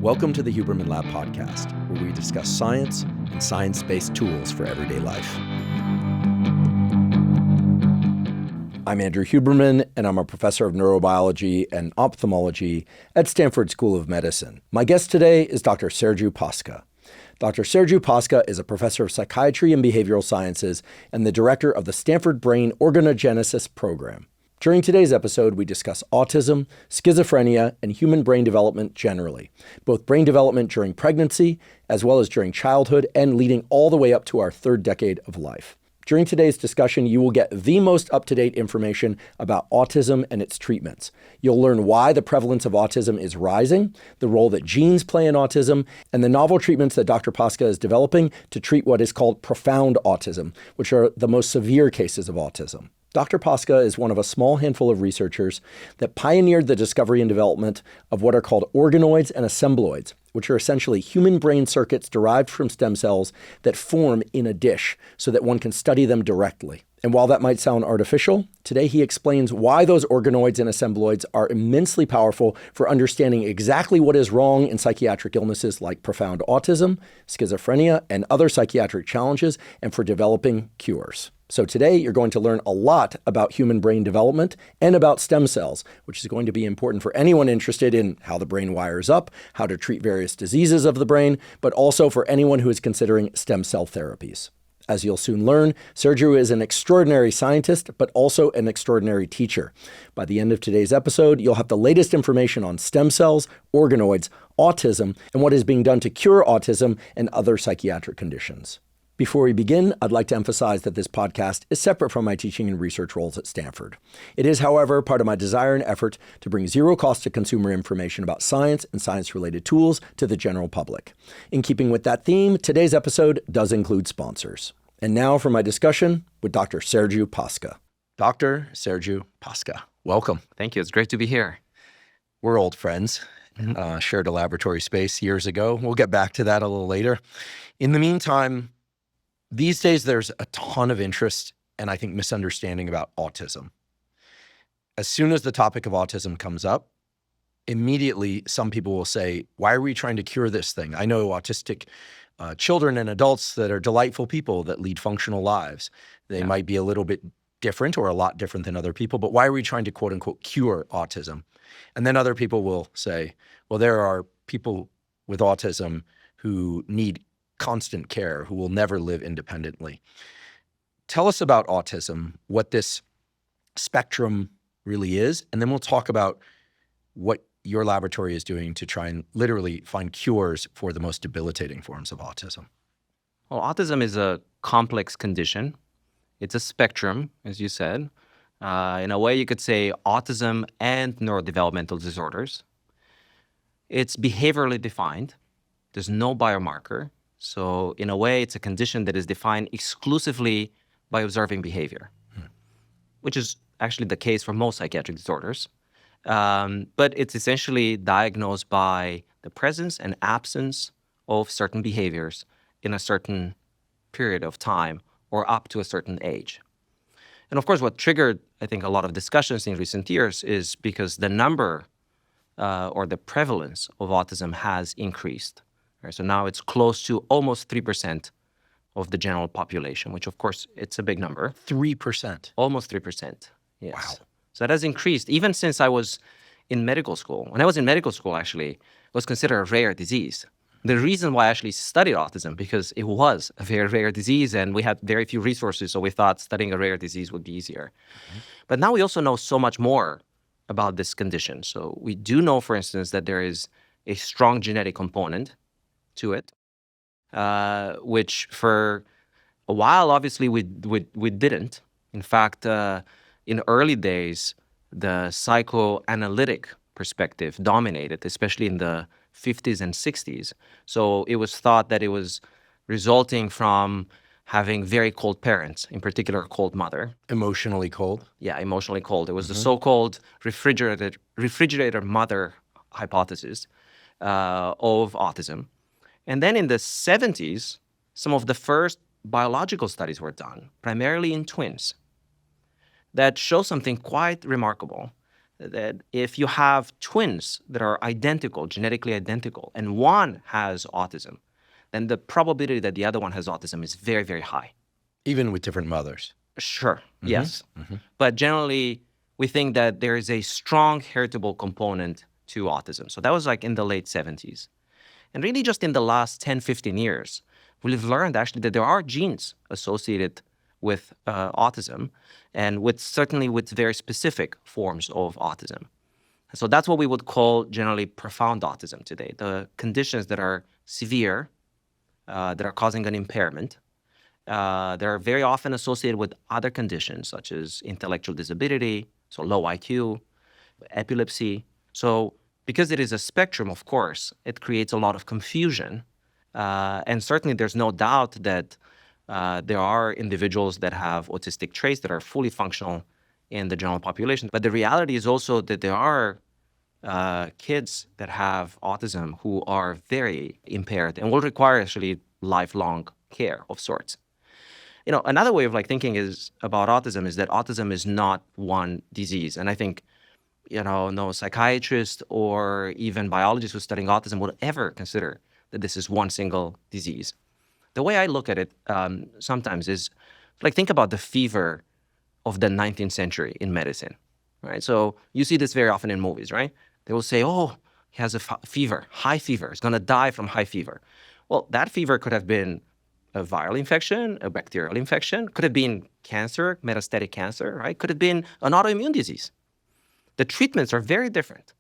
Welcome to the Huberman Lab podcast, where we discuss science and science-based tools for everyday life. I'm Andrew Huberman, and I'm a professor of neurobiology and ophthalmology at Stanford School of Medicine. My guest today is Dr. Sergiu Pașca. Dr. Sergiu Pașca is a professor of psychiatry and behavioral sciences and the director of the Stanford Brain Organogenesis program. During today's episode, we discuss autism, schizophrenia, and human brain development generally, both brain development during pregnancy, as well as during childhood and leading all the way up to our third decade of life. During today's discussion, you will get the most up-to-date information about autism and its treatments. You'll learn why the prevalence of autism is rising, the role that genes play in autism, and the novel treatments that Dr. Pașca is developing to treat what is called profound autism, which are the most severe cases of autism. Dr. Pașca is one of a small handful of researchers that pioneered the discovery and development of what are called organoids and assembloids, which are essentially human brain circuits derived from stem cells that form in a dish so that one can study them directly. And while that might sound artificial, today he explains why those organoids and assembloids are immensely powerful for understanding exactly what is wrong in psychiatric illnesses like profound autism, schizophrenia, and other psychiatric challenges, and for developing cures. So today you're going to learn a lot about human brain development and about stem cells, which is going to be important for anyone interested in how the brain wires up, how to treat various diseases of the brain, but also for anyone who is considering stem cell therapies. As you'll soon learn, Sergiu is an extraordinary scientist, but also an extraordinary teacher. By the end of today's episode, you'll have the latest information on stem cells, organoids, autism, and what is being done to cure autism and other psychiatric conditions. Before we begin, I'd like to emphasize that this podcast is separate from my teaching and research roles at Stanford. It is, however, part of my desire and effort to bring zero cost to consumer information about science and science-related tools to the general public. In keeping with that theme, today's episode does include sponsors. And now for my discussion with Dr. Sergiu Pașca. Dr. Sergiu Pașca, welcome. Thank you. It's great to be here. We're old friends. Shared a laboratory space years ago. We'll get back to that a little later. In the meantime, these days, there's a ton of interest and I think misunderstanding about autism. As soon as the topic of autism comes up, immediately some people will say, why are we trying to cure this thing? I know autistic children and adults that are delightful people that lead functional lives. They might be a little bit different or a lot different than other people, but why are we trying to quote unquote cure autism? And then other people will say, well, there are people with autism who need constant care, who will never live independently. Tell us about autism, what this spectrum really is, and then we'll talk about what your laboratory is doing to try and literally find cures for the most debilitating forms of autism. Well, autism is a complex condition. It's a spectrum, as you said. In a way, you could say autism and neurodevelopmental disorders. It's behaviorally defined. There's no biomarker. So in a way, it's a condition that is defined exclusively by observing behavior, which is actually the case for most psychiatric disorders. But it's essentially diagnosed by the presence and absence of certain behaviors in a certain period of time or up to a certain age. And of course, what triggered, I think, a lot of discussions in recent years is because the number or the prevalence of autism has increased. Right? So now it's close to almost 3% of the general population, which of course, it's a big number. 3%? Almost 3%, yes. Wow. So that has increased even since I was in medical school. When I was in medical school, actually, it was considered a rare disease. The reason why I actually studied autism, because it was a very rare disease and we had very few resources, so we thought studying a rare disease would be easier. But now we also know so much more about this condition. So we do know, for instance, that there is a strong genetic component to it, which for a while, obviously, we didn't. In fact, in early days, the psychoanalytic perspective dominated, especially in the 50s and 60s. So it was thought that it was resulting from having very cold parents, in particular a cold mother. Emotionally cold? Yeah, emotionally cold. It was the so-called refrigerator mother hypothesis of autism. And then in the 70s, some of the first biological studies were done, primarily in twins, that show something quite remarkable. that if you have twins that are identical, genetically identical, and one has autism, then the probability that the other one has autism is very, very high. Even with different mothers. Sure, yes. But generally, we think that there is a strong heritable component to autism. So that was like in the late 70s. And really just in the last 10, 15 years, we've learned actually that there are genes associated with autism and certainly with very specific forms of autism. So that's what we would call generally profound autism today, the conditions that are severe, that are causing an impairment. They're very often associated with other conditions such as intellectual disability, so low IQ, epilepsy. So because it is a spectrum, of course, it creates a lot of confusion. And certainly there's no doubt that there are individuals that have autistic traits that are fully functional in the general population. But the reality is also that there are kids that have autism who are very impaired and will require actually lifelong care of sorts. You know, another way of thinking is about autism is that autism is not one disease. And I think, no psychiatrist or even biologist who's studying autism would ever consider that this is one single disease. The way I look at it sometimes is think about the fever of the 19th century in medicine, right? So you see this very often in movies, right? They will say, oh, he has a fever, high fever. He's going to die from high fever. Well, that fever could have been a viral infection, a bacterial infection, could have been cancer, metastatic cancer, right? Could have been an autoimmune disease. The treatments are very different.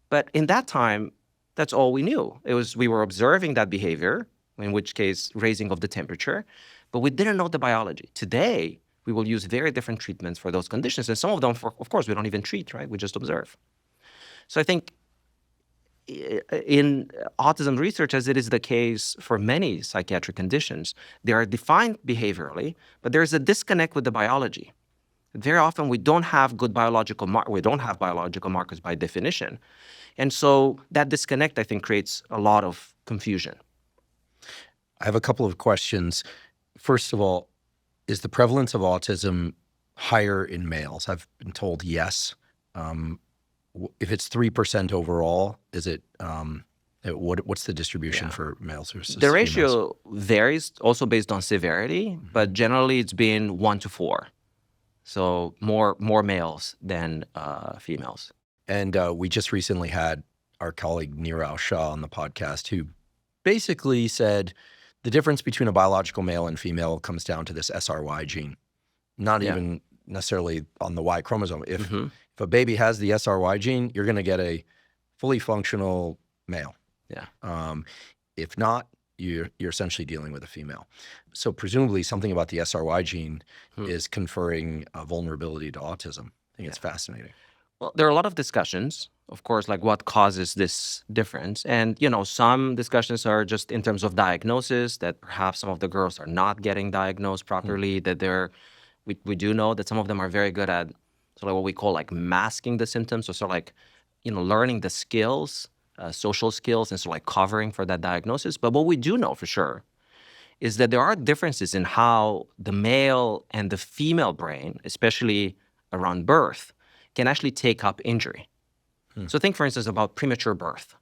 But in that time, that's all we knew. We were observing that behavior, in which case raising of the temperature, but we didn't know the biology. Today, we will use very different treatments for those conditions. And some of them, of course, we don't even treat, right? We just observe. So I think in autism research, as it is the case for many psychiatric conditions, they are defined behaviorally, but there is a disconnect with the biology. Very often, we don't have biological markers by definition. And so that disconnect, I think, creates a lot of confusion. I have a couple of questions. First of all, is the prevalence of autism higher in males? I've been told yes. If it's 3% overall, is it what's the distribution for males versus the females? ratio varies also based on severity, but generally it's been 1 to 4. So more males than females. And we just recently had our colleague Neeraj Shah on the podcast, who basically said the difference between a biological male and female comes down to this SRY gene, not even necessarily on the Y chromosome. If a baby has the SRY gene, you're going to get a fully functional male. Yeah. If not, you're essentially dealing with a female. So presumably something about the SRY gene is conferring a vulnerability to autism. I think it's fascinating. Well, there are a lot of discussions, of course, like what causes this difference. And, some discussions are just in terms of diagnosis, that perhaps some of the girls are not getting diagnosed properly, that we do know that some of them are very good at sort of what we call masking the symptoms, or sort of learning the skills, social skills, and sort of covering for that diagnosis. But what we do know for sure is that there are differences in how the male and the female brain, especially around birth, can actually take up injury. So think, for instance, about premature birth.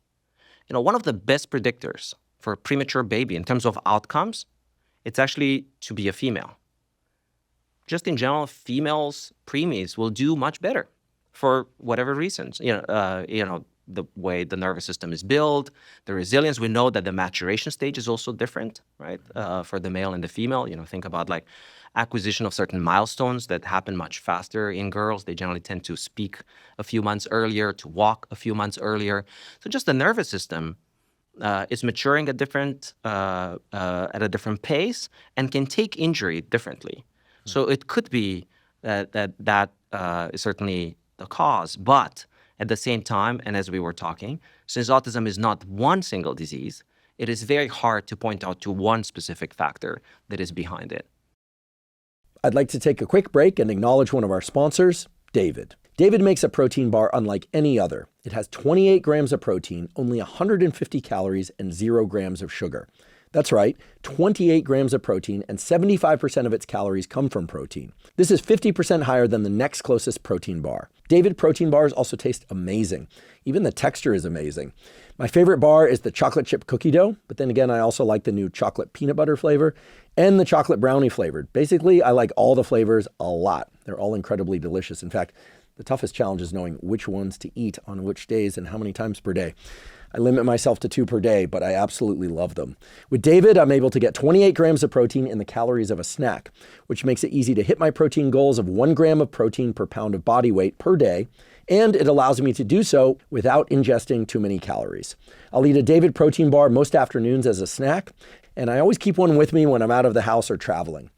One of the best predictors for a premature baby in terms of outcomes, it's actually to be a female. Just in general, females, preemies will do much better for whatever reasons. The way the nervous system is built, the resilience. We know that the maturation stage is also different, right? For the male and the female. Think about acquisition of certain milestones that happen much faster in girls. They generally tend to speak a few months earlier, to walk a few months earlier. So just the nervous system is maturing at a different pace and can take injury differently. So it could be that is certainly the cause, but at the same time, and as we were talking, since autism is not one single disease, it is very hard to point out to one specific factor that is behind it. I'd like to take a quick break and acknowledge one of our sponsors, David. David makes a protein bar unlike any other. It has 28 grams of protein, only 150 calories, and 0 grams of sugar. That's right, 28 grams of protein, and 75% of its calories come from protein. This is 50% higher than the next closest protein bar. David protein bars also taste amazing. Even the texture is amazing. My favorite bar is the chocolate chip cookie dough, but then again, I also like the new chocolate peanut butter flavor and the chocolate brownie flavored. Basically, I like all the flavors a lot. They're all incredibly delicious. In fact, the toughest challenge is knowing which ones to eat on which days and how many times per day. I limit myself to 2 per day, but I absolutely love them. With David, I'm able to get 28 grams of protein in the calories of a snack, which makes it easy to hit my protein goals of 1 gram of protein per pound of body weight per day, and it allows me to do so without ingesting too many calories. I'll eat a David protein bar most afternoons as a snack, and I always keep one with me when I'm out of the house or traveling.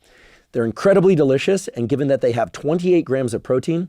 They're incredibly delicious, and given that they have 28 grams of protein,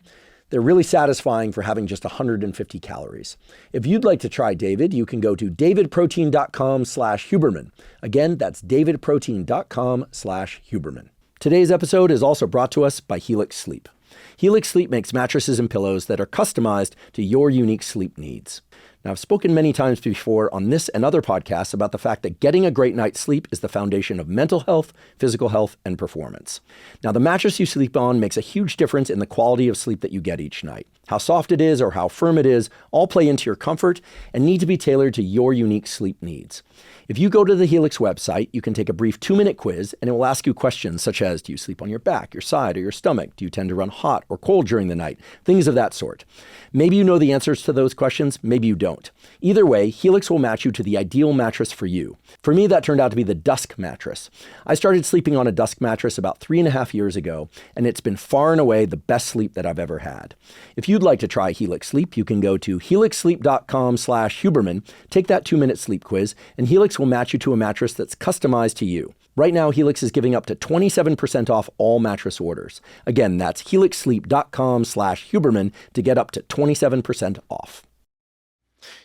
they're really satisfying for having just 150 calories. If you'd like to try David, you can go to davidprotein.com/Huberman. Again, that's davidprotein.com/Huberman. Today's episode is also brought to us by Helix Sleep. Helix Sleep makes mattresses and pillows that are customized to your unique sleep needs. Now, I've spoken many times before on this and other podcasts about the fact that getting a great night's sleep is the foundation of mental health, physical health, and performance. Now, the mattress you sleep on makes a huge difference in the quality of sleep that you get each night. How soft it is or how firm it is all play into your comfort and need to be tailored to your unique sleep needs. If you go to the Helix website, you can take a brief 2-minute quiz, and it will ask you questions such as, do you sleep on your back, your side, or your stomach? Do you tend to run hot or cold during the night? Things of that sort. Maybe you know the answers to those questions, maybe you don't. Either way, Helix will match you to the ideal mattress for you. For me, that turned out to be the Dusk mattress. I started sleeping on a Dusk mattress about 3.5 years ago, and it's been far and away the best sleep that I've ever had. If you'd like to try Helix Sleep, you can go to helixsleep.com/Huberman, take that 2-minute sleep quiz, and Helix will match you to a mattress that's customized to you. Right now, Helix is giving up to 27% off all mattress orders. Again, that's helixsleep.com/Huberman to get up to 27% off.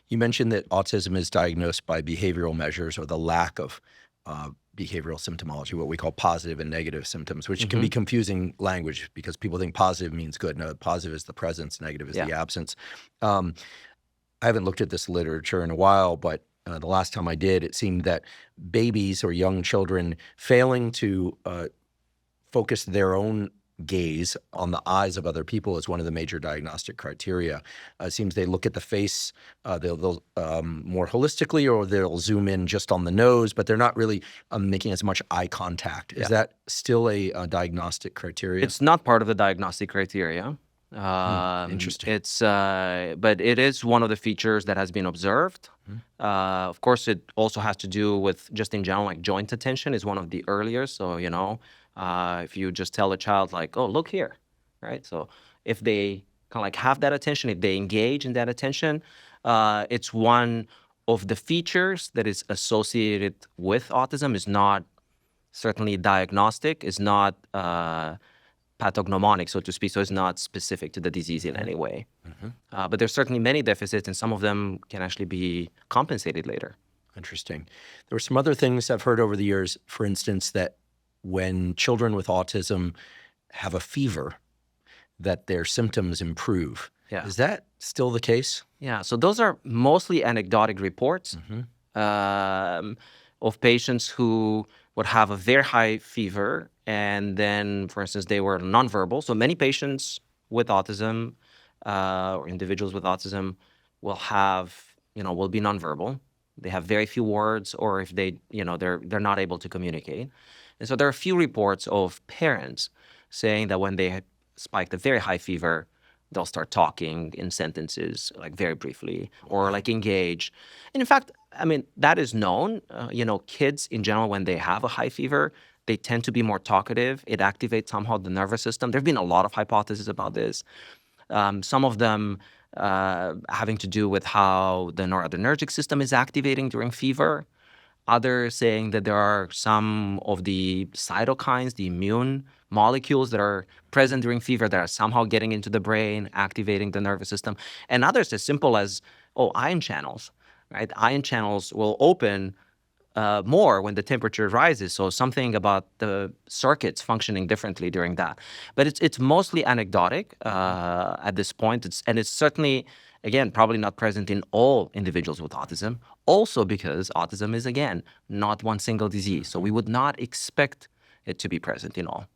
You mentioned that autism is diagnosed by behavioral measures or the lack of behavioral symptomology, what we call positive and negative symptoms, which can be confusing language because people think positive means good. No, positive is the presence, negative is the absence. I haven't looked at this literature in a while, but the last time I did, it seemed that babies or young children failing to focus their own gaze on the eyes of other people is one of the major diagnostic criteria. It seems they look at the face, they'll more holistically, or they'll zoom in just on the nose, but they're not really making as much eye contact. Is that still a diagnostic criteria? It's not part of the diagnostic criteria. Interesting. It's but it is one of the features that has been observed. Of course, it also has to do with just in general, like joint attention is one of the earlier. So, if you just tell a child like, oh, look here, right? So if they kind of like have that attention, if they engage in that attention, it's one of the features that is associated with autism, is not certainly diagnostic, is not pathognomonic, so to speak, so it's not specific to the disease in any way. But there's certainly many deficits, and some of them can actually be compensated later. Interesting. There were some other things I've heard over the years, for instance, that when children with autism have a fever, that their symptoms improve. Yeah. Is that still the case? Yeah, so those are mostly anecdotic reports of patients who would have a very high fever, and then, for instance, they were nonverbal. So many patients with autism or individuals with autism will have, will be nonverbal. They have very few words, or if they, they're not able to communicate. And so there are a few reports of parents saying that when they spiked a very high fever, they'll start talking in sentences, like very briefly, or like engage. And in fact, that is known. Kids in general, when they have a high fever, they tend to be more talkative. It activates somehow the nervous system. There have been a lot of hypotheses about this. Some of them having to do with how the noradrenergic system is activating during fever. Others saying that there are some of the cytokines, the immune molecules that are present during fever that are somehow getting into the brain, activating the nervous system. And others as simple as, ion channels, right? Ion channels will open more when the temperature rises. So something about the circuits functioning differently during that. But it's mostly anecdotic at this point. It's certainly Again, probably not present in all individuals with autism. Also because autism is, again, not one single disease. So we would not expect it to be present in all.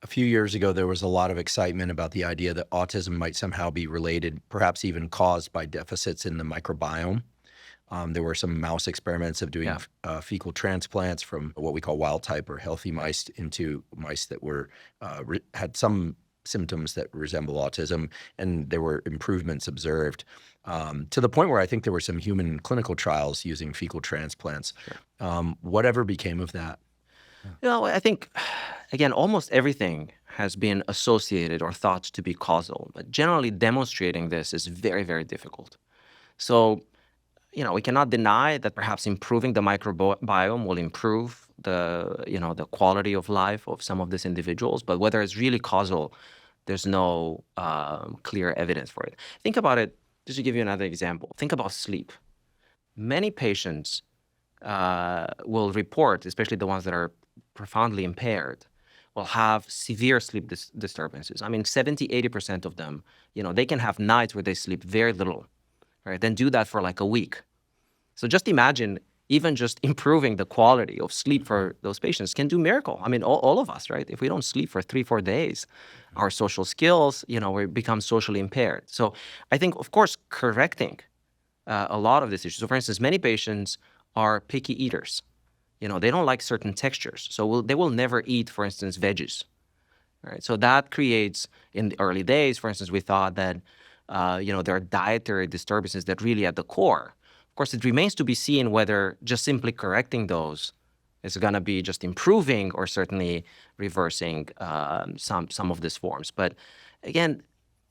A few years ago, there was a lot of excitement about the idea that autism might somehow be related, perhaps even caused by deficits in the microbiome. There were some mouse experiments of doing fecal transplants from what we call wild type or healthy mice into mice that were had some symptoms that resemble autism, and there were improvements observed to the point where I think there were some human clinical trials using fecal transplants. Sure. Whatever became of that? I think, again, almost everything has been associated or thought to be causal, but generally demonstrating this is very, very difficult. So, we cannot deny that perhaps improving the microbiome will improve the quality of life of some of these individuals, but whether it's really causal, there's no clear evidence for it. Think about it, just to give you another example. Think about sleep. Many patients will report, especially the ones that are profoundly impaired, will have severe sleep disturbances. I mean, 70-80% of them, they can have nights where they sleep very little, right? Then do that for like a week. So just imagine even just improving the quality of sleep for those patients can do miracle. I mean, all of us, right? If we don't sleep for 3-4 days, our social skills, we become socially impaired. So I think, of course, correcting a lot of these issues. So for instance, many patients are picky eaters. They don't like certain textures. So they will never eat, for instance, veggies. Right? So that creates, in the early days, for instance, we thought that, there are dietary disturbances that really at the core. Of course, it remains to be seen whether just simply correcting those is going to be just improving or certainly reversing some of these forms. But again,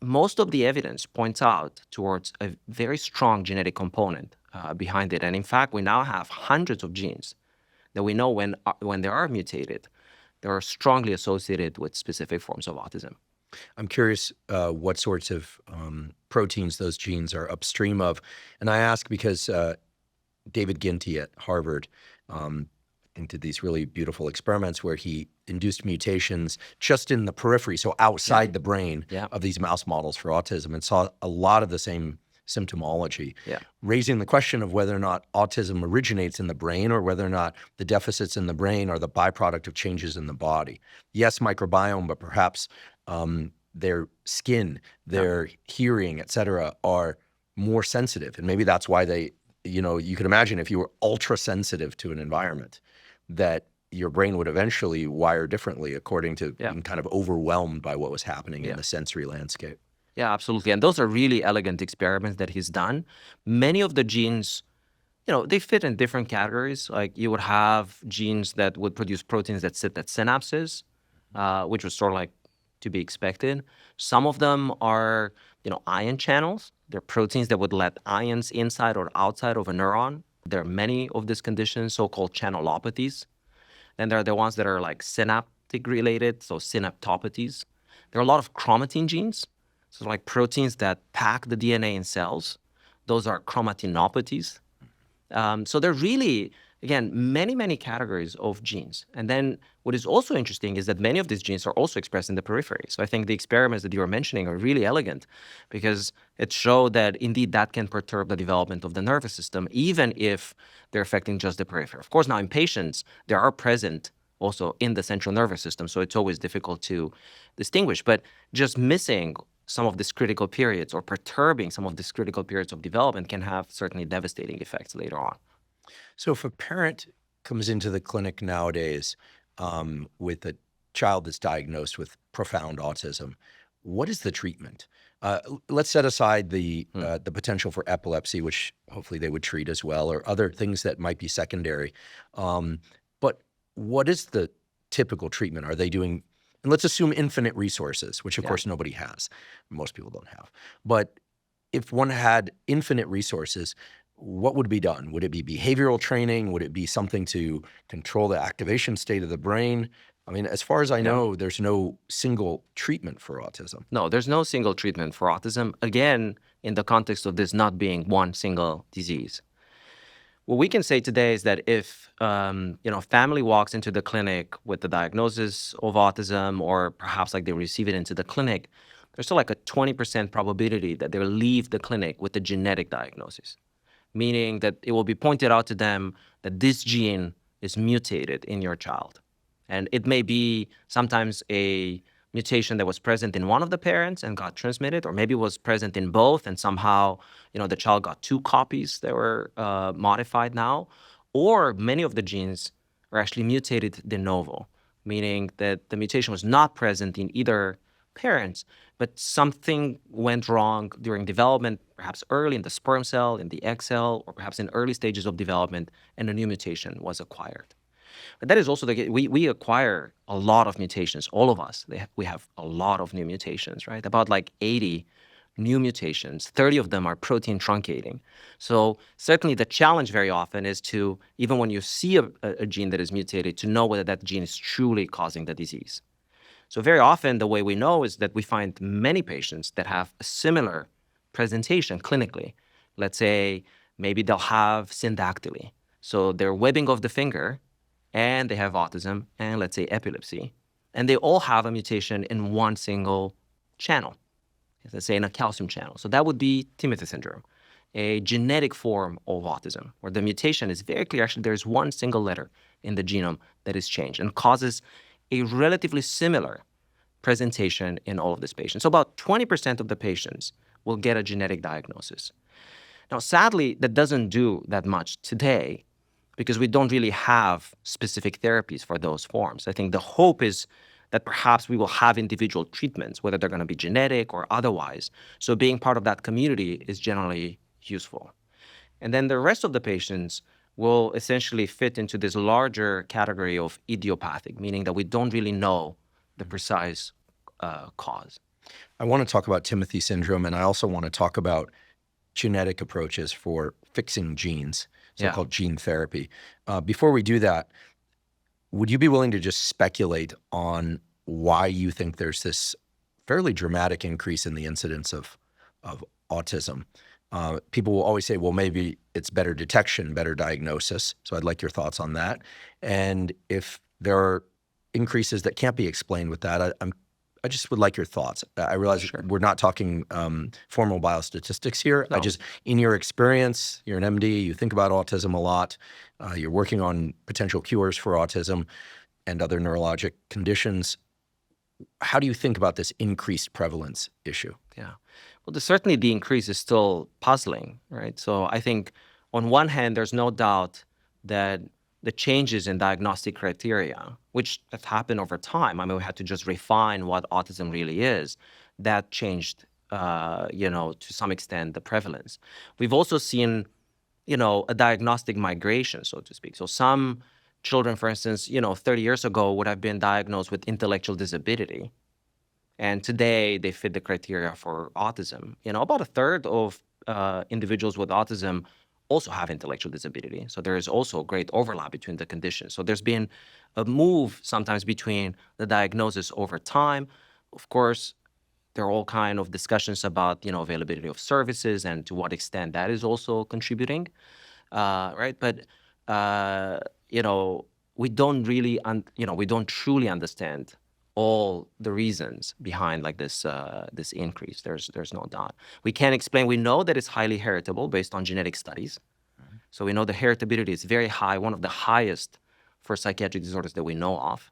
most of the evidence points out towards a very strong genetic component behind it. And in fact, we now have hundreds of genes that we know when they are mutated, they are strongly associated with specific forms of autism. I'm curious what sorts of proteins those genes are upstream of. And I ask because David Ginty at Harvard did these really beautiful experiments where he induced mutations just in the periphery, so outside the brain of these mouse models for autism, and saw a lot of the same symptomology, raising the question of whether or not autism originates in the brain or whether or not the deficits in the brain are the byproduct of changes in the body. Yes, microbiome, but perhaps their skin, their hearing, et cetera, are more sensitive. And maybe that's why they, you can imagine if you were ultra sensitive to an environment, that your brain would eventually wire differently according to being kind of overwhelmed by what was happening in the sensory landscape. Yeah, absolutely. And those are really elegant experiments that he's done. Many of the genes, they fit in different categories. Like you would have genes that would produce proteins that sit at synapses, which was sort of like to be expected. Some of them are, ion channels. They're proteins that would let ions inside or outside of a neuron. There are many of these conditions, so-called channelopathies. Then there are the ones that are like synaptic related, so synaptopathies. There are a lot of chromatin genes. So like proteins that pack the DNA in cells, those are chromatinopathies. So there are really, again, many, many categories of genes. And then what is also interesting is that many of these genes are also expressed in the periphery. So I think the experiments that you were mentioning are really elegant because it showed that indeed that can perturb the development of the nervous system, even if they're affecting just the periphery. Of course, now in patients, they are present also in the central nervous system, so it's always difficult to distinguish. But just missing some of these critical periods or perturbing some of these critical periods of development can have certainly devastating effects later on. So if a parent comes into the clinic nowadays with a child that's diagnosed with profound autism, what is the treatment? Let's set aside the potential for epilepsy, which hopefully they would treat as well, or other things that might be secondary. But what is the typical treatment? Are they doing, and let's assume infinite resources, which of course nobody has. Most people don't have. But if one had infinite resources, what would be done? Would it be behavioral training? Would it be something to control the activation state of the brain? I mean, as far as I know, there's no single treatment for autism. No, there's no single treatment for autism, again, in the context of this not being one single disease. What we can say today is that if a family walks into the clinic with the diagnosis of autism, or perhaps like they receive it into the clinic, there's still like a 20% probability that they'll leave the clinic with a genetic diagnosis, meaning that it will be pointed out to them that this gene is mutated in your child. And it may be sometimes a mutation that was present in one of the parents and got transmitted, or maybe was present in both and somehow, the child got two copies that were modified now. Or many of the genes are actually mutated de novo, meaning that the mutation was not present in either parents, but something went wrong during development, perhaps early in the sperm cell, in the egg cell, or perhaps in early stages of development, and a new mutation was acquired. But that is also the case. We acquire a lot of mutations, all of us. We have a lot of new mutations, right? About like 80 new mutations, 30 of them are protein truncating. So certainly the challenge very often is to, even when you see a gene that is mutated, to know whether that gene is truly causing the disease. So very often the way we know is that we find many patients that have a similar presentation clinically. Let's say maybe they'll have syndactyly. So they're webbing of the finger, and they have autism, and let's say epilepsy, and they all have a mutation in one single channel, let's say in a calcium channel. So that would be Timothy syndrome, a genetic form of autism, where the mutation is very clear. Actually, there's one single letter in the genome that is changed and causes a relatively similar presentation in all of these patients. So about 20% of the patients will get a genetic diagnosis. Now, sadly, that doesn't do that much today, because we don't really have specific therapies for those forms. I think the hope is that perhaps we will have individual treatments, whether they're going to be genetic or otherwise. So being part of that community is generally useful. And then the rest of the patients will essentially fit into this larger category of idiopathic, meaning that we don't really know the precise cause. I want to talk about Timothy syndrome, and I also want to talk about genetic approaches for fixing genes, so-called gene therapy. Before we do that, would you be willing to just speculate on why you think there's this fairly dramatic increase in the incidence of autism? People will always say, well, maybe it's better detection, better diagnosis. So I'd like your thoughts on that. And if there are increases that can't be explained with that, I just would like your thoughts. I realize we're not talking formal biostatistics here. No. In your experience, you're an MD, you think about autism a lot. You're working on potential cures for autism and other neurologic conditions. How do you think about this increased prevalence issue? Yeah. Well, certainly the increase is still puzzling, right? So I think on one hand, there's no doubt that the changes in diagnostic criteria, which have happened over time, I mean, we had to just refine what autism really is, that changed, to some extent, the prevalence. We've also seen, a diagnostic migration, so to speak. So some children, for instance, 30 years ago would have been diagnosed with intellectual disability. And today they fit the criteria for autism. About a third of individuals with autism also have intellectual disability. So there is also great overlap between the conditions. So there's been a move sometimes between the diagnosis over time. Of course, there are all kind of discussions about, availability of services and to what extent that is also contributing, right? But, we don't really, we don't truly understand all the reasons behind like this increase. There's no doubt. We can't explain. We know that it's highly heritable based on genetic studies. So we know the heritability is very high, one of the highest for psychiatric disorders that we know of.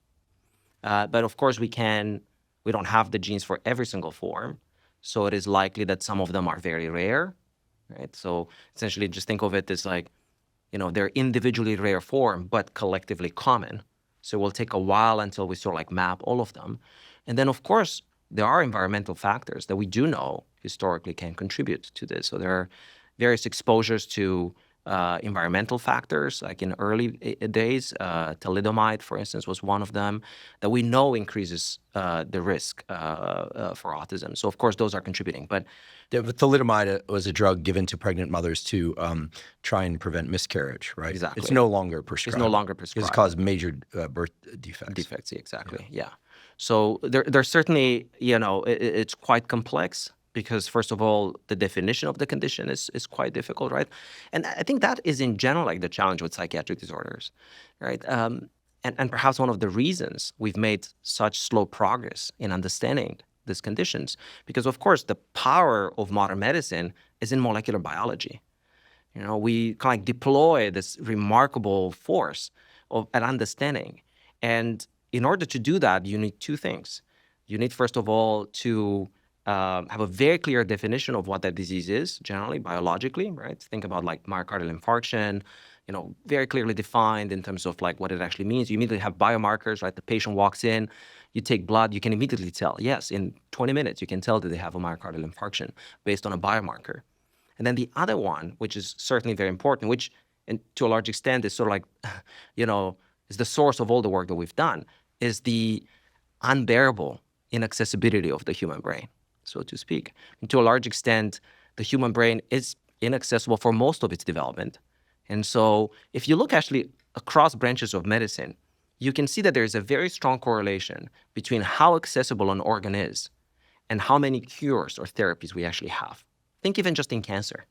But of course, we don't have the genes for every single form. So it is likely that some of them are very rare, right? So essentially just think of it as like, they're individually rare form, but collectively common. So it will take a while until we sort of like map all of them. And then, of course, there are environmental factors that we do know historically can contribute to this. So there are various exposures to environmental factors, like in early days, thalidomide, for instance, was one of them, that we know increases the risk for autism. So, of course, those are contributing. But thalidomide was a drug given to pregnant mothers to try and prevent miscarriage, right? Exactly. It's no longer prescribed. It's no longer prescribed. It's caused major birth defects. Defects, exactly, yeah. So there's certainly, it's quite complex, because first of all, the definition of the condition is quite difficult, right? And I think that is in general like the challenge with psychiatric disorders, right? And perhaps one of the reasons we've made such slow progress in understanding these conditions. Because, of course, the power of modern medicine is in molecular biology. We kind of like deploy this remarkable force of an understanding. And in order to do that, you need two things. You need, first of all, to have a very clear definition of what that disease is, generally, biologically, right? Think about like myocardial infarction, very clearly defined in terms of like what it actually means. You immediately have biomarkers, right? The patient walks in, you take blood, you can immediately tell. Yes, in 20 minutes, you can tell that they have a myocardial infarction based on a biomarker. And then the other one, which is certainly very important, which to a large extent is sort of like, is the source of all the work that we've done, is the unbearable inaccessibility of the human brain, so to speak. And to a large extent, the human brain is inaccessible for most of its development. And so if you look actually across branches of medicine, you can see that there is a very strong correlation between how accessible an organ is and how many cures or therapies we actually have. Think even just in cancer,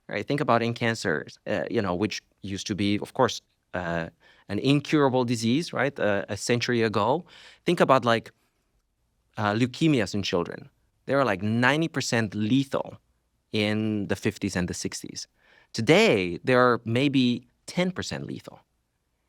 right? Think about in cancer, which used to be, of course, an incurable disease, right? A century ago. Think about like leukemias in children. They were like 90% lethal in the 50s and the 60s. Today, they are maybe 10% lethal.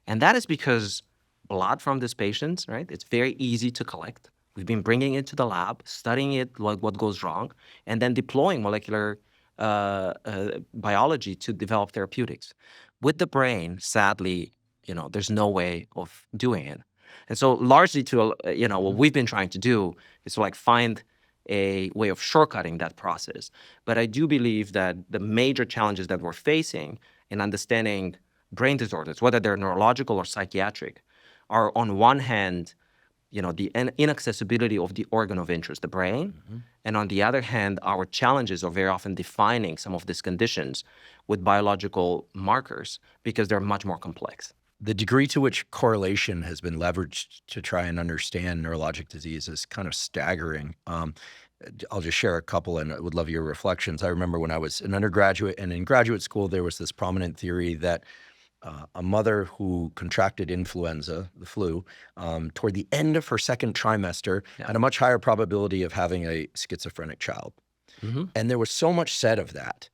And that is because blood from these patients, right? It's very easy to collect. We've been bringing it to the lab, studying it, like what goes wrong, and then deploying molecular biology to develop therapeutics. With the brain, sadly, there's no way of doing it. And so largely what we've been trying to do is to like find a way of shortcutting that process. But I do believe that the major challenges that we're facing in understanding brain disorders, whether they're neurological or psychiatric, are on one hand, the inaccessibility of the organ of interest, the brain, and on the other hand, our challenges are very often defining some of these conditions with biological markers because they're much more complex. The degree to which correlation has been leveraged to try and understand neurologic disease is kind of staggering. I'll just share a couple and I would love your reflections. I remember when I was an undergraduate and in graduate school, there was this prominent theory that a mother who contracted influenza, the flu, toward the end of her second trimester had a much higher probability of having a schizophrenic child. And there was so much said of that.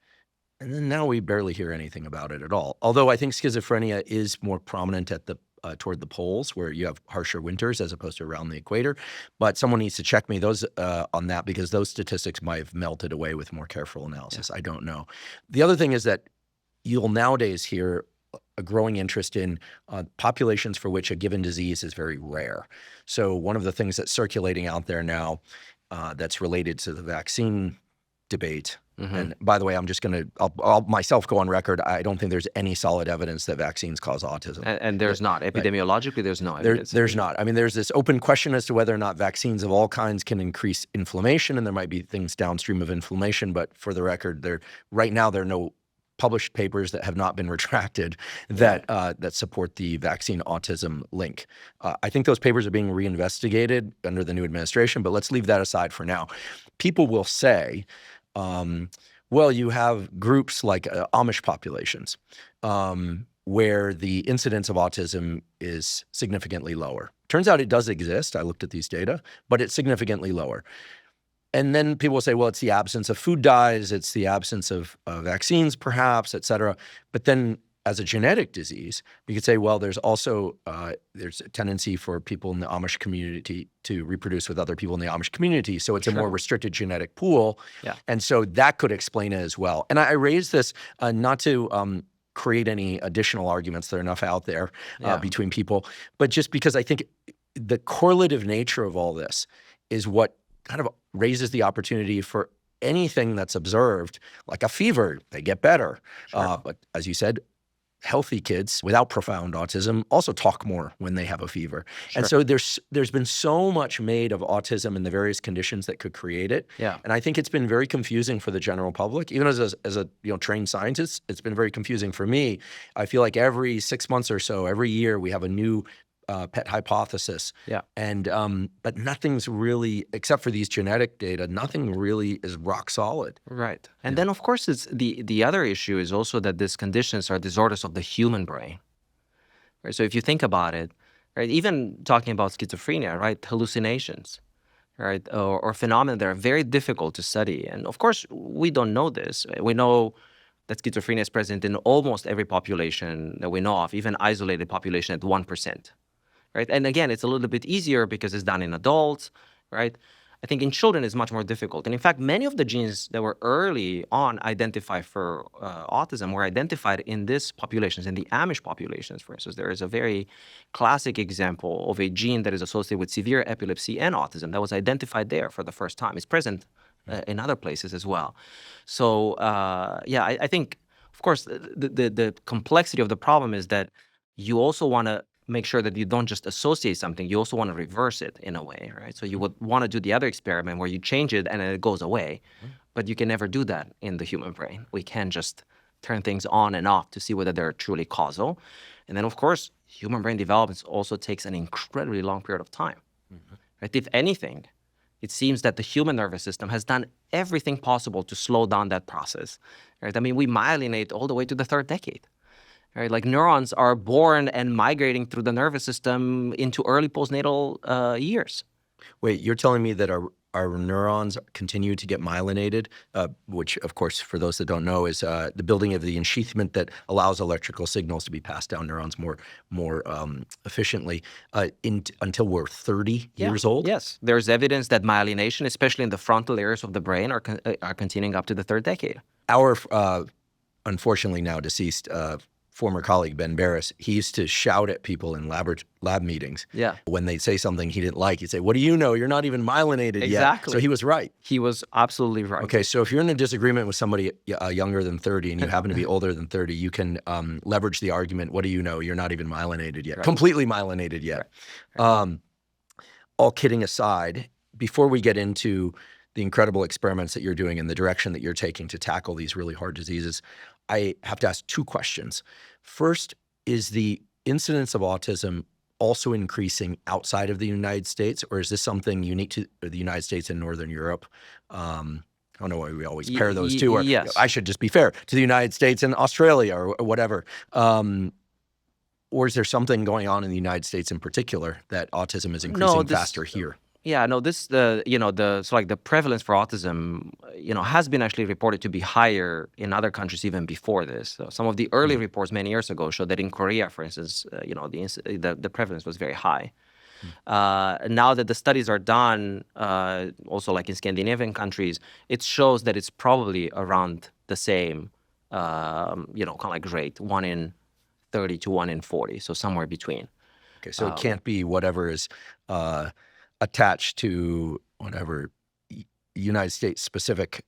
And then now we barely hear anything about it at all. Although I think schizophrenia is more prominent at the toward the poles where you have harsher winters as opposed to around the equator. But someone needs to check me on that because those statistics might have melted away with more careful analysis. I don't know. The other thing is that you'll nowadays hear a growing interest in populations for which a given disease is very rare. So one of the things that's circulating out there now that's related to the vaccine debate, and by the way, I'm just going to, I'll myself go on record, I don't think there's any solid evidence that vaccines cause autism. And there's not. Epidemiologically, there's no evidence. There's not. I mean, there's this open question as to whether or not vaccines of all kinds can increase inflammation, and there might be things downstream of inflammation, but for the record, right now there are no published papers that have not been retracted that support the vaccine autism link. I think those papers are being reinvestigated under the new administration, but let's leave that aside for now. People will say, well, you have groups like Amish populations where the incidence of autism is significantly lower. Turns out it does exist. I looked at these data, but it's significantly lower. And then people will say, well, it's the absence of food dyes, it's the absence of vaccines, perhaps, et cetera. But then as a genetic disease, you could say, well, there's also there's a tendency for people in the Amish community to reproduce with other people in the Amish community. So it's a more restricted genetic pool. And so that could explain it as well. And I raise this not to create any additional arguments. There are enough out there between people. But just because I think the correlative nature of all this is what kind of raises the opportunity for anything that's observed, like a fever, they get better. But as you said, healthy kids without profound autism also talk more when they have a fever. And so there's been so much made of autism and the various conditions that could create it. And I think it's been very confusing for the general public. Even as a trained scientist, it's been very confusing for me. I feel like every 6 months or so, every year, we have a new pet hypothesis. And but nothing's really, except for these genetic data, nothing really is rock solid. Right. And then, of course, it's the other issue is also that these conditions are disorders of the human brain. Right? So if you think about it, right, even talking about schizophrenia, right, hallucinations, right? Or phenomena that are very difficult to study. And of course, we don't know this. We know that schizophrenia is present in almost every population that we know of, even isolated population at 1%, right? And again, it's a little bit easier because it's done in adults, right? I think in children it's much more difficult. And in fact, many of the genes that were early on identified for autism were identified in these populations, in the Amish populations, for instance. There is a very classic example of a gene that is associated with severe epilepsy and autism that was identified there for the first time. It's present in other places as well. So, I think, of course, the complexity of the problem is that you also want to make sure that you don't just associate something, you also want to reverse it in a way, right? So you would want to do the other experiment where you change it and then it goes away, but you can never do that in the human brain. We can't just turn things on and off to see whether they're truly causal. And then, of course, human brain development also takes an incredibly long period of time, right? If anything, it seems that the human nervous system has done everything possible to slow down that process, right? I mean, we myelinate all the way to the third decade. Right, like neurons are born and migrating through the nervous system into early postnatal years. Wait, you're telling me that our neurons continue to get myelinated, which, of course, for those that don't know, is the building of the ensheathment that allows electrical signals to be passed down neurons more efficiently until we're 30 years old? Yes, there's evidence that myelination, especially in the frontal areas of the brain, are continuing up to the third decade. Our unfortunately now deceased former colleague, Ben Barris, he used to shout at people in lab meetings. Yeah. When they say something he didn't like, he'd say, "What do you know? You're not even myelinated yet." Exactly. So he was right. He was absolutely right. Okay, so if you're in a disagreement with somebody younger than 30 and you happen to be older than 30, you can leverage the argument, "What do you know? You're not even myelinated yet." Right. Completely myelinated yet. Right. All kidding aside, before we get into the incredible experiments that you're doing and the direction that you're taking to tackle these really hard diseases, I have to ask two questions. First, is the incidence of autism also increasing outside of the United States, or is this something unique to the United States and Northern Europe? I don't know why we always pair those two. Or yes. I should just be fair to the United States and Australia or whatever. Or is there something going on in the United States in particular that autism is increasing faster here? Yeah, no, the prevalence for autism, has been actually reported to be higher in other countries even before this. So some of the early reports many years ago showed that in Korea, for instance, the prevalence was very high. Now that the studies are done, also like in Scandinavian countries, it shows that it's probably around the same, kind of like rate, 1 in 30 to 1 in 40, so somewhere between. Okay, so it can't be whatever is attached to whatever United States specific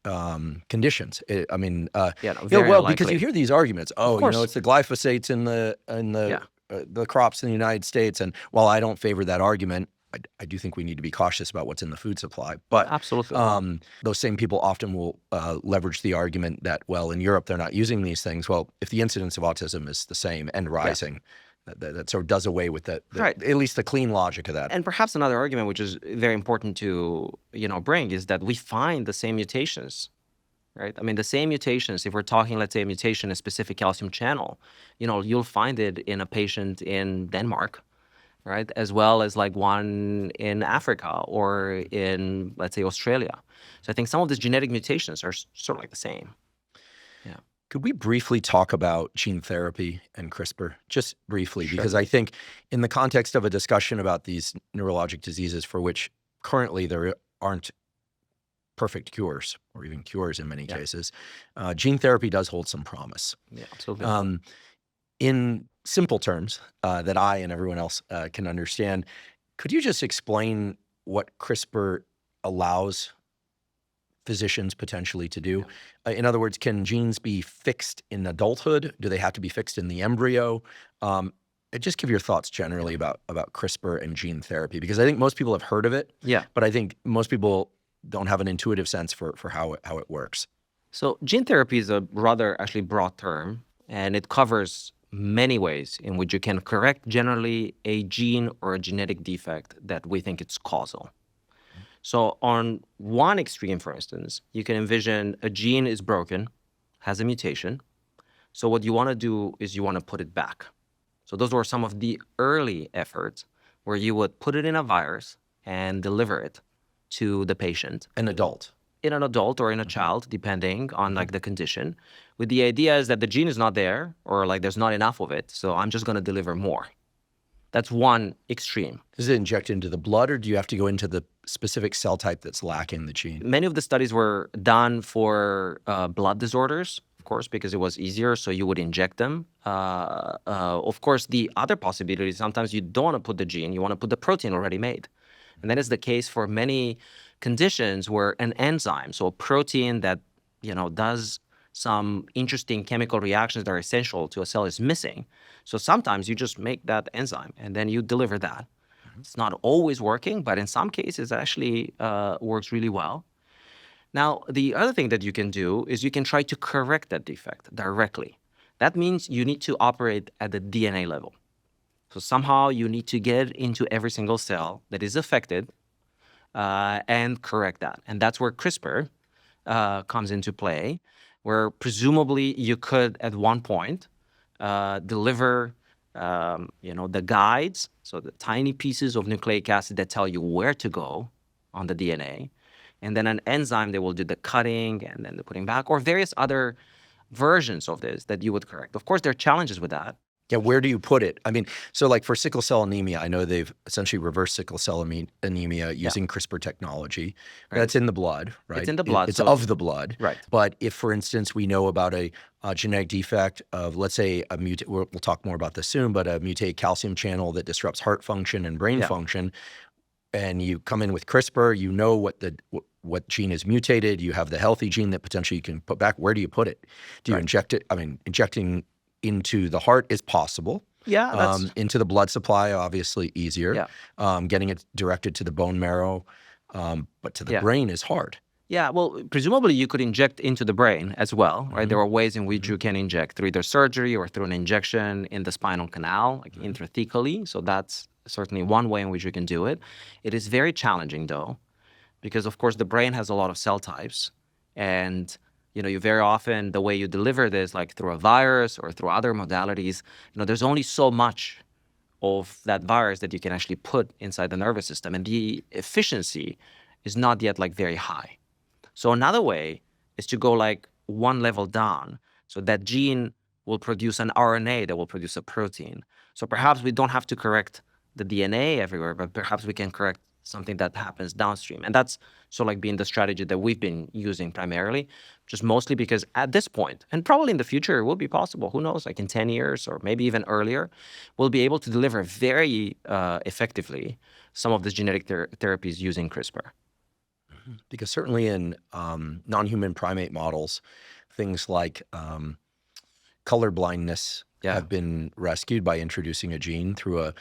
conditions. Very unlikely. Because you hear these arguments. It's the glyphosates in the crops in the United States, and while I don't favor that argument, I do think we need to be cautious about what's in the food supply. But absolutely, those same people often will leverage the argument that, well, in Europe they're not using these things. Well, if the incidence of autism is the same and rising. That sort of does away with right. At least the clean logic of that. And perhaps another argument, which is very important to bring, is that we find the same mutations, right? I mean, the same mutations. If we're talking, let's say, a mutation in a specific calcium channel, you'll find it in a patient in Denmark, right, as well as like one in Africa or in, let's say, Australia. So I think some of these genetic mutations are sort of like the same. Yeah. Could we briefly talk about gene therapy and CRISPR? Just briefly, Sure. Because I think in the context of a discussion about these neurologic diseases for which currently there aren't perfect cures or even cures in many cases, gene therapy does hold some promise. Yeah, absolutely. In simple terms that I and everyone else can understand, could you just explain what CRISPR allows physicians potentially to do? In other words, can genes be fixed in adulthood? Do they have to be fixed in the embryo? Just give your thoughts generally about CRISPR and gene therapy, because I think most people have heard of it. Yeah. But I think most people don't have an intuitive sense for how it works. So gene therapy is a rather actually broad term, and it covers many ways in which you can correct generally a gene or a genetic defect that we think it's causal. So on one extreme, for instance, you can envision a gene is broken, has a mutation. So what you want to do is you want to put it back. So those were some of the early efforts where you would put it in a virus and deliver it to the patient. An adult. In an adult or in a child, depending on like the condition, with the idea is that the gene is not there or like there's not enough of it, so I'm just going to deliver more. That's one extreme. Is it injected into the blood, or do you have to go into the specific cell type that's lacking the gene? Many of the studies were done for blood disorders, of course, because it was easier, so you would inject them. Of course, the other possibility is sometimes you don't want to put the gene, you want to put the protein already made. And that is the case for many conditions where an enzyme, so a protein that, does some interesting chemical reactions that are essential to a cell is missing. So sometimes you just make that enzyme and then you deliver that. It's not always working, but in some cases it actually works really well. Now, the other thing that you can do is you can try to correct that defect directly. That means you need to operate at the DNA level. So somehow you need to get into every single cell that is affected and correct that. And that's where CRISPR comes into play, where presumably you could at one point deliver the guides, so the tiny pieces of nucleic acid that tell you where to go on the DNA, and then an enzyme that will do the cutting and then the putting back, or various other versions of this that you would correct. Of course, there are challenges with that. Yeah, where do you put it? I mean, so like for sickle cell anemia, I know they've essentially reversed sickle cell anemia using CRISPR technology. Right. That's in the blood, right? It's in the blood. It's of the blood. Right. But if, for instance, we know about a genetic defect of, let's say, we'll talk more about this soon, but a mutated calcium channel that disrupts heart function and brain function, and you come in with CRISPR, you know what gene is mutated, you have the healthy gene that potentially you can put back. Where do you put it? Do you inject it? I mean, injecting into the heart is possible. Yeah, into the blood supply, obviously easier. Yeah. Getting it directed to the bone marrow, but to the brain is hard. Yeah, well, presumably you could inject into the brain as well, right? There are ways in which you can inject through either surgery or through an injection in the spinal canal, like intrathecally. So that's certainly one way in which you can do it. It is very challenging, though, because, of course, the brain has a lot of cell types. And you very often, the way you deliver this, like through a virus or through other modalities, there's only so much of that virus that you can actually put inside the nervous system. And the efficiency is not yet like very high. So another way is to go like one level down. So that gene will produce an RNA that will produce a protein. So perhaps we don't have to correct the DNA everywhere, but perhaps we can correct something that happens downstream. And that's sort of like being the strategy that we've been using primarily, just mostly because at this point, and probably in the future it will be possible, who knows, like in 10 years or maybe even earlier, we'll be able to deliver very effectively some of these genetic therapies using CRISPR. Because certainly in non-human primate models, things like color blindness have been rescued by introducing a gene through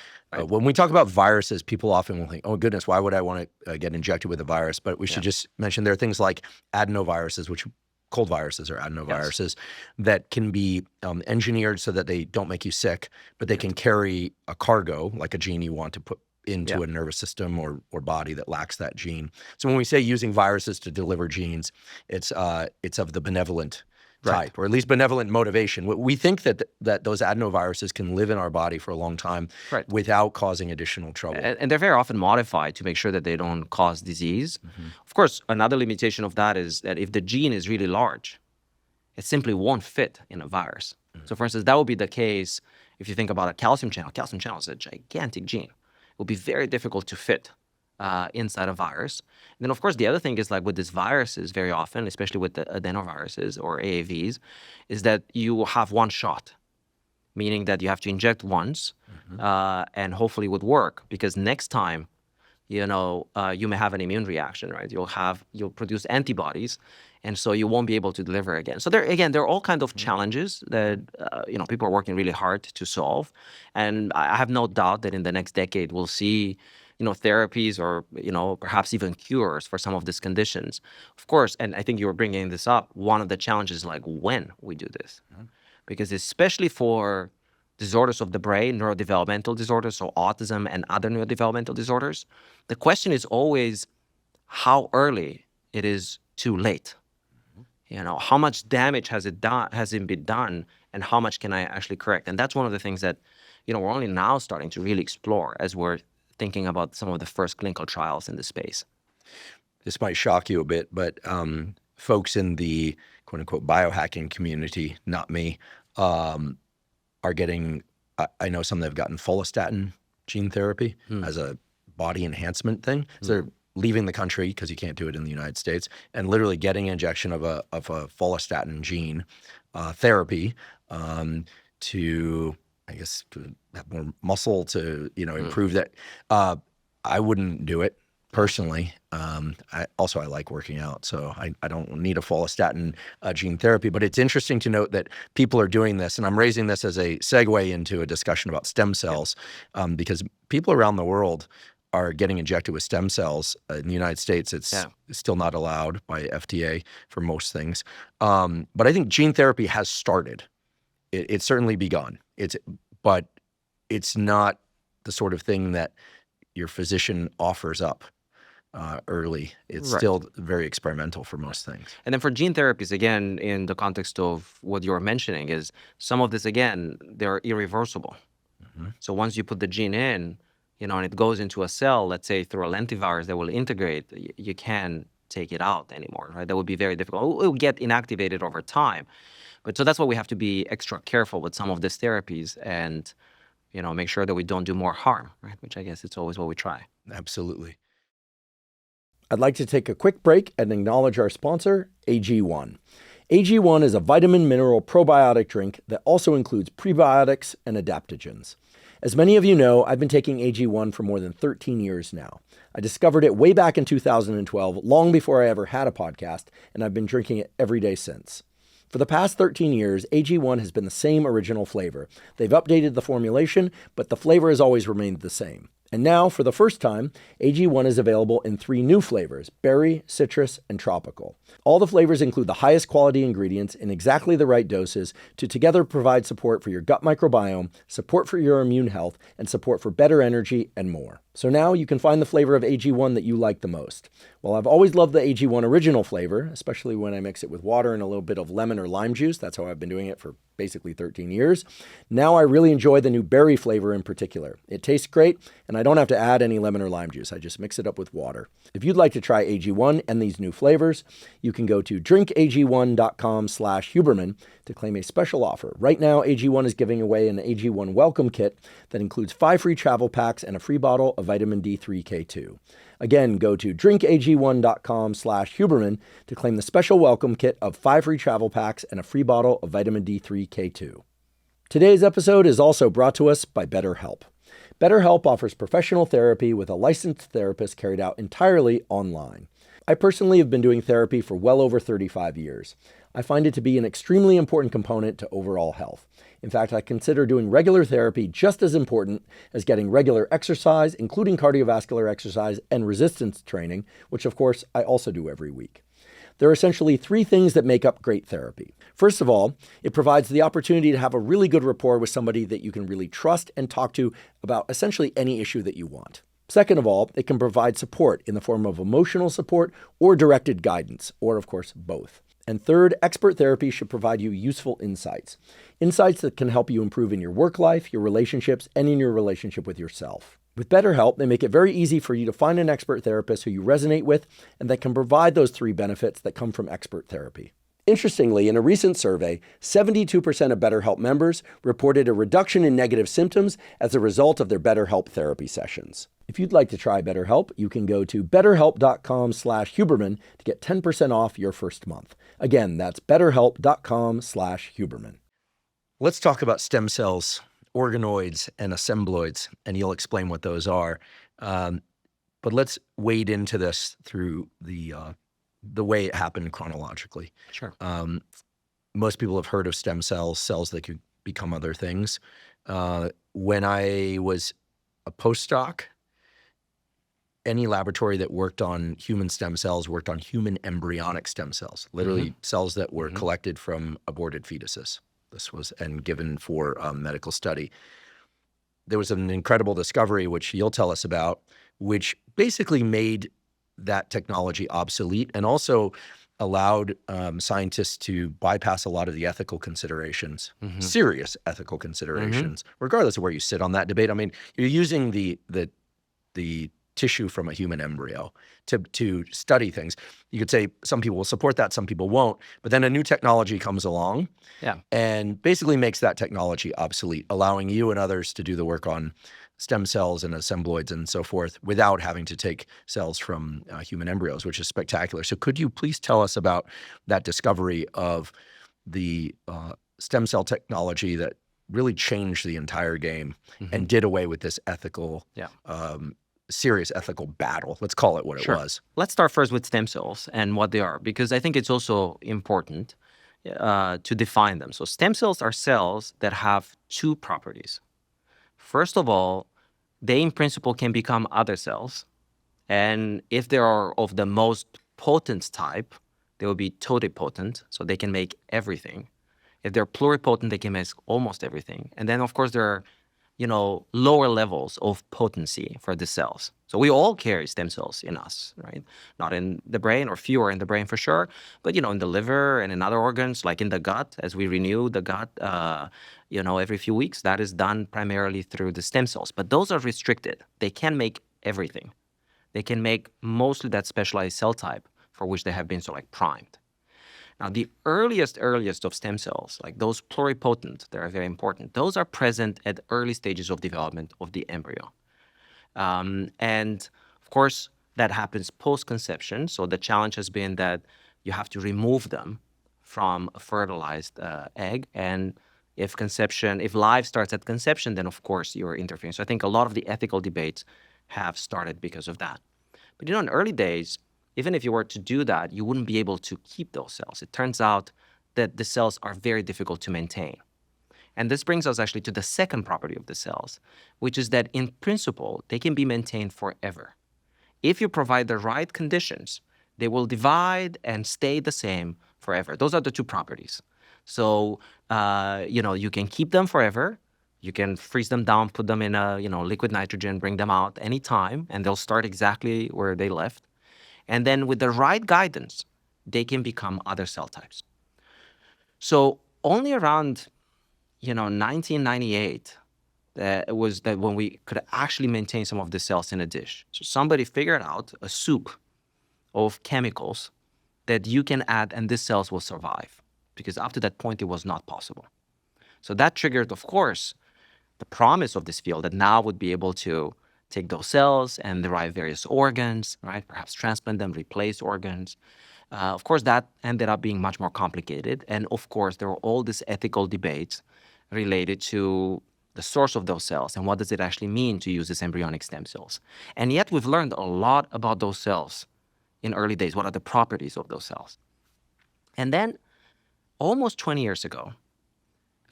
when we talk about viruses, people often will think, oh goodness, why would I want to get injected with a virus? But we should just mention there are things like adenoviruses, which cold viruses or adenoviruses that can be engineered so that they don't make you sick, but they can carry a cargo, like a gene you want to put into a nervous system or body that lacks that gene. So when we say using viruses to deliver genes, it's of the benevolent type, or at least benevolent motivation. We think that those adenoviruses can live in our body for a long time without causing additional trouble. And they're very often modified to make sure that they don't cause disease. Of course, another limitation of that is that if the gene is really large, it simply won't fit in a virus. So for instance, that would be the case if you think about a calcium channel. Calcium channel is a gigantic gene. It will be very difficult to fit inside a virus. And then, of course, the other thing is like with these viruses, very often, especially with the adenoviruses or AAVs, is that you have one shot, meaning that you have to inject once and hopefully it would work, because next time, you may have an immune reaction, right? You'll produce antibodies, and so you won't be able to deliver again. So there are all kinds of challenges that people are working really hard to solve, and I have no doubt that in the next decade we'll see therapies or perhaps even cures for some of these conditions. Of course, and I think you were bringing this up. One of the challenges is like when we do this, because especially for disorders of the brain, neurodevelopmental disorders, so autism and other neurodevelopmental disorders, the question is always how early it is too late. How much damage has it been done, and how much can I actually correct? And that's one of the things that we're only now starting to really explore as we're thinking about some of the first clinical trials in this space. this might shock you a bit, but folks in the quote unquote biohacking community, not me, are getting, I know some that have gotten Follistatin gene therapy as a body enhancement thing. So they're leaving the country because you can't do it in the United States, and literally getting an injection of a Follistatin gene therapy to, I guess, to have more muscle, to, improve that. I wouldn't do it personally. I like working out, so I don't need a Follistatin gene therapy. But it's interesting to note that people are doing this, and I'm raising this as a segue into a discussion about stem cells, because people around the world are getting injected with stem cells. In the United States, it's still not allowed by FDA for most things. But I think gene therapy has started. It's certainly begun. But it's not the sort of thing that your physician offers up early. It's still very experimental for most things. And then for gene therapies, again, in the context of what you're mentioning, is some of this, again, they're irreversible. So once you put the gene in, and it goes into a cell, let's say through a lentivirus that will integrate, you can't take it out anymore, right? That would be very difficult. It will get inactivated over time. But so that's why we have to be extra careful with some of these therapies and, make sure that we don't do more harm, right? Which I guess it's always what we try. Absolutely. I'd like to take a quick break and acknowledge our sponsor, AG1. AG1 is a vitamin mineral probiotic drink that also includes prebiotics and adaptogens. As many of you know, I've been taking AG1 for more than 13 years now. I discovered it way back in 2012, long before I ever had a podcast, and I've been drinking it every day since. For the past 13 years, AG1 has been the same original flavor. They've updated the formulation, but the flavor has always remained the same. And now, for the first time, AG1 is available in 3 new flavors: berry, citrus, and tropical. All the flavors include the highest quality ingredients in exactly the right doses to together provide support for your gut microbiome, support for your immune health, and support for better energy and more. So now you can find the flavor of AG1 that you like the most. Well, I've always loved the AG1 original flavor, especially when I mix it with water and a little bit of lemon or lime juice. That's how I've been doing it for basically 13 years. Now I really enjoy the new berry flavor in particular. It tastes great, and I don't have to add any lemon or lime juice. I just mix it up with water. If you'd like to try AG1 and these new flavors, you can go to drinkag1.com/Huberman to claim a special offer. Right now, AG1 is giving away an AG1 welcome kit that includes 5 free travel packs and a free bottle of vitamin D3K2. Again, go to drinkag1.com/Huberman to claim the special welcome kit of 5 free travel packs and a free bottle of vitamin D3K2. Today's episode is also brought to us by BetterHelp. BetterHelp offers professional therapy with a licensed therapist carried out entirely online. I personally have been doing therapy for well over 35 years. I find it to be an extremely important component to overall health. In fact, I consider doing regular therapy just as important as getting regular exercise, including cardiovascular exercise and resistance training, which of course I also do every week. There are essentially 3 things that make up great therapy. First of all, it provides the opportunity to have a really good rapport with somebody that you can really trust and talk to about essentially any issue that you want. Second of all, it can provide support in the form of emotional support or directed guidance, or of course, both. And third, expert therapy should provide you useful insights. Insights that can help you improve in your work life, your relationships, and in your relationship with yourself. With BetterHelp, they make it very easy for you to find an expert therapist who you resonate with and that can provide those 3 benefits that come from expert therapy. Interestingly, in a recent survey, 72% of BetterHelp members reported a reduction in negative symptoms as a result of their BetterHelp therapy sessions. If you'd like to try BetterHelp, you can go to betterhelp.com/Huberman to get 10% off your first month. Again, that's betterhelp.com/Huberman. Let's talk about stem cells, organoids, and assembloids, and you'll explain what those are. But let's wade into this through the way it happened chronologically. Sure. Most people have heard of stem cells, cells that could become other things. When I was a postdoc, any laboratory that worked on human stem cells worked on human embryonic stem cells, literally cells that were collected from aborted fetuses. This was and given for medical study. There was an incredible discovery, which you'll tell us about, which basically made that technology obsolete and also allowed scientists to bypass a lot of the ethical considerations, serious ethical considerations, regardless of where you sit on that debate. I mean, you're using the tissue from a human embryo to study things. You could say some people will support that, some people won't, but then a new technology comes along and basically makes that technology obsolete, allowing you and others to do the work on stem cells and assembloids and so forth without having to take cells from human embryos, which is spectacular. So could you please tell us about that discovery of the stem cell technology that really changed the entire game and did away with this ethical, serious ethical battle? Let's call it what it was. Let's start first with stem cells and what they are, because I think it's also important to define them. So stem cells are cells that have two properties. First of all, they in principle can become other cells. And if they are of the most potent type, they will be totipotent, so they can make everything. If they're pluripotent, they can make almost everything. And then, of course, there are, lower levels of potency for the cells. So we all carry stem cells in us, right? Not in the brain, or fewer in the brain for sure, but, in the liver and in other organs, like in the gut, as we renew the gut, every few weeks, that is done primarily through the stem cells. But those are restricted. They can make everything. They can make mostly that specialized cell type for which they have been primed. Now, the earliest of stem cells, like those pluripotent, that are very important, those are present at early stages of development of the embryo. And of course, that happens post-conception. So the challenge has been that you have to remove them from a fertilized egg. And if life starts at conception, then of course you're interfering. So I think a lot of the ethical debates have started because of that. But in early days, even if you were to do that, you wouldn't be able to keep those cells. It turns out that the cells are very difficult to maintain. And this brings us actually to the second property of the cells, which is that in principle, they can be maintained forever. If you provide the right conditions, they will divide and stay the same forever. Those are the two properties. So, you can keep them forever. You can freeze them down, put them in a, liquid nitrogen, bring them out anytime, and they'll start exactly where they left. And then with the right guidance, they can become other cell types. So only around, 1998, was that when we could actually maintain some of the cells in a dish. So somebody figured out a soup of chemicals that you can add and these cells will survive, because up to that point, it was not possible. So that triggered, of course, the promise of this field that now would be able to take those cells and derive various organs, right? Perhaps transplant them, replace organs. Of course, that ended up being much more complicated. And of course, there were all these ethical debates related to the source of those cells and what does it actually mean to use these embryonic stem cells. And yet we've learned a lot about those cells in early days. What are the properties of those cells? And then almost 20 years ago,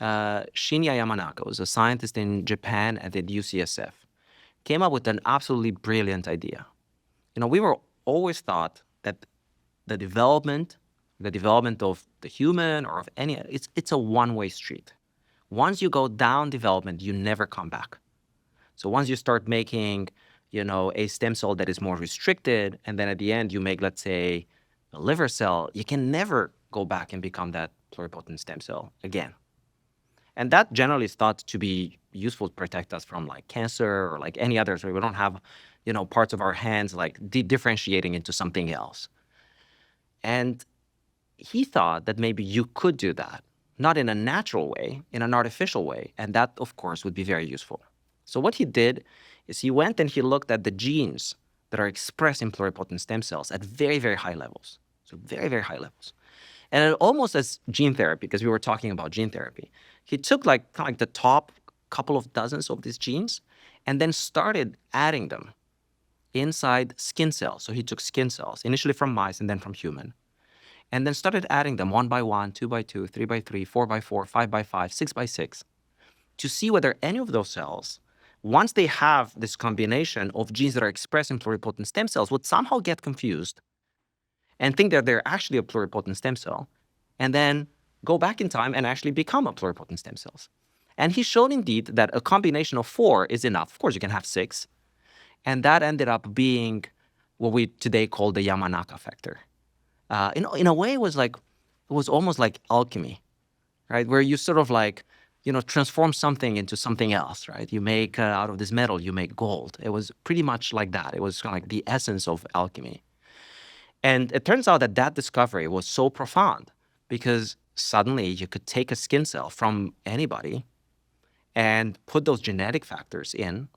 Shinya Yamanaka was a scientist in Japan at the UCSF, came up with an absolutely brilliant idea. We were always taught that the development of the human or of any, it's a one-way street. Once you go down development, you never come back. So once you start making, a stem cell that is more restricted, and then at the end you make, let's say, a liver cell, you can never go back and become that pluripotent stem cell again. And that generally is thought to be useful to protect us from cancer or any others where we don't have, parts of our hands differentiating into something else. And he thought that maybe you could do that, not in a natural way, in an artificial way. And that, of course, would be very useful. So what he did is he went and he looked at the genes that are expressed in pluripotent stem cells at very, very high levels. So very, very high levels. And almost as gene therapy, because we were talking about gene therapy, he took the top couple of dozens of these genes and then started adding them inside skin cells. So he took skin cells, initially from mice and then from human, and then started adding them 1 by 1, 2 by 2, 3 by 3, 4 by 4, 5 by 5, 6 by 6, to see whether any of those cells, once they have this combination of genes that are expressed in pluripotent stem cells, would somehow get confused and think that they're actually a pluripotent stem cell, and then go back in time and actually become a pluripotent stem cells. And he showed indeed that a combination of 4 is enough. Of course, you can have 6. And that ended up being what we today call the Yamanaka factor. In a way, it was almost like alchemy, right? Where you sort of transform something into something else, right? You make out of this metal, you make gold. It was pretty much like that. It was kind of like the essence of alchemy. And it turns out that that discovery was so profound because suddenly you could take a skin cell from anybody and put those genetic factors in,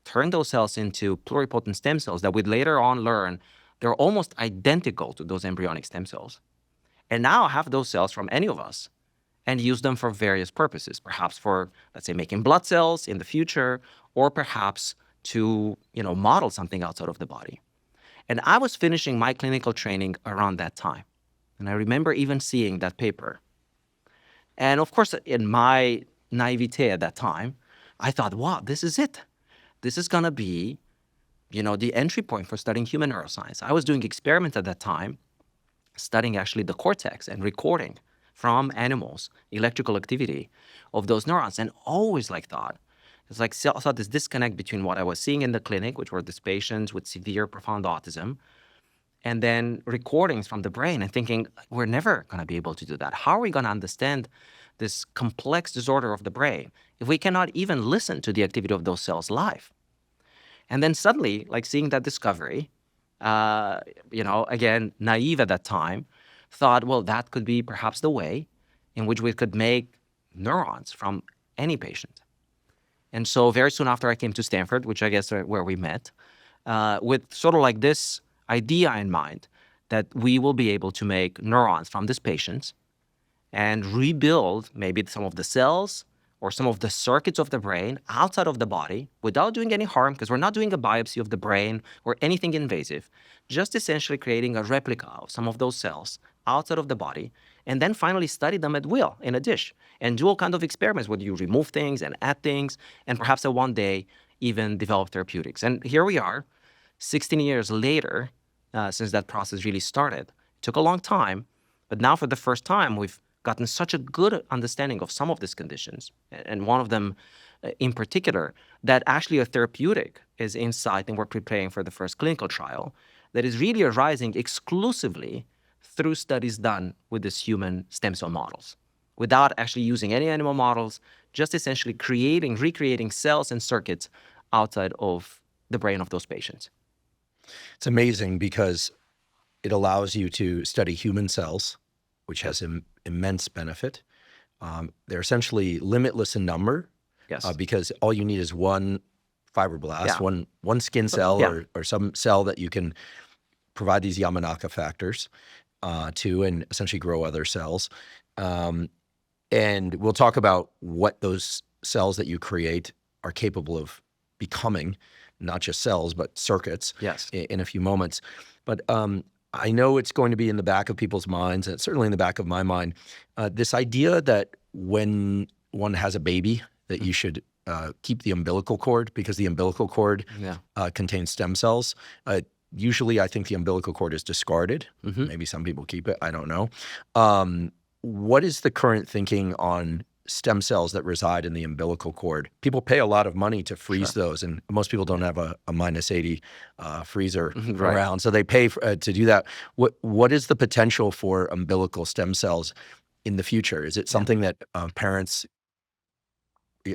turn those cells into pluripotent stem cells that we'd later on learn they're almost identical to those embryonic stem cells. And now have those cells from any of us and use them for various purposes, perhaps for, let's say, making blood cells in the future, or perhaps to, model something outside of the body. And I was finishing my clinical training around that time. And I remember even seeing that paper. And of course, in my naivete at that time, I thought, wow, this is it. This is going to be, the entry point for studying human neuroscience. I was doing experiments at that time, studying actually the cortex and recording from animals electrical activity of those neurons, and always thought this disconnect between what I was seeing in the clinic, which were these patients with severe profound autism, and then recordings from the brain, and thinking we're never going to be able to do that. How are we going to understand this complex disorder of the brain if we cannot even listen to the activity of those cells live? And then suddenly, seeing that discovery, again, naive at that time, thought, well, that could be perhaps the way in which we could make neurons from any patient. And so very soon after I came to Stanford, which I guess where we met, with sort of this idea in mind that we will be able to make neurons from these patients and rebuild maybe some of the cells or some of the circuits of the brain outside of the body without doing any harm, because we're not doing a biopsy of the brain or anything invasive, just essentially creating a replica of some of those cells outside of the body, and then finally study them at will in a dish and do all kinds of experiments where you remove things and add things, and perhaps one day even develop therapeutics. And here we are, 16 years later, since that process really started. It took a long time, but now for the first time, we've gotten such a good understanding of some of these conditions, and one of them in particular, that actually a therapeutic is in sight, and we're preparing for the first clinical trial that is really arising exclusively through studies done with these human stem cell models, without actually using any animal models, just essentially recreating cells and circuits outside of the brain of those patients. It's amazing because it allows you to study human cells, which has immense benefit. They're essentially limitless in number, Yes. Because all you need is one fibroblast, Yeah. one skin cell, Yeah. or some cell that you can provide these Yamanaka factors to, and essentially grow other cells. And we'll talk about what those cells that you create are capable of becoming, not just cells, but circuits, Yes. in a few moments. But I know it's going to be in the back of people's minds, and it's certainly in the back of my mind, this idea that when one has a baby, that you should keep the umbilical cord, because the umbilical cord contains stem cells. Usually, I think the umbilical cord is discarded. Mm-hmm. Maybe some people keep it. I don't know. What is the current thinking on stem cells that reside in the umbilical cord? People pay a lot of money to freeze those, and most people don't have a minus 80 freezer Right. around, so they pay to do that. What is the potential for umbilical stem cells in the future? Is it something that parents,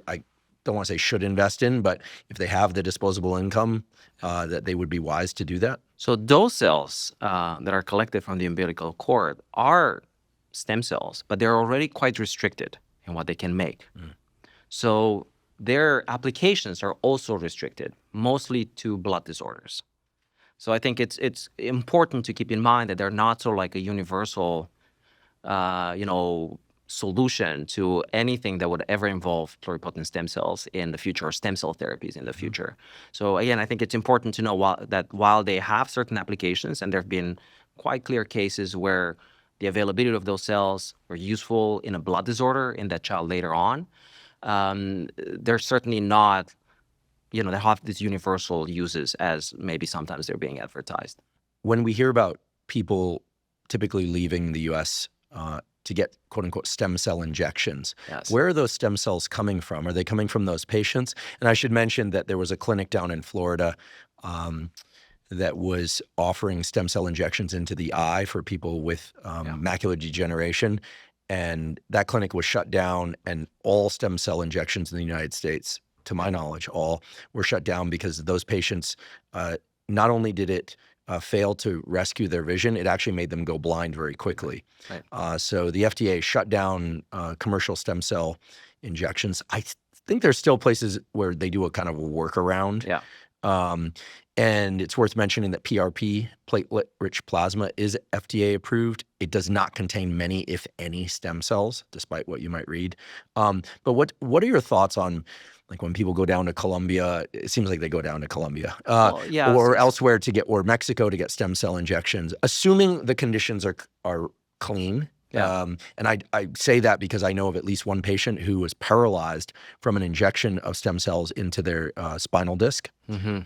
I don't want to say should invest in, but if they have the disposable income, that they would be wise to do that? So those cells that are collected from the umbilical cord are stem cells, but they're already quite restricted in what they can make. So their applications are also restricted, mostly to blood disorders. So I think it's important to keep in mind that they're not sort of like a universal, solution to anything that would ever involve pluripotent stem cells in the future, or stem cell therapies in the future. So again, I think it's important to know that while they have certain applications, and there have been quite clear cases where the availability of those cells were useful in a blood disorder in that child later on, they're certainly not, they have these universal uses as maybe sometimes they're being advertised. When we hear about people typically leaving the U.S. To get quote unquote stem cell injections, Yes. where are those stem cells coming from? Are they coming from those patients? And I should mention that there was a clinic down in Florida that was offering stem cell injections into the eye for people with macular degeneration. and that clinic was shut down, and all stem cell injections in the United States, to my knowledge, all were shut down because those patients, not only did it fail to rescue their vision, it actually made them go blind very quickly. Right. So the FDA shut down commercial stem cell injections. I think there's still places where they do a kind of a workaround. Yeah. And it's worth mentioning that PRP, platelet-rich plasma, is FDA approved. It does not contain many, if any, stem cells, despite what you might read. But what are your thoughts on, like, when people go down to Colombia? It seems like they go down to Colombia Well, yeah, or elsewhere or Mexico to get stem cell injections, assuming the conditions are clean. Yeah. And I say that because I know of at least one patient who was paralyzed from an injection of stem cells into their spinal disc.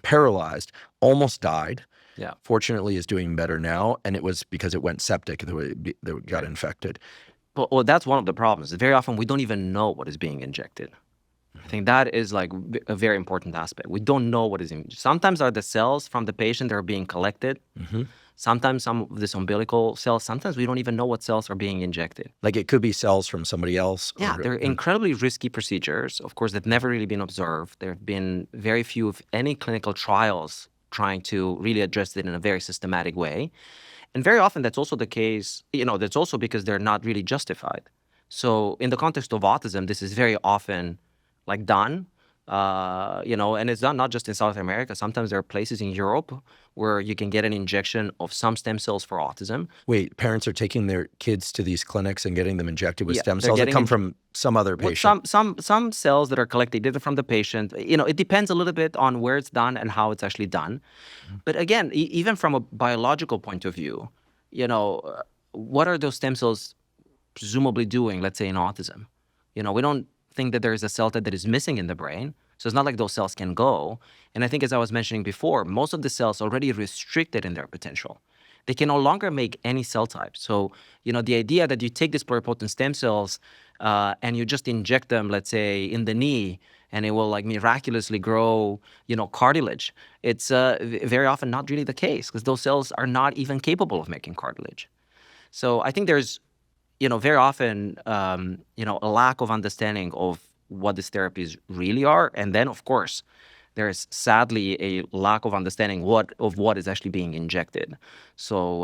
Paralyzed, almost died. Yeah. Fortunately, is doing better now, and it was because it went septic that got infected. Well, that's one of the problems. Very often we don't even know what is being injected. I think that is like a very important aspect. We don't know what is injected. Sometimes are the cells from the patient that are being collected. Sometimes some of this umbilical cells, sometimes we don't even know what cells are being injected. Like, it could be cells from somebody else. Yeah, they're incredibly risky procedures, of course, that never really been observed. There have been very few, if any, clinical trials trying to really address it in a very systematic way. And very often that's also the case, that's also because they're not really justified. So in the context of autism, this is very often like done, and it's done not just in South America. Sometimes there are places in Europe where you can get an injection of some stem cells for autism. Wait, parents are taking their kids to these clinics and getting them injected with Yeah, stem they're cells that getting come from some other patient? Some cells that are collected either from the patient. It depends a little bit on where it's done and how it's actually done. But again, even from a biological point of view, what are those stem cells presumably doing, let's say in autism? We don't think that there is a cell type that is missing in the brain. So it's not like those cells can go. And I think, as I was mentioning before, most of the cells are already restricted in their potential. They can no longer make any cell type. So, the idea that you take these pluripotent stem cells and you just inject them, let's say, in the knee, and it will like miraculously grow, cartilage. It's very often not really the case, because those cells are not even capable of making cartilage. So I think there's very often, a lack of understanding of what these therapies really are. And then, of course, there's sadly a lack of understanding of what is actually being injected. So,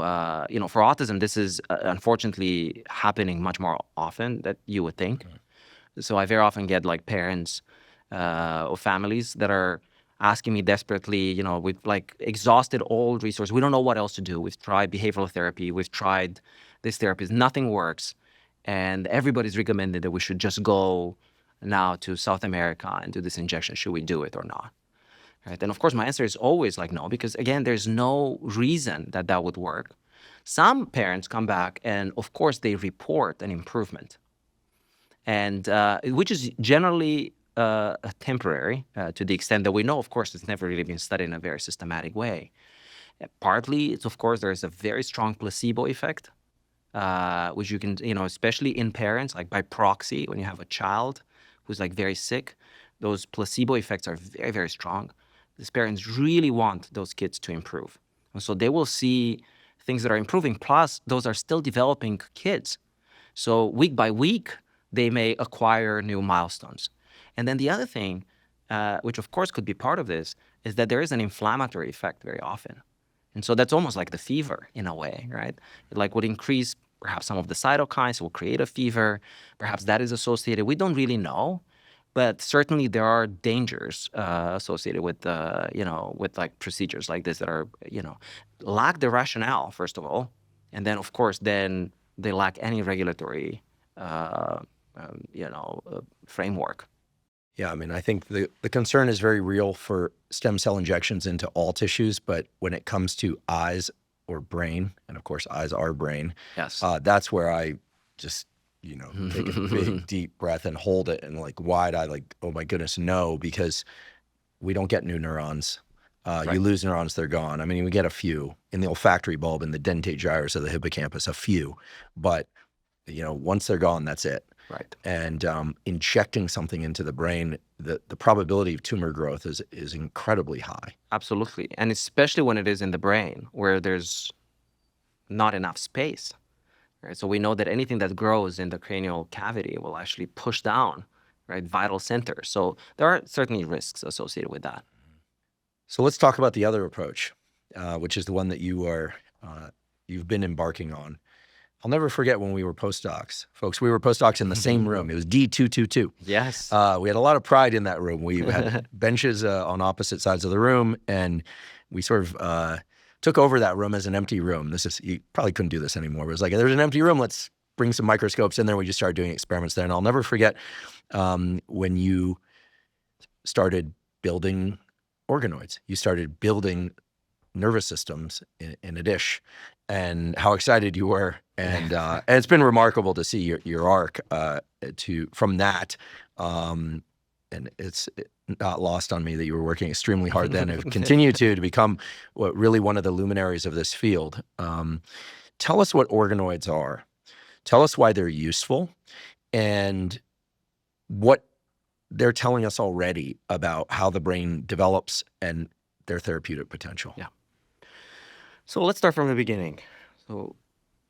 for autism, this is unfortunately happening much more often than you would think. So I very often get like parents or families that are asking me desperately, we've like exhausted all resources. We don't know what else to do. We've tried behavioral therapy. We've tried these therapies. Nothing works. And everybody's recommended that we should just go now to South America and do this injection. Should we do it or not? Right? And of course, my answer is always like no, because again, there's no reason that would work. Some parents come back and of course they report an improvement, and which is generally temporary to the extent that we know. Of course, it's never really been studied in a very systematic way. Partly, it's of course there's a very strong placebo effect, which you can, especially in parents, like by proxy, when you have a child who's like very sick, those placebo effects are very, very strong. These parents really want those kids to improve. And so they will see things that are improving, plus those are still developing kids. So week by week, they may acquire new milestones. And then the other thing, which of course could be part of this, is that there is an inflammatory effect very often. And so that's almost like the fever in a way, right? It like would increase perhaps some of the cytokines, will create a fever. Perhaps that is associated. We don't really know, but certainly there are dangers associated with, with like procedures like this that are, lack the rationale, first of all. And then, of course, then they lack any regulatory, framework. Yeah, I mean, I think the concern is very real for stem cell injections into all tissues, but when it comes to eyes or brain, and of course eyes are brain, Yes. That's where I just, take a big, deep breath and hold it and like wide-eyed, like, oh my goodness, no, because we don't get new neurons. Right. You lose neurons, they're gone. I mean, we get a few in the olfactory bulb and the dentate gyrus of the hippocampus, a few, but once they're gone, that's it. Right. And injecting something into the brain, the probability of tumor growth is incredibly high. Absolutely. And especially when it is in the brain where there's not enough space, right? So we know that anything that grows in the cranial cavity will actually push down, right, vital centers. So there are certainly risks associated with that. So let's talk about the other approach, which is the one that you've been embarking on. I'll never forget when we were postdocs. Folks, we were postdocs in the same room. It was D222. Yes. We had a lot of pride in that room. We had benches on opposite sides of the room, and we sort of took over that room as an empty room. You probably couldn't do this anymore. But it was like, there's an empty room. Let's bring some microscopes in there. We just started doing experiments there. And I'll never forget when you started building organoids. You started building nervous systems in a dish, and how excited you were. And it's been remarkable to see your arc from that. And it's not lost on me that you were working extremely hard then and continue to become really one of the luminaries of this field. Tell us what organoids are. Tell us why they're useful and what they're telling us already about how the brain develops and their therapeutic potential. Yeah. So let's start from the beginning. So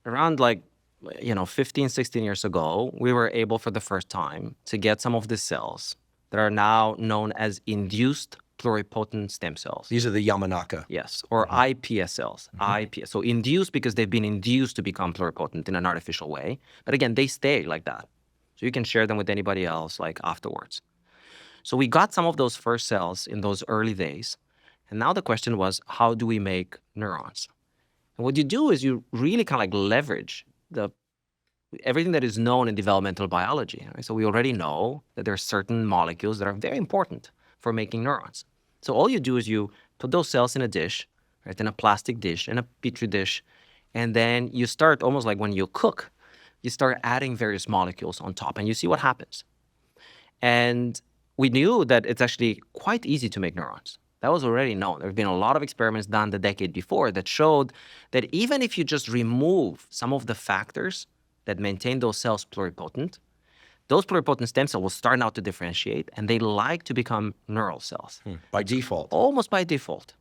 around 15, 16 years ago, we were able for the first time to get some of the cells that are now known as induced pluripotent stem cells. These are the Yamanaka. Yes, or iPS cells. iPS. So induced because they've been induced to become pluripotent in an artificial way. But again, they stay like that. So you can share them with anybody else afterwards. So we got some of those first cells in those early days. And now the question was, how do we make neurons? And what you do is you really kind of leverage everything that is known in developmental biology. Right? So we already know that there are certain molecules that are very important for making neurons. So all you do is you put those cells in a dish, right, in a plastic dish, in a petri dish, and then you start almost like when you cook, you start adding various molecules on top, and you see what happens. And we knew that it's actually quite easy to make neurons. That was already known. There have been a lot of experiments done the decade before that showed that even if you just remove some of the factors that maintain those cells pluripotent, those pluripotent stem cells will start out to differentiate, and they like to become neural cells. By default. Almost by default.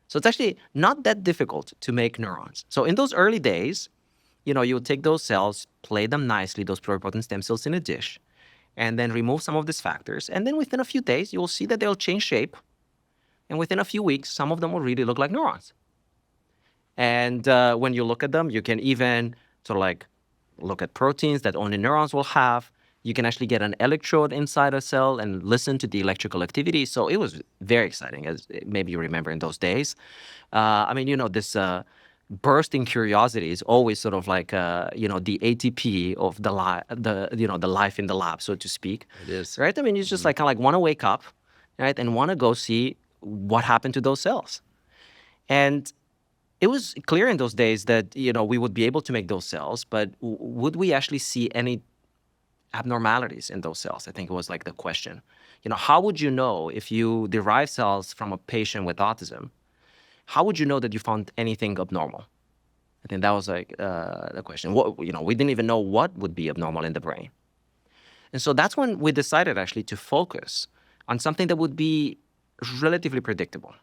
So it's actually not that difficult to make neurons. So in those early days, you would take those cells, plate them nicely, those pluripotent stem cells in a dish, and then remove some of these factors. And then within a few days, you will see that they'll change shape. And within a few weeks, some of them will really look like neurons. And when you look at them, you can even sort of look at proteins that only neurons will have. You can actually get an electrode inside a cell and listen to the electrical activity. So it was very exciting, as maybe you remember in those days. This bursting curiosity is always sort of the ATP of the life in the lab, so to speak. It is. Right? You just want to wake up, right, and want to go see what happened to those cells. And it was clear in those days that, we would be able to make those cells, but would we actually see any abnormalities in those cells? I think it was the question. How would you know if you derive cells from a patient with autism? How would you know that you found anything abnormal? I think that was the question. We didn't even know what would be abnormal in the brain. And so that's when we decided actually to focus on something that would be relatively predictable.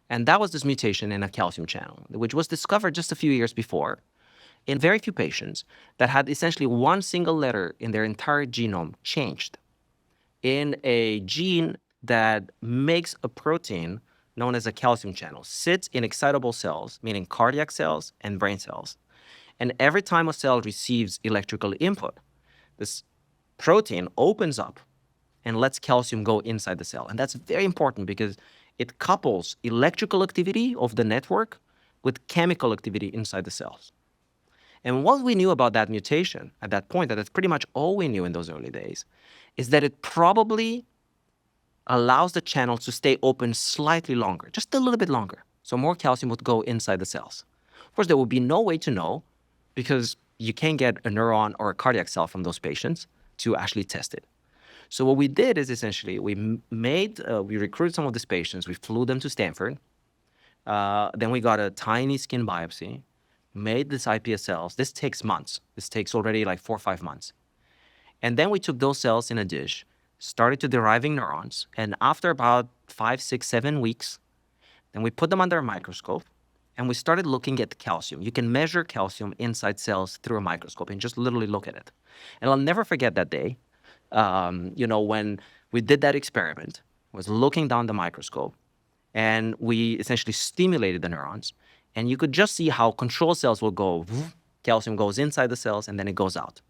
And that was this mutation in a calcium channel, which was discovered just a few years before in very few patients that had essentially one single letter in their entire genome changed in a gene that makes a protein known as a calcium channel, sits in excitable cells, meaning cardiac cells and brain cells. And every time a cell receives electrical input, this protein opens up and lets calcium go inside the cell. And that's very important because it couples electrical activity of the network with chemical activity inside the cells. And what we knew about that mutation at that point, and that's pretty much all we knew in those early days, is that it probably allows the channels to stay open slightly longer, just a little bit longer. So more calcium would go inside the cells. Of course, there would be no way to know because you can't get a neuron or a cardiac cell from those patients to actually test it. So what we did is essentially we recruited some of these patients, we flew them to Stanford, then we got a tiny skin biopsy, made these iPS cells. This takes months. This takes already 4 or 5 months. And then we took those cells in a dish, started to deriving neurons, and after about 5, 6, 7 weeks, then we put them under a microscope and we started looking at calcium. You can measure calcium inside cells through a microscope and just literally look at it. And I'll never forget that day, when we did that experiment, was looking down the microscope, and we essentially stimulated the neurons, and you could just see how control cells will go, calcium goes inside the cells, and then it goes out.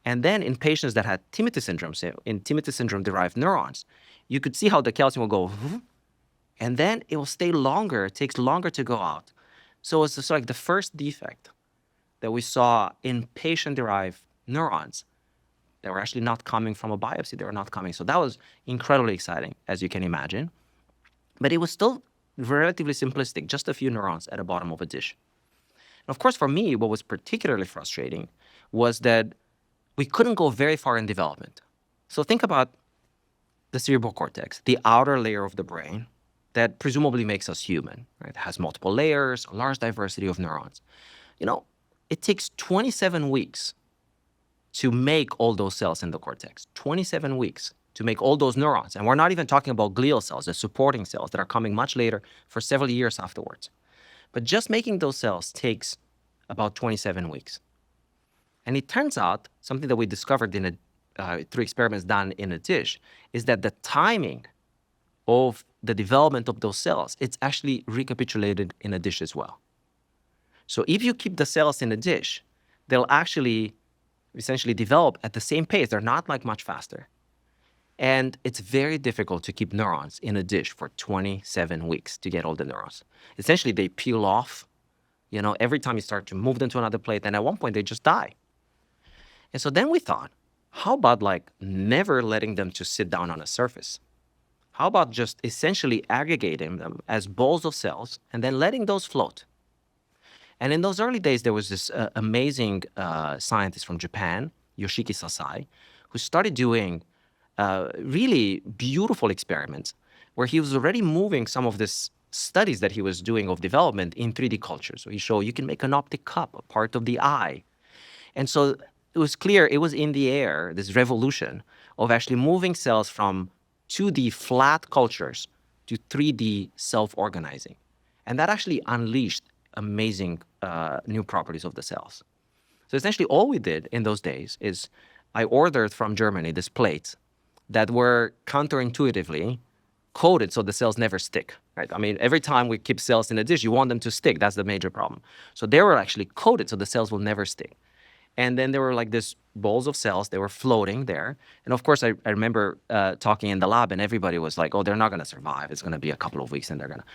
And then in patients that had Timothy syndrome, so in Timothy syndrome-derived neurons, you could see how the calcium will go, and then it will stay longer. It takes longer to go out. So it's just like the first defect that we saw in patient-derived neurons that were actually not coming from a biopsy. They were not coming. So that was incredibly exciting, as you can imagine. But it was still relatively simplistic, just a few neurons at the bottom of a dish. And of course, for me, what was particularly frustrating was that we couldn't go very far in development. So think about the cerebral cortex, the outer layer of the brain that presumably makes us human, right? It has multiple layers, a large diversity of neurons. It takes 27 weeks to make all those cells in the cortex, 27 weeks to make all those neurons. And we're not even talking about glial cells, the supporting cells that are coming much later for several years afterwards. But just making those cells takes about 27 weeks. And it turns out, something that we discovered through experiments done in a dish, is that the timing of the development of those cells, it's actually recapitulated in a dish as well. So if you keep the cells in a dish, they'll actually essentially develop at the same pace. They're not like much faster. And it's very difficult to keep neurons in a dish for 27 weeks to get all the neurons. Essentially, they peel off, every time you start to move them to another plate, and at one point they just die. And so then we thought, how about never letting them just sit down on a surface? How about just essentially aggregating them as balls of cells and then letting those float? And in those early days, there was this amazing scientist from Japan, Yoshiki Sasai, who started doing really beautiful experiments where he was already moving some of these studies that he was doing of development in 3D culture. So he showed you can make an optic cup, a part of the eye. And so it was clear, it was in the air, this revolution of actually moving cells from 2D flat cultures to 3D self-organizing. And that actually unleashed amazing new properties of the cells. So essentially all we did in those days is I ordered from Germany these plates that were counterintuitively coated so the cells never stick, right? I mean, every time we keep cells in a dish, you want them to stick. That's the major problem. So they were actually coated so the cells will never stick. And then there were these balls of cells. They were floating there. And of course, I remember talking in the lab, and everybody was like, oh, they're not going to survive. It's going to be a couple of weeks, and they're going to...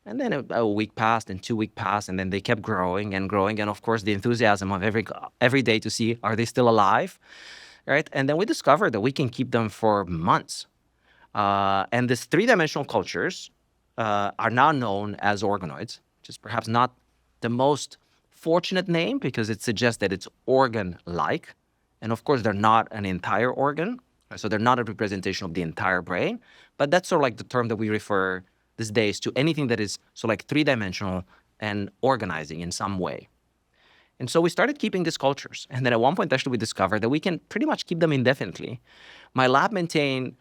And then a week passed, and 2 weeks passed, and then they kept growing and growing. And of course, the enthusiasm of every day to see, are they still alive, right? And then we discovered that we can keep them for months. And these three-dimensional cultures are now known as organoids, which is perhaps not the most fortunate name because it suggests that it's organ-like. And of course, they're not an entire organ, so they're not a representation of the entire brain. But that's sort of the term that we refer these days to anything that is three-dimensional and organizing in some way. And so we started keeping these cultures. And then at one point, actually, we discovered that we can pretty much keep them indefinitely. My lab maintained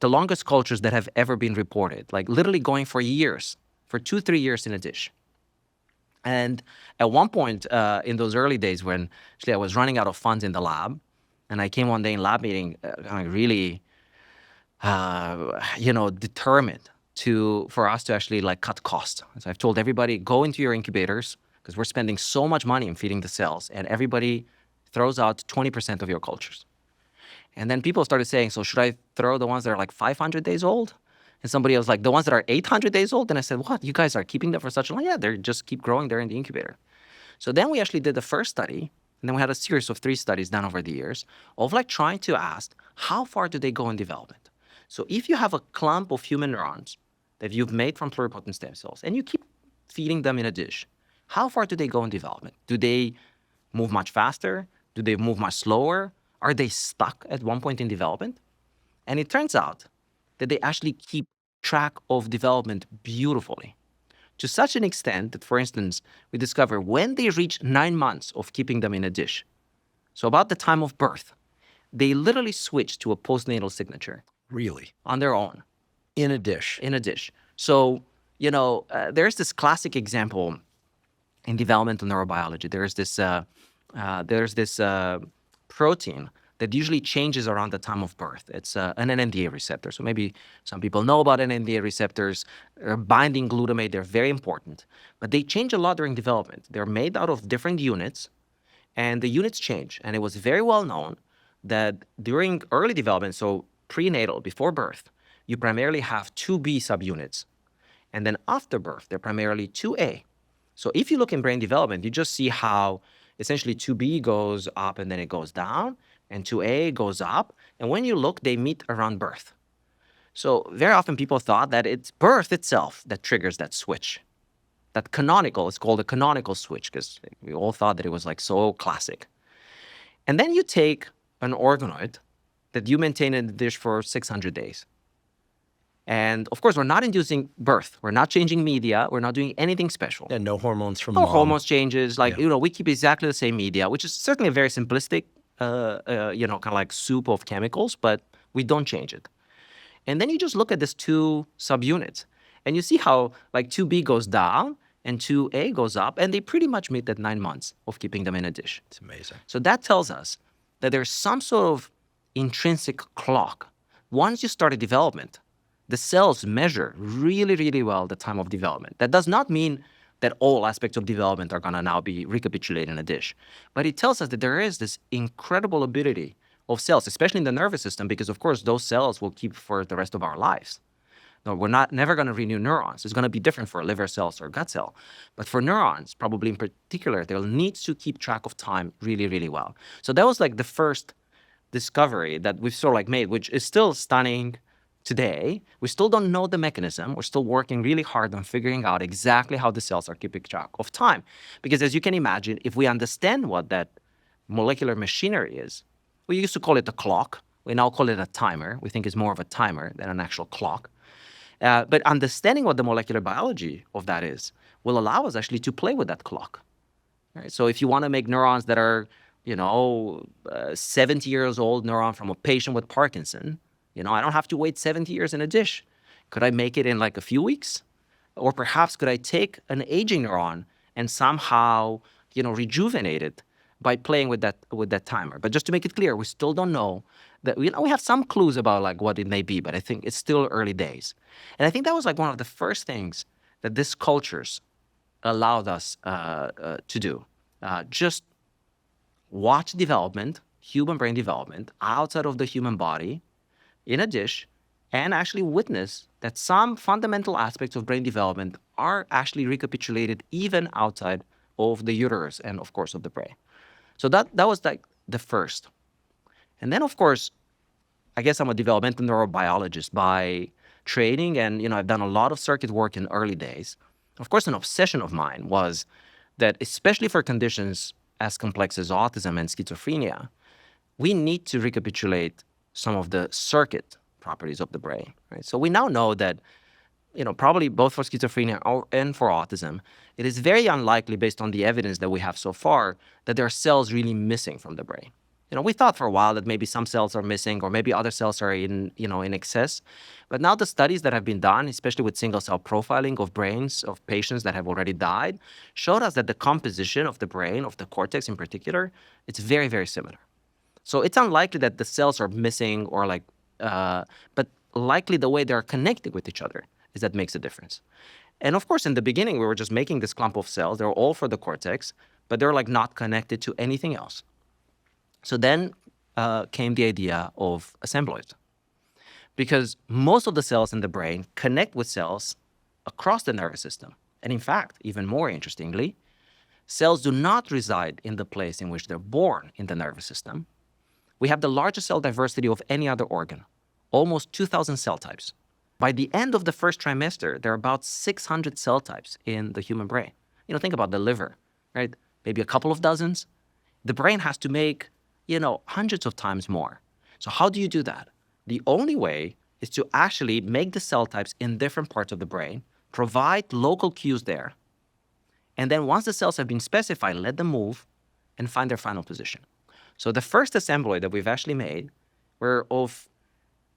the longest cultures that have ever been reported, literally going for years, for 2-3 years in a dish. And at one point in those early days when actually I was running out of funds in the lab, and I came one day in lab meeting really, determined for us to actually cut costs. So I've told everybody, go into your incubators because we're spending so much money in feeding the cells, and everybody throws out 20% of your cultures. And then people started saying, so should I throw the ones that are 500 days old? And somebody else the ones that are 800 days old? And I said, what? You guys are keeping them for such a long? Yeah, they just keep growing there in the incubator. So then we actually did the first study, and then we had a series of 3 studies done over the years of trying to ask, how far do they go in development? So if you have a clump of human neurons that you've made from pluripotent stem cells, and you keep feeding them in a dish, how far do they go in development? Do they move much faster? Do they move much slower? Are they stuck at one point in development? And it turns out that they actually keep track of development beautifully, to such an extent that, for instance, we discover when they reach 9 months of keeping them in a dish, so about the time of birth, they literally switch to a postnatal signature. Really? On their own. In a dish? In a dish. So There's this classic example in developmental neurobiology. There's this protein that usually changes around the time of birth. It's an NMDA receptor. So maybe some people know about NMDA receptors. Binding glutamate, they're very important. But they change a lot during development. They're made out of different units, and the units change. And it was very well known that during early development, so prenatal, before birth, you primarily have 2B subunits. And then after birth, they're primarily 2A. So if you look in brain development, you just see how essentially 2B goes up and then it goes down, and 2A goes up. And when you look, they meet around birth. So very often people thought that it's birth itself that triggers that switch. That canonical is called a canonical switch because we all thought that it was like so classic. And then you take an organoid that you maintain in the dish for 600 days. And of course, we're not inducing birth. We're not changing media. We're not doing anything special. And no hormones from No mom. hormones changes. We keep exactly the same media, which is certainly a very simplistic, kind of like soup of chemicals, but we don't change it. And then you just look at these two subunits, and you see how like 2B goes down and 2A goes up, and they pretty much meet at 9 months of keeping them in a dish. It's amazing. So that tells us that there's some sort of intrinsic clock. Once you start a development, the cells measure really, really well the time of development. That does not mean that all aspects of development are going to now be recapitulated in a dish. But it tells us that there is this incredible ability of cells, especially in the nervous system, because, of course, those cells will keep for the rest of our lives. No, we're never going to renew neurons. It's going to be different for liver cells or gut cell. But for neurons, probably in particular, they'll need to keep track of time really, really well. So that was like the first discovery that we've sort of like made, which is still stunning today. We still don't know the mechanism. We're still working really hard on figuring out exactly how the cells are keeping track of time. Because as you can imagine, if we understand what that molecular machinery is, we used to call it a clock. We now call it a timer. We think it's more of a timer than an actual clock. But understanding what the molecular biology of that is will allow us actually to play with that clock. Right? So if you want to make neurons that are, 70 years old neuron from a patient with Parkinson, I don't have to wait 70 years in a dish. Could I make it in like a few weeks? Or perhaps could I take an aging neuron and somehow, rejuvenate it by playing with that timer? But just to make it clear, we still don't know that. We have some clues about like what it may be, but I think it's still early days. And I think that was like one of the first things that these cultures allowed us to do. Just watch development, human brain development, outside of the human body, in a dish, and actually witness that some fundamental aspects of brain development are actually recapitulated even outside of the uterus and, of course, of the brain. So that was like the first. And then, of course, I guess I'm a developmental neurobiologist by training, and I've done a lot of circuit work in early days. Of course, an obsession of mine was that, especially for conditions as complex as autism and schizophrenia, we need to recapitulate some of the circuit properties of the brain. Right? So we now know that, probably both for schizophrenia and for autism, it is very unlikely, based on the evidence that we have so far, that there are cells really missing from the brain. We thought for a while that maybe some cells are missing, or maybe other cells are in excess. But now the studies that have been done, especially with single-cell profiling of brains of patients that have already died, showed us that the composition of the brain, of the cortex in particular, it's very, very similar. So it's unlikely that the cells are missing or but likely the way they're connected with each other is that makes a difference. And of course, in the beginning, we were just making this clump of cells. They're all for the cortex, but they're like not connected to anything else. So then came the idea of Assembloids, because most of the cells in the brain connect with cells across the nervous system. And in fact, even more interestingly, cells do not reside in the place in which they're born in the nervous system. We have the largest cell diversity of any other organ, almost 2,000 cell types. By the end of the first trimester, there are about 600 cell types in the human brain. Think about the liver, right? Maybe a couple of dozens. The brain has to make, hundreds of times more. So how do you do that? The only way is to actually make the cell types in different parts of the brain, provide local cues there, and then once the cells have been specified, let them move and find their final position. So the first assembloid that we've actually made were of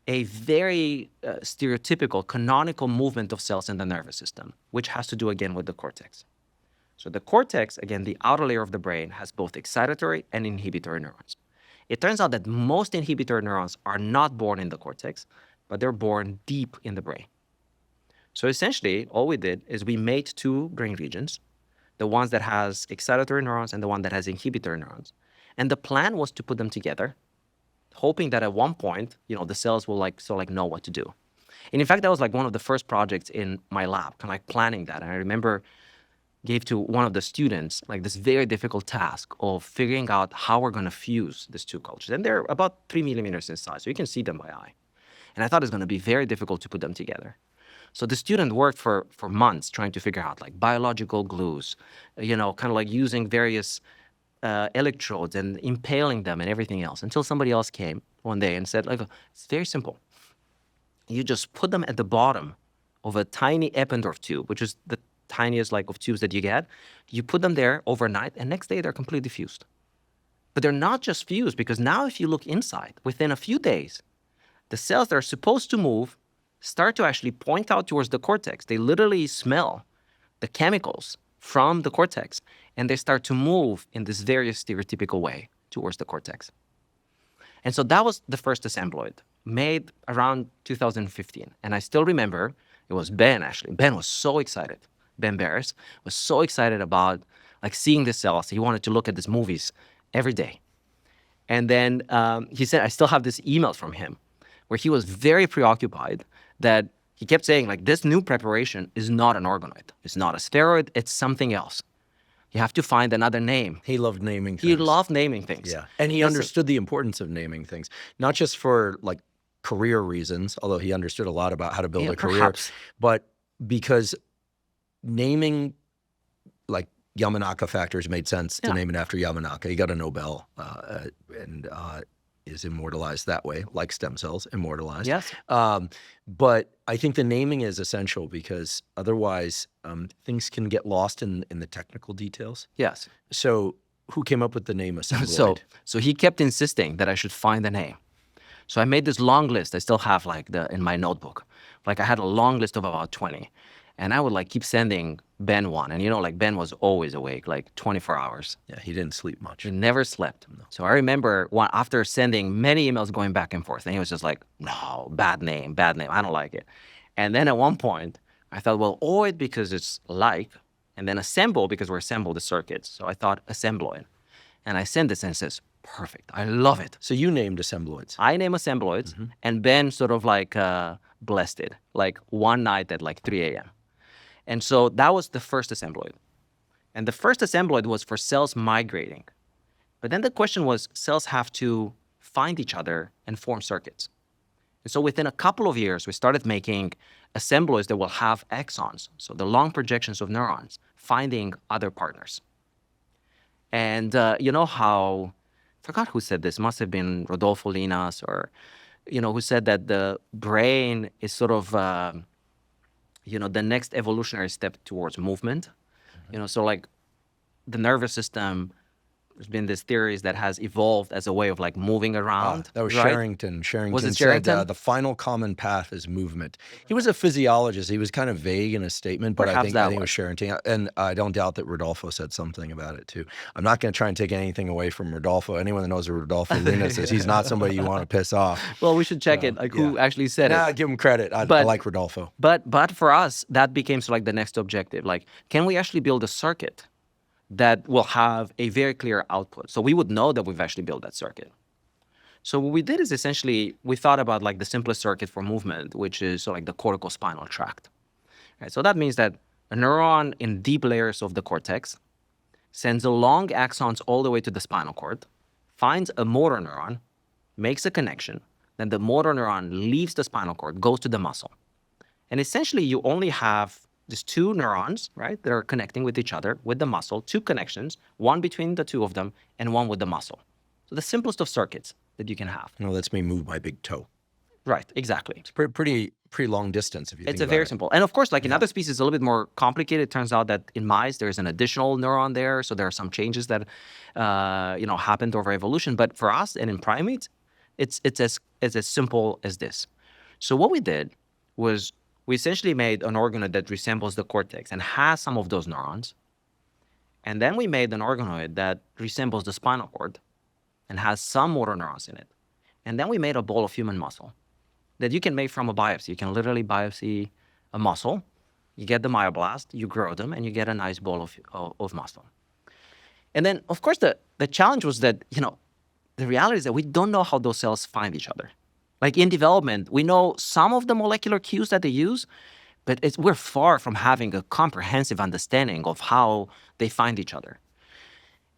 a very stereotypical, canonical movement of cells in the nervous system, which has to do again with the cortex. So the cortex, again, the outer layer of the brain, has both excitatory and inhibitory neurons. It turns out that most inhibitory neurons are not born in the cortex, but they're born deep in the brain. So essentially, all we did is we made two brain regions, the ones that has excitatory neurons and the one that has inhibitory neurons. And the plan was to put them together, hoping that at one point, the cells will know what to do. And in fact, that was like one of the first projects in my lab, kind of like planning that. And I remember gave to one of the students like this very difficult task of figuring out how we're going to fuse these two cultures. And they're about 3 millimeters in size, so you can see them by eye. And I thought it's going to be very difficult to put them together. So the student worked for months trying to figure out like biological glues, kind of like using various electrodes and impaling them and everything else, until somebody else came one day and said, like, it's very simple. You just put them at the bottom of a tiny Eppendorf tube, which is the tiniest of tubes that you get. You put them there overnight, and next day they're completely fused. But they're not just fused, because now if you look inside, within a few days, the cells that are supposed to move start to actually point out towards the cortex. They literally smell the chemicals from the cortex, and they start to move in this very stereotypical way towards the cortex. And so that was the first Assembloid, made around 2015. And I still remember, it was Ben, actually. Ben was so excited. Ben Barris was so excited about seeing the cells. He wanted to look at these movies every day. And then he said, I still have this email from him where he was very preoccupied that he kept saying, this new preparation is not an organoid. It's not a steroid. It's something else. You have to find another name. He loved naming things. He loved naming things. Yeah. And he understood the importance of naming things, not just for career reasons, although he understood a lot about how to build a career, perhaps. But because naming Yamanaka factors made sense to name it after Yamanaka. He got a Nobel and is immortalized that way, like stem cells immortalized. Yes. But I think the naming is essential because otherwise things can get lost in the technical details. Yes. So who came up with the name Assembloid? So he kept insisting that I should find the name. So I made this long list. I still have in my notebook. I had a long list of about 20. And I would keep sending Ben one. And Ben was always awake, 24 hours. Yeah, he didn't sleep much. He never slept. No. So I remember after sending many emails going back and forth, and he was just like, no, bad name, I don't like it. And then at one point, I thought, well, oid because it's and then assemble because we're assembled the circuits. So I thought Assembloid. And I sent this and it says, perfect, I love it. So you named Assembloids. I named Assembloids, and Ben sort of blessed it, one night at 3 a.m. And so that was the first Assembloid. And the first Assembloid was for cells migrating. But then the question was, cells have to find each other and form circuits. And so within a couple of years, we started making Assembloids that will have exons, so the long projections of neurons, finding other partners. And you know how, I forgot who said this, must have been Rodolfo Linas, or, who said that the brain is sort of, the next evolutionary step towards movement. So the nervous system, there's been this theories that has evolved as a way of moving around. That was right? Sherrington. Was it said Sherrington? The final common path is movement. He was a physiologist. He was kind of vague in his statement, but I think it was Sherrington. And I don't doubt that Rodolfo said something about it too. I'm not going to try and take anything away from Rodolfo. Anyone that knows who Rodolfo Linas is, he's not somebody you want to piss off. Well, we should check who actually said it. Give him credit. I like Rodolfo. But for us, that became the next objective. Can we actually build a circuit that will have a very clear output? So we would know that we've actually built that circuit. So what we did is essentially, we thought about the simplest circuit for movement, which is the corticospinal tract. Right? So that means that a neuron in deep layers of the cortex sends along axons all the way to the spinal cord, finds a motor neuron, makes a connection, then the motor neuron leaves the spinal cord, goes to the muscle. And essentially you only have these two neurons, right, that are connecting with each other with the muscle, two connections, one between the two of them and one with the muscle. So the simplest of circuits that you can have. Lets me move my big toe. Right, exactly. It's pretty long distance if you think It's about very it. simple. And of course, in other species, it's a little bit more complicated. It turns out that in mice, there's an additional neuron there. So there are some changes that, happened over evolution. But for us and in primates, it's as simple as this. So what we did was we essentially made an organoid that resembles the cortex and has some of those neurons. And then we made an organoid that resembles the spinal cord and has some motor neurons in it. And then we made a ball of human muscle that you can make from a biopsy. You can literally biopsy a muscle. You get the myoblast, you grow them, and you get a nice ball of muscle. And then, of course, the challenge was that, the reality is that we don't know how those cells find each other. Like in development, we know some of the molecular cues that they use, but we're far from having a comprehensive understanding of how they find each other.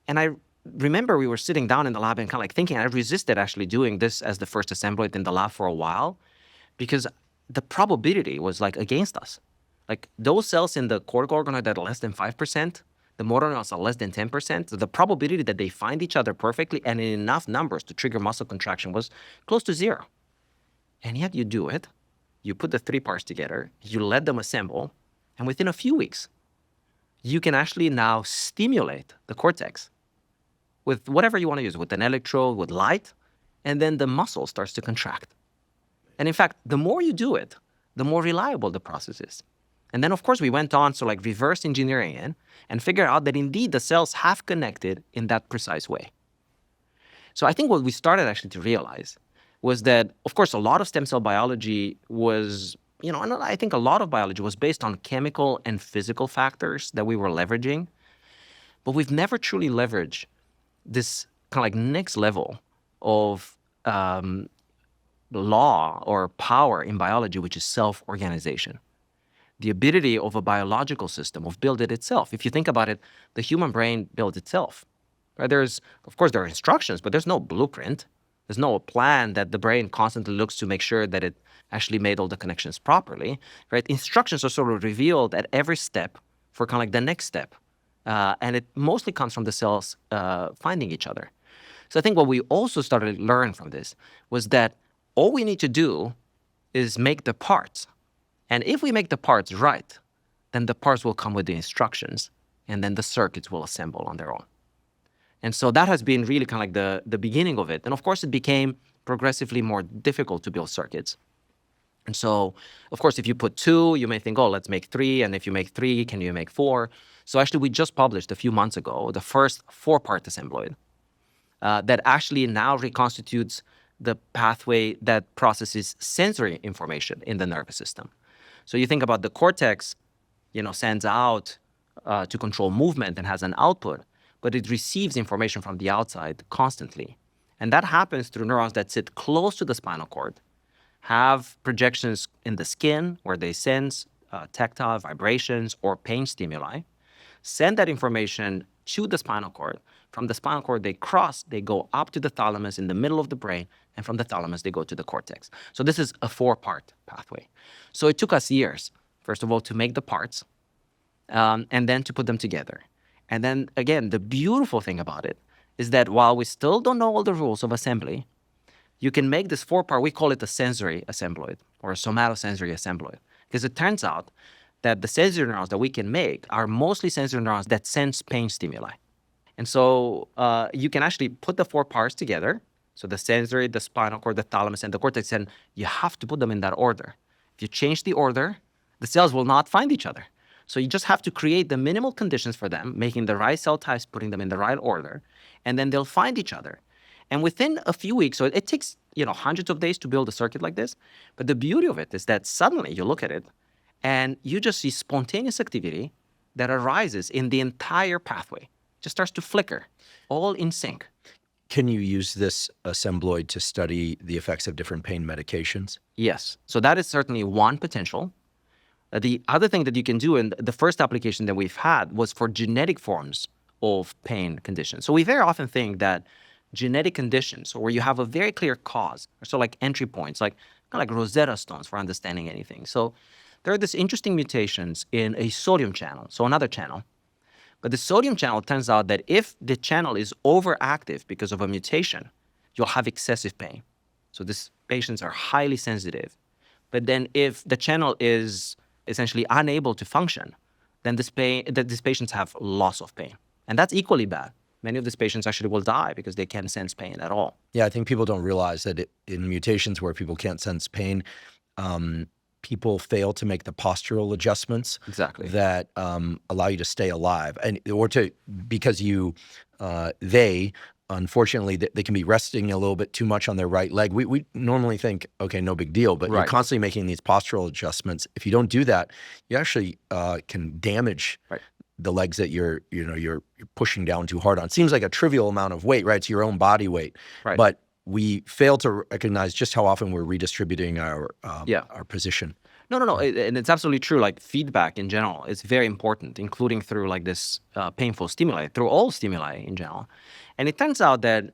And I remember we were sitting down in the lab and kind of like thinking, I resisted actually doing this as the first assembloid in the lab for a while, because the probability was like against us. Like those cells in the cortical organoid that are less than 5%, the motor neurons are less than 10%, so the probability that they find each other perfectly and in enough numbers to trigger muscle contraction was close to zero. And yet you do it, you put the 3 parts together, you let them assemble, and within a few weeks, you can actually now stimulate the cortex with whatever you want to use, with an electrode, with light, and then the muscle starts to contract. And in fact, the more you do it, the more reliable the process is. And then, of course, we went on to like reverse engineering it and figure out that indeed the cells have connected in that precise way. So I think what we started actually to realize was that, of course, a lot of stem cell biology was, and I think a lot of biology was based on chemical and physical factors that we were leveraging. But we've never truly leveraged this kind of like next level of law or power in biology, which is self-organization. The ability of a biological system of build it itself. If you think about it, the human brain builds itself. Right? Of course, there are instructions, but there's no blueprint. There's no plan that the brain constantly looks to make sure that it actually made all the connections properly. Right? Instructions are sort of revealed at every step for kind of like the next step. And it mostly comes from the cells finding each other. So I think what we also started to learn from this was that all we need to do is make the parts. And if we make the parts right, then the parts will come with the instructions, and then the circuits will assemble on their own. And so that has been really kind of like the beginning of it. And of course, it became progressively more difficult to build circuits. And so, of course, if you put 2, you may think, oh, let's make 3. And if you make 3, can you make 4? So actually, we just published a few months ago the first 4-part assembloid that actually now reconstitutes the pathway that processes sensory information in the nervous system. So you think about the cortex, sends out to control movement and has an output, but it receives information from the outside constantly. And that happens through neurons that sit close to the spinal cord, have projections in the skin where they sense tactile vibrations or pain stimuli, send that information to the spinal cord. From the spinal cord, they go up to the thalamus in the middle of the brain, and from the thalamus, they go to the cortex. So this is a 4-part pathway. So it took us years, first of all, to make the parts, and then to put them together. And then, again, the beautiful thing about it is that while we still don't know all the rules of assembly, you can make this 4-part, we call it a sensory assembloid or a somatosensory assembloid, because it turns out that the sensory neurons that we can make are mostly sensory neurons that sense pain stimuli. And so you can actually put the 4 parts together, so the sensory, the spinal cord, the thalamus, and the cortex, and you have to put them in that order. If you change the order, the cells will not find each other. So you just have to create the minimal conditions for them, making the right cell types, putting them in the right order, and then they'll find each other. And within a few weeks, so it takes hundreds of days to build a circuit like this, but the beauty of it is that suddenly you look at it, and you just see spontaneous activity that arises in the entire pathway. It just starts to flicker, all in sync. Can you use this assembloid to study the effects of different pain medications? Yes. So that is certainly one potential. The other thing that you can do, and the first application that we've had was for genetic forms of pain conditions. So we very often think that genetic conditions, or where you have a very clear cause, are sort of like entry points, like kind of like Rosetta Stones for understanding anything. So there are these interesting mutations in a sodium channel, so another channel. But the sodium channel turns out that if the channel is overactive because of a mutation, you'll have excessive pain. So these patients are highly sensitive. But then if the channel is essentially unable to function, then these patients have loss of pain. And that's equally bad. Many of these patients actually will die because they can't sense pain at all. Yeah, I think people don't realize that in mutations where people can't sense pain, people fail to make the postural adjustments Exactly. that allow you to stay alive, because they unfortunately they can be resting a little bit too much on their right leg. We normally think, okay, no big deal, but you're constantly making these postural adjustments. If you don't do that, you actually can damage the legs that you're pushing down too hard on. Seems like a trivial amount of weight, right? It's your own body weight, but we fail to recognize just how often we're redistributing our position. No. And it's absolutely true. Like feedback in general is very important, including through like this painful stimuli, through all stimuli in general. And it turns out that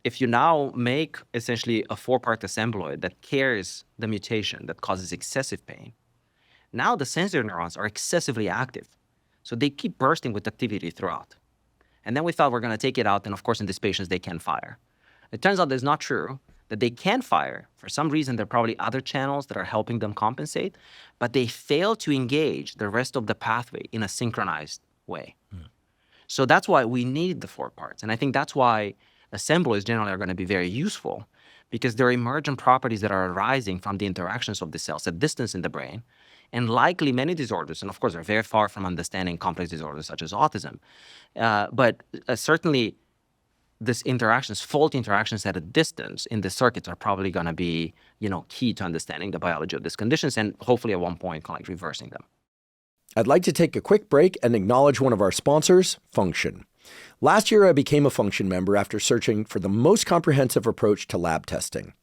if you now make essentially a 4-part assembloid that carries the mutation that causes excessive pain, now the sensory neurons are excessively active. So they keep bursting with activity throughout. And then we thought we're going to take it out. And of course, in these patients, they can fire. It turns out that's not true, that they can fire. For some reason, there are probably other channels that are helping them compensate, but they fail to engage the rest of the pathway in a synchronized way. So that's why we need the 4 parts. And I think that's why assembloids generally are going to be very useful, because there are emergent properties that are arising from the interactions of the cells at distance in the brain. And likely many disorders, and of course, are very far from understanding complex disorders such as autism, but certainly this interactions, faulty interactions at a distance in the circuits are probably going to be, key to understanding the biology of these conditions and hopefully at one point kind of like reversing them. I'd like to take a quick break and acknowledge one of our sponsors, Function. Last year, I became a Function member after searching for the most comprehensive approach to lab testing.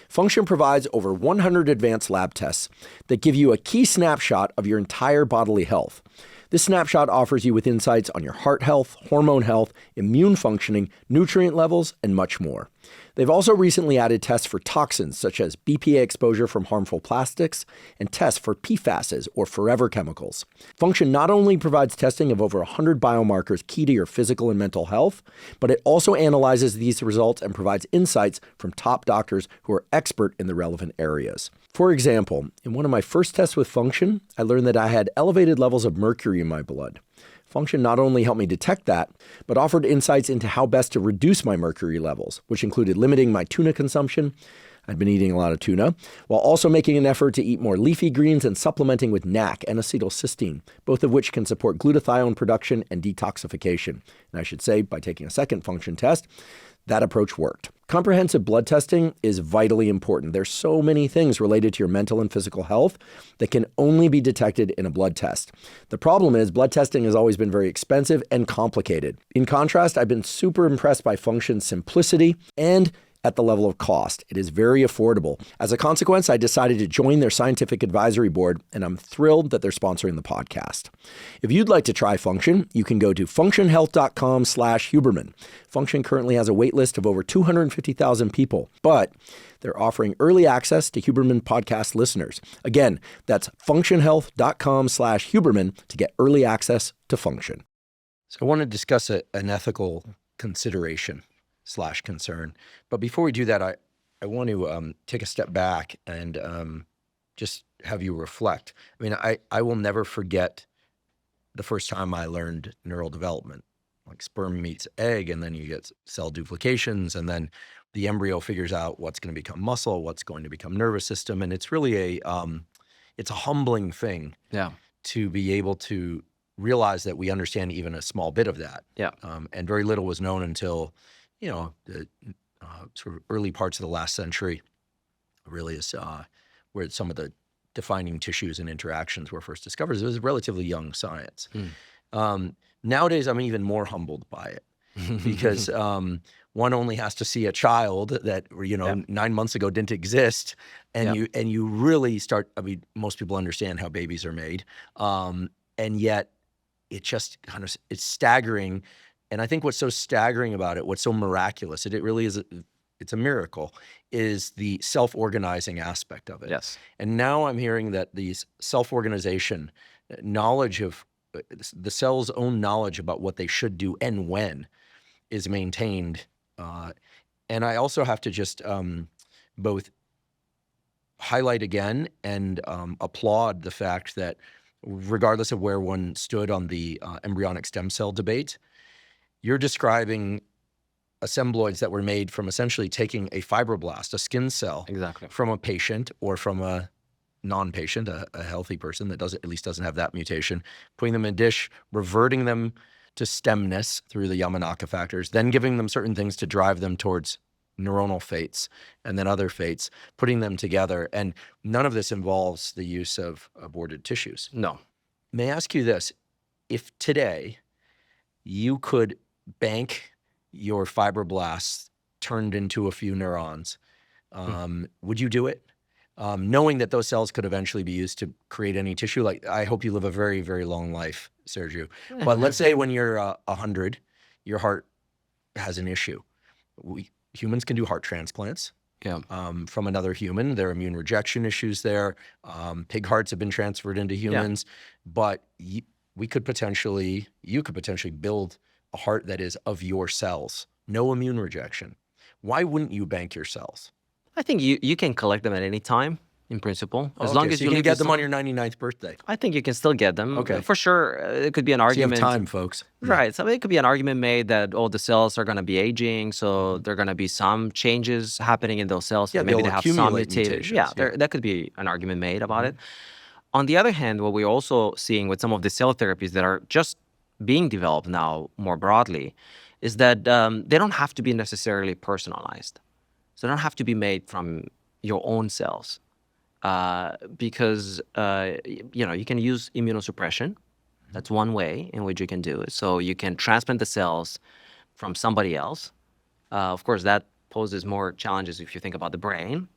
Function provides over 100 advanced lab tests that give you a key snapshot of your entire bodily health. This snapshot offers you with insights on your heart health, hormone health, immune functioning, nutrient levels, and much more. They've also recently added tests for toxins such as BPA exposure from harmful plastics and tests for PFASs or forever chemicals. Function not only provides testing of over 100 biomarkers key to your physical and mental health, but it also analyzes these results and provides insights from top doctors who are expert in the relevant areas. For example, in one of my first tests with Function, I learned that I had elevated levels of mercury in my blood. Function not only helped me detect that, but offered insights into how best to reduce my mercury levels, which included limiting my tuna consumption. I'd been eating a lot of tuna, while also making an effort to eat more leafy greens and supplementing with NAC and acetylcysteine, both of which can support glutathione production and detoxification. And I should say, by taking a second Function test, that approach worked. Comprehensive blood testing is vitally important. There's so many things related to your mental and physical health that can only be detected in a blood test. The problem is blood testing has always been very expensive and complicated. In contrast, I've been super impressed by Function's simplicity and at the level of cost. It is very affordable. As a consequence, I decided to join their scientific advisory board, and I'm thrilled that they're sponsoring the podcast. If you'd like to try Function, you can go to functionhealth.com/Huberman. Function currently has a wait list of over 250,000 people, but they're offering early access to Huberman podcast listeners. Again, that's functionhealth.com/Huberman to get early access to Function. So I want to discuss an ethical consideration / concern. But before we do that, I want to take a step back and just have you reflect. I mean, I will never forget the first time I learned neural development, like sperm meets egg, and then you get cell duplications, and then the embryo figures out what's going to become muscle, what's going to become nervous system. And it's really it's a humbling thing to be able to realize that we understand even a small bit of that. And very little was known until the sort of early parts of the last century really is where some of the defining tissues and interactions were first discovered. It was relatively young science. Nowadays, I'm even more humbled by it because one only has to see a child that 9 months ago didn't exist, and you really start. I mean, most people understand how babies are made, and yet it just it's staggering. And I think what's so staggering about it, what's so miraculous, it really is, it's a miracle, is the self-organizing aspect of it. Yes. And now I'm hearing that these self-organization, knowledge of the cell's own knowledge about what they should do and when is maintained. And I also have to just both highlight again and applaud the fact that regardless of where one stood on the embryonic stem cell debate, you're describing assembloids that were made from essentially taking a fibroblast, a skin cell, Exactly. from a patient or from a non-patient, a healthy person that at least doesn't have that mutation, putting them in a dish, reverting them to stemness through the Yamanaka factors, then giving them certain things to drive them towards neuronal fates and then other fates, putting them together. And none of this involves the use of aborted tissues. No. May I ask you this? If today you could bank your fibroblasts turned into a few neurons, would you do it? Knowing that those cells could eventually be used to create any tissue. Like, I hope you live a very, very long life, Sergiu. But let's say when you're 100, your heart has an issue. Humans can do heart transplants from another human. There are immune rejection issues there. Pig hearts have been transferred into humans. But you could potentially build a heart that is of your cells. No immune rejection. Why wouldn't you bank your cells? I think you can collect them at any time, in principle, as long as you can get them on your 99th birthday. I think you can still get them. Okay. For sure, it could be an argument. So you have time, folks. Right. So it could be an argument made that, the cells are going to be aging, so there are going to be some changes happening in those cells. Yeah, maybe they have some mutations. Yeah, that could be an argument made about it. On the other hand, what we're also seeing with some of the cell therapies that are just being developed now more broadly is that they don't have to be necessarily personalized. So they don't have to be made from your own cells because, you can use immunosuppression. That's one way in which you can do it. So you can transplant the cells from somebody else. Of course, that poses more challenges if you think about the brain,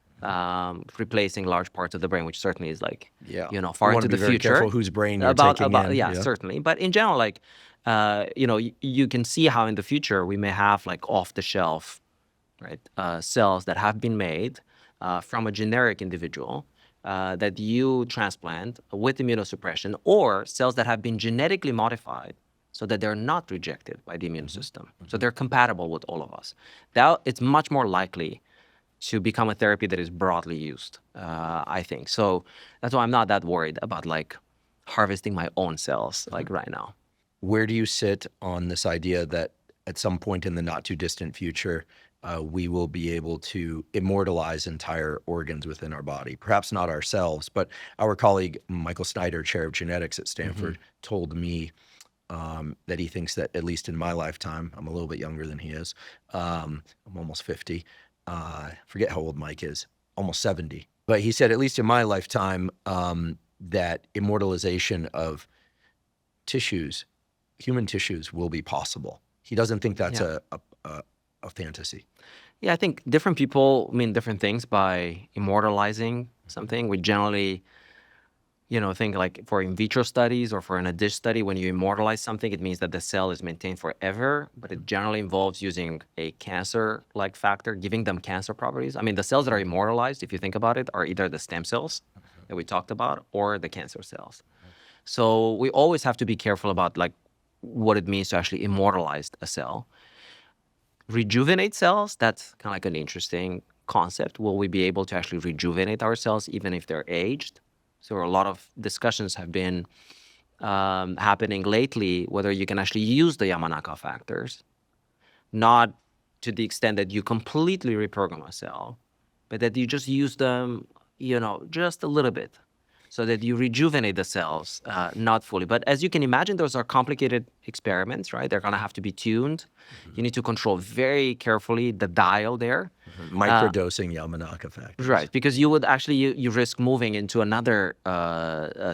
replacing large parts of the brain, which certainly is far into the future. Careful whose brain you're taking in. Yeah, certainly. But in general, you can see how in the future we may have off-the-shelf cells that have been made from a generic individual that you transplant with immunosuppression, or cells that have been genetically modified so that they're not rejected by the immune system. So they're compatible with all of us. Now, it's much more likely to become a therapy that is broadly used, I think. So that's why I'm not that worried about harvesting my own cells right now. Where do you sit on this idea that at some point in the not too distant future, we will be able to immortalize entire organs within our body? Perhaps not ourselves, but our colleague, Michael Snyder, chair of genetics at Stanford, told me that he thinks that at least in my lifetime, I'm a little bit younger than he is, I'm almost 50, forget how old Mike is, almost 70. But he said, at least in my lifetime, that immortalization of tissues, human tissues, will be possible. He doesn't think that's a fantasy. Yeah, I think different people mean different things by immortalizing something. We generally, think for in vitro studies or for in a dish study, when you immortalize something, it means that the cell is maintained forever, but it generally involves using a cancer-like factor, giving them cancer properties. I mean, the cells that are immortalized, if you think about it, are either the stem cells that we talked about or the cancer cells. So we always have to be careful about what it means to actually immortalize a cell. Rejuvenate cells, that's kind of an interesting concept. Will we be able to actually rejuvenate our cells even if they're aged? So a lot of discussions have been happening lately whether you can actually use the Yamanaka factors, not to the extent that you completely reprogram a cell, but that you just use them, just a little bit, so that you rejuvenate the cells, not fully. But as you can imagine, those are complicated experiments, right? They're going to have to be tuned. You need to control very carefully the dial there. Microdosing Yamanaka factors. Right, because you would actually, you risk moving into another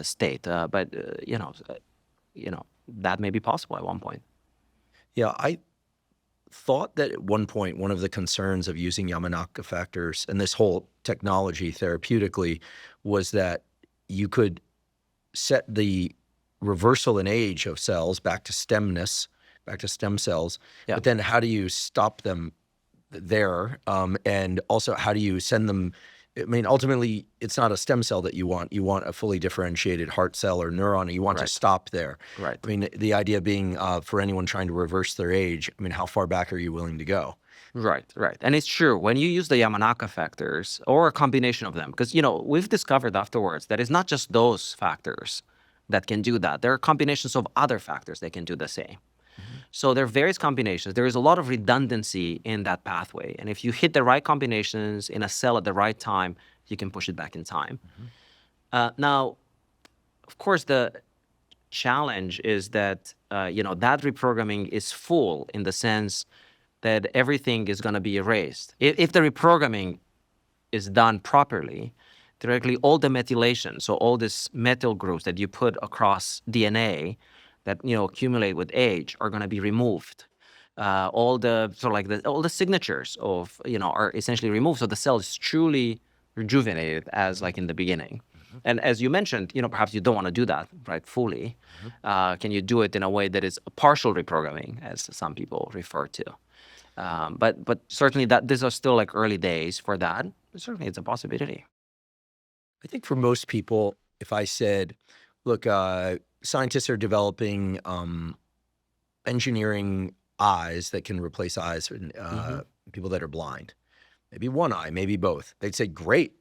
state. But that may be possible at one point. Yeah, I thought that at one point, one of the concerns of using Yamanaka factors and this whole technology therapeutically was that you could set the reversal in age of cells back to stemness, back to stem cells. Yeah. But then how do you stop them there? And also, how do you send them? I mean, ultimately, it's not a stem cell that you want. You want a fully differentiated heart cell or neuron, and you want to stop there. Right. I mean, the idea being for anyone trying to reverse their age, I mean, how far back are you willing to go? Right. And it's true. When you use the Yamanaka factors or a combination of them, because, we've discovered afterwards that it's not just those factors that can do that. There are combinations of other factors that can do the same. So there are various combinations. There is a lot of redundancy in that pathway. And if you hit the right combinations in a cell at the right time, you can push it back in time. Now, of course, the challenge is that that reprogramming is full in the sense that everything is going to be erased. If the reprogramming is done properly, theoretically all the methylation, so all these methyl groups that you put across DNA that accumulate with age are going to be removed. All the all the signatures of are essentially removed, so the cell is truly rejuvenated as like in the beginning. And as you mentioned, perhaps you don't want to do that, right, fully. Can you do it in a way that is a partial reprogramming, as some people refer to? But certainly that these are still like early days for that. But certainly it's a possibility. I think for most people, if I said, look, scientists are developing engineering eyes that can replace eyes for people that are blind, maybe one eye, maybe both, they'd say, great,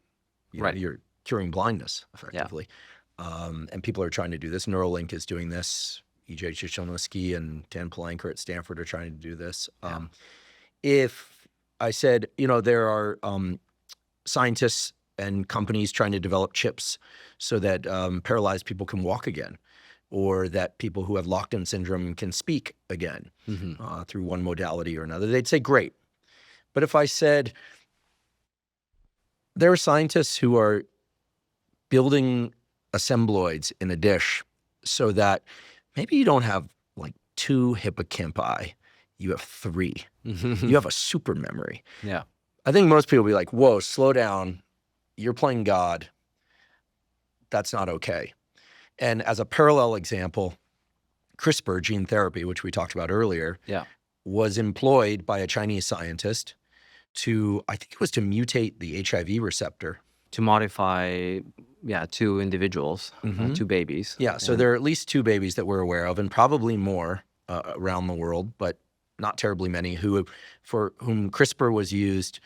Right. You're curing blindness effectively. And people are trying to do this. Neuralink is doing this. E.J. Chichonowski and Dan Palanker at Stanford are trying to do this. If I said, there are scientists and companies trying to develop chips so that paralyzed people can walk again, or that people who have locked-in syndrome can speak again through one modality or another, they'd say, great. But if I said, there are scientists who are building assembloids in a dish so that maybe you don't have like 2 hippocampi, you have 3. You have a super memory. Yeah. I think most people will be like, whoa, slow down. You're playing God. That's not okay. And as a parallel example, CRISPR gene therapy, which we talked about earlier, was employed by a Chinese scientist to, I think it was to mutate the HIV receptor. To modify, 2 individuals, 2 babies. Yeah, so there are at least 2 babies that we're aware of, and probably more around the world, but not terribly many, for whom CRISPR was used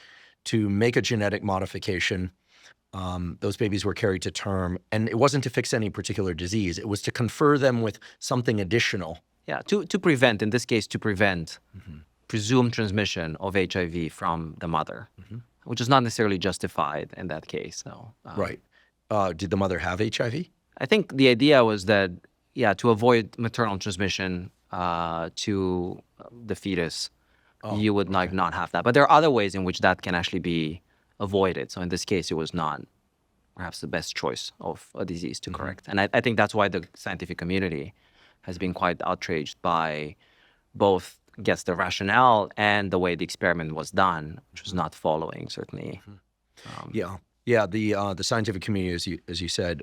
to make a genetic modification. Those babies were carried to term, and it wasn't to fix any particular disease. It was to confer them with something additional. Yeah, to prevent, in this case, presumed transmission of HIV from the mother, which is not necessarily justified in that case. So, Right. Did the mother have HIV? I think the idea was that, to avoid maternal transmission to the fetus, you would not have that. But there are other ways in which that can actually be avoided. So in this case, it was not perhaps the best choice of a disease to correct. And I think that's why the scientific community has been quite outraged by both, the rationale and the way the experiment was done, which was not following, certainly. The scientific community, as you said,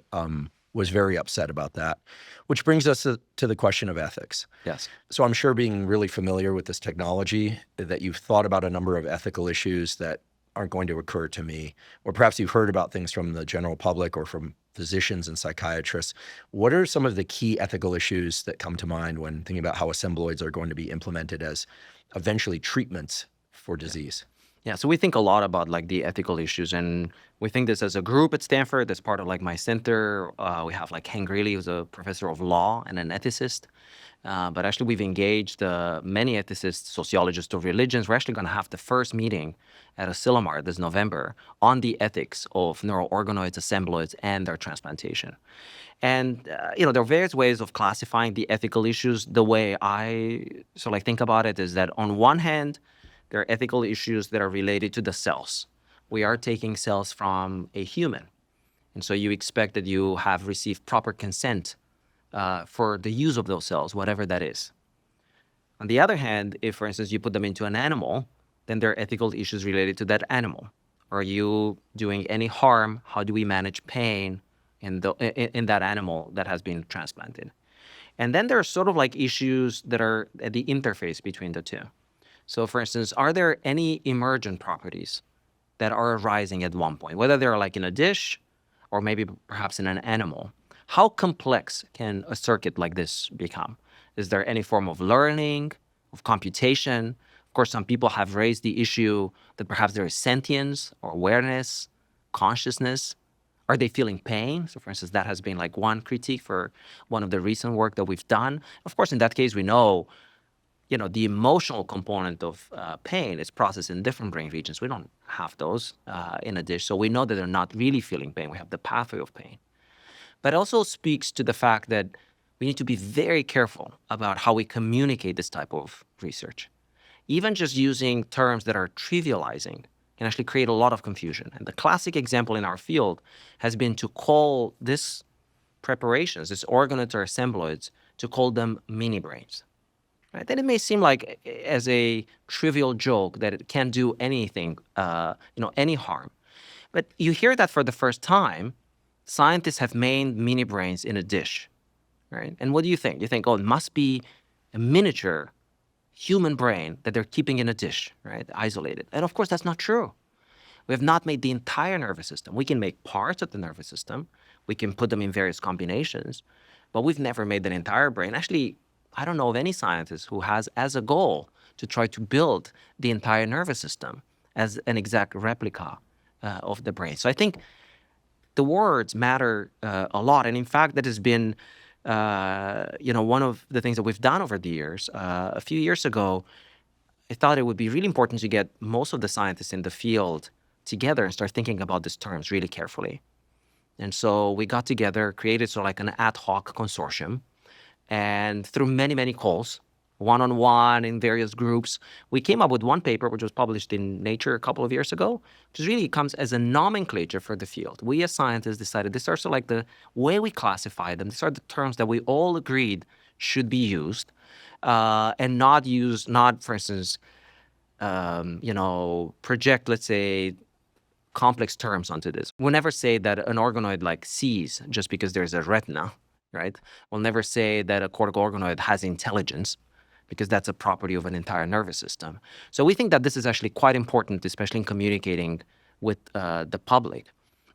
was very upset about that, which brings us to the question of ethics. Yes. So I'm sure, being really familiar with this technology, that you've thought about a number of ethical issues that aren't going to occur to me, or perhaps you've heard about things from the general public or from physicians and psychiatrists. What are some of the key ethical issues that come to mind when thinking about how assembloids are going to be implemented as eventually treatments for disease? Yeah, so we think a lot about like the ethical issues, and we think this as a group at Stanford. That's part of like my center. We have like Hank Greeley, who's a professor of law and an ethicist. But actually, we've engaged many ethicists, sociologists of religions. We're actually going to have the first meeting at Asilomar this November on the ethics of neural organoids, assembloids, and their transplantation. And there are various ways of classifying the ethical issues. The way I think about it is that on one hand, there are ethical issues that are related to the cells. We are taking cells from a human. And so you expect that you have received proper consent for the use of those cells, whatever that is. On the other hand, if, for instance, you put them into an animal, then there are ethical issues related to that animal. Are you doing any harm? How do we manage pain in that animal that has been transplanted? And then there are sort of like issues that are at the interface between the two. So, for instance, are there any emergent properties that are arising at one point, whether they're like in a dish or maybe perhaps in an animal? How complex can a circuit like this become? Is there any form of learning, of computation? Of course, some people have raised the issue that perhaps there is sentience or awareness, consciousness. Are they feeling pain? So, for instance, that has been like one critique for one of the recent work that we've done. Of course, in that case, we know the emotional component of pain is processed in different brain regions. We don't have those in a dish. So we know that they're not really feeling pain. We have the pathway of pain. But it also speaks to the fact that we need to be very careful about how we communicate this type of research. Even just using terms that are trivializing can actually create a lot of confusion. And the classic example in our field has been to call this preparations, these organoids or assembloids, to call them mini brains. Right? Then it may seem like as a trivial joke that it can't do anything, any harm. But you hear that for the first time, scientists have made mini brains in a dish, right? And what do you think? You think, oh, it must be a miniature human brain that they're keeping in a dish, right? Isolated. And of course, that's not true. We have not made the entire nervous system. We can make parts of the nervous system. We can put them in various combinations, but we've never made an entire brain. Actually, I don't know of any scientist who has as a goal to try to build the entire nervous system as an exact replica of the brain. So I think the words matter a lot. And in fact, that has been, one of the things that we've done over the years. A few years ago, I thought it would be really important to get most of the scientists in the field together and start thinking about these terms really carefully. And so we got together, created sort of like an ad hoc consortium, and through many, many calls, one-on-one in various groups, we came up with one paper which was published in Nature a couple of years ago, which really comes as a nomenclature for the field. We as scientists decided these are sort of like the way we classify them. These are the terms that we all agreed should be used, and not, for instance, project, let's say, complex terms onto this. We'll never say that an organoid like sees just because there's a retina, right? We'll never say that a cortical organoid has intelligence because that's a property of an entire nervous system. So we think that this is actually quite important, especially in communicating with the public.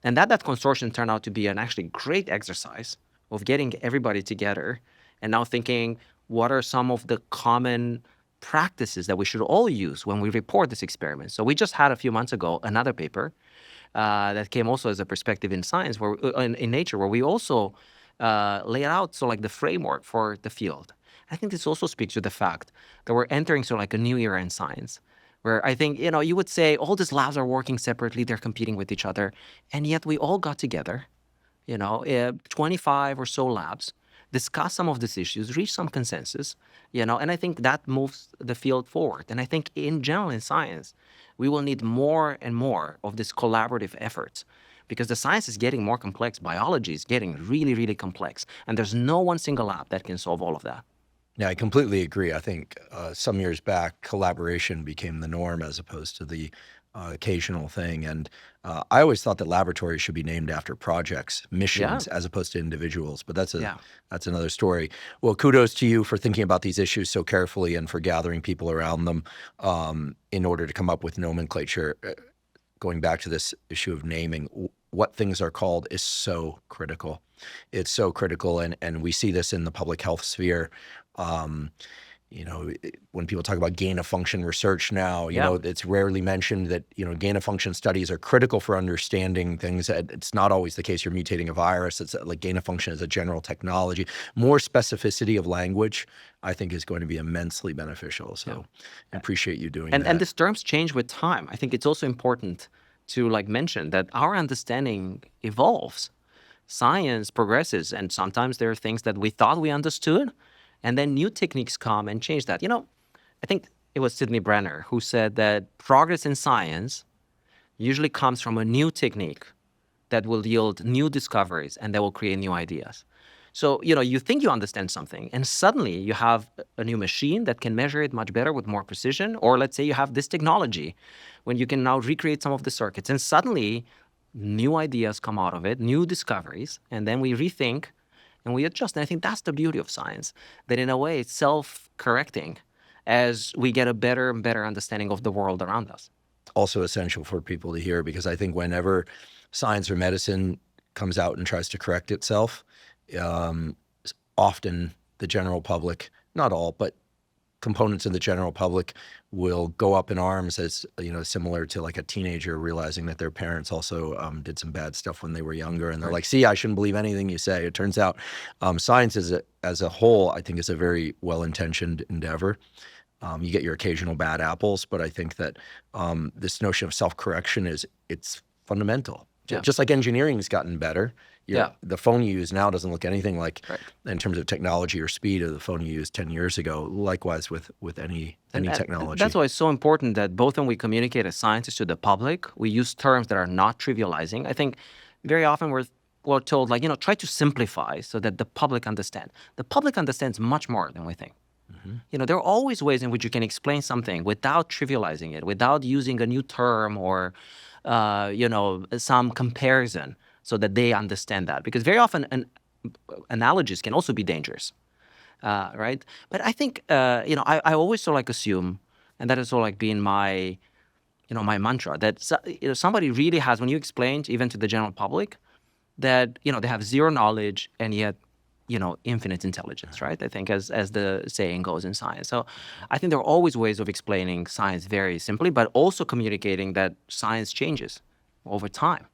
And that consortium turned out to be an actually great exercise of getting everybody together and now thinking, what are some of the common practices that we should all use when we report this experiment? So we just had a few months ago another paper that came also as a perspective in science, where in Nature, where we also lay out sort of like the framework for the field. I think this also speaks to the fact that we're entering sort of like a new era in science, where I think, you would say all these labs are working separately, they're competing with each other, and yet we all got together, 25 or so labs, discuss some of these issues, reach some consensus, and I think that moves the field forward. And I think in general in science, we will need more and more of this collaborative efforts because the science is getting more complex. Biology is getting really, really complex. And there's no one single lab that can solve all of that. Yeah, I completely agree. I think some years back, collaboration became the norm as opposed to the occasional thing. And I always thought that laboratories should be named after projects, missions, as opposed to individuals. But that's another story. Well, kudos to you for thinking about these issues so carefully and for gathering people around them in order to come up with nomenclature. Going back to this issue of naming, what things are called is so critical. It's so critical, and we see this in the public health sphere. When people talk about gain of function research now, it's rarely mentioned that, gain of function studies are critical for understanding things. It's not always the case you're mutating a virus. It's like gain of function is a general technology. More specificity of language, I think, is going to be immensely beneficial. So I appreciate you doing that. And these terms change with time. I think it's also important to mention that our understanding evolves. Science progresses, and sometimes there are things that we thought we understood, and then new techniques come and change that. I think it was Sidney Brenner who said that progress in science usually comes from a new technique that will yield new discoveries and that will create new ideas. So, you think you understand something, and suddenly you have a new machine that can measure it much better with more precision. Or let's say you have this technology when you can now recreate some of the circuits, and suddenly new ideas come out of it, new discoveries, and then we rethink and we adjust. And I think that's the beauty of science, that in a way it's self-correcting as we get a better and better understanding of the world around us. Also essential for people to hear, because I think whenever science or medicine comes out and tries to correct itself, often the general public, not all, but components of the general public will go up in arms as, similar to like a teenager realizing that their parents also did some bad stuff when they were younger. And they're like, see, I shouldn't believe anything you say. It turns out science as a whole, I think, is a very well-intentioned endeavor. You get your occasional bad apples, but I think that this notion of self-correction it's fundamental. Yeah. Just like engineering's gotten better, Yeah. The phone you use now doesn't look anything like, Right. in terms of technology or speed, of the phone you used 10 years ago. Likewise with any And technology. that's why it's so important that both when we communicate as scientists to the public, we use terms that are not trivializing. I think very often we're told, like, try to simplify so that the public understand. The public understands much more than we think. There are always ways in which you can explain something without trivializing it, without using a new term or, some comparison so that they understand that. Because very often analogies can also be dangerous, right? But I think, I always sort of like assume, and that is sort of like being my, my mantra, that somebody really has, when you explain even to the general public, that, they have zero knowledge and yet, infinite intelligence, right? I think as the saying goes in science. So I think there are always ways of explaining science very simply, but also communicating that science changes over time.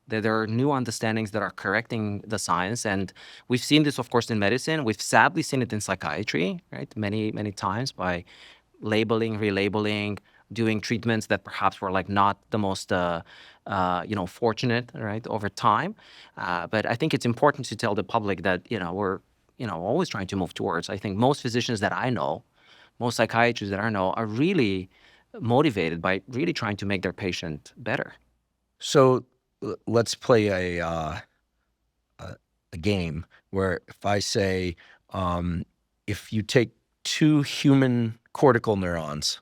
That there are new understandings that are correcting the science. And we've seen this, of course, in medicine. We've sadly seen it in psychiatry, right? Many, many times by labeling, relabeling, doing treatments that perhaps were like not the most, fortunate, right, over time. But I think it's important to tell the public that, we're, always trying to move towards. I think most physicians that I know, most psychiatrists that I know are really motivated by really trying to make their patient better. So let's play a game where if I say, if you take 2 human cortical neurons,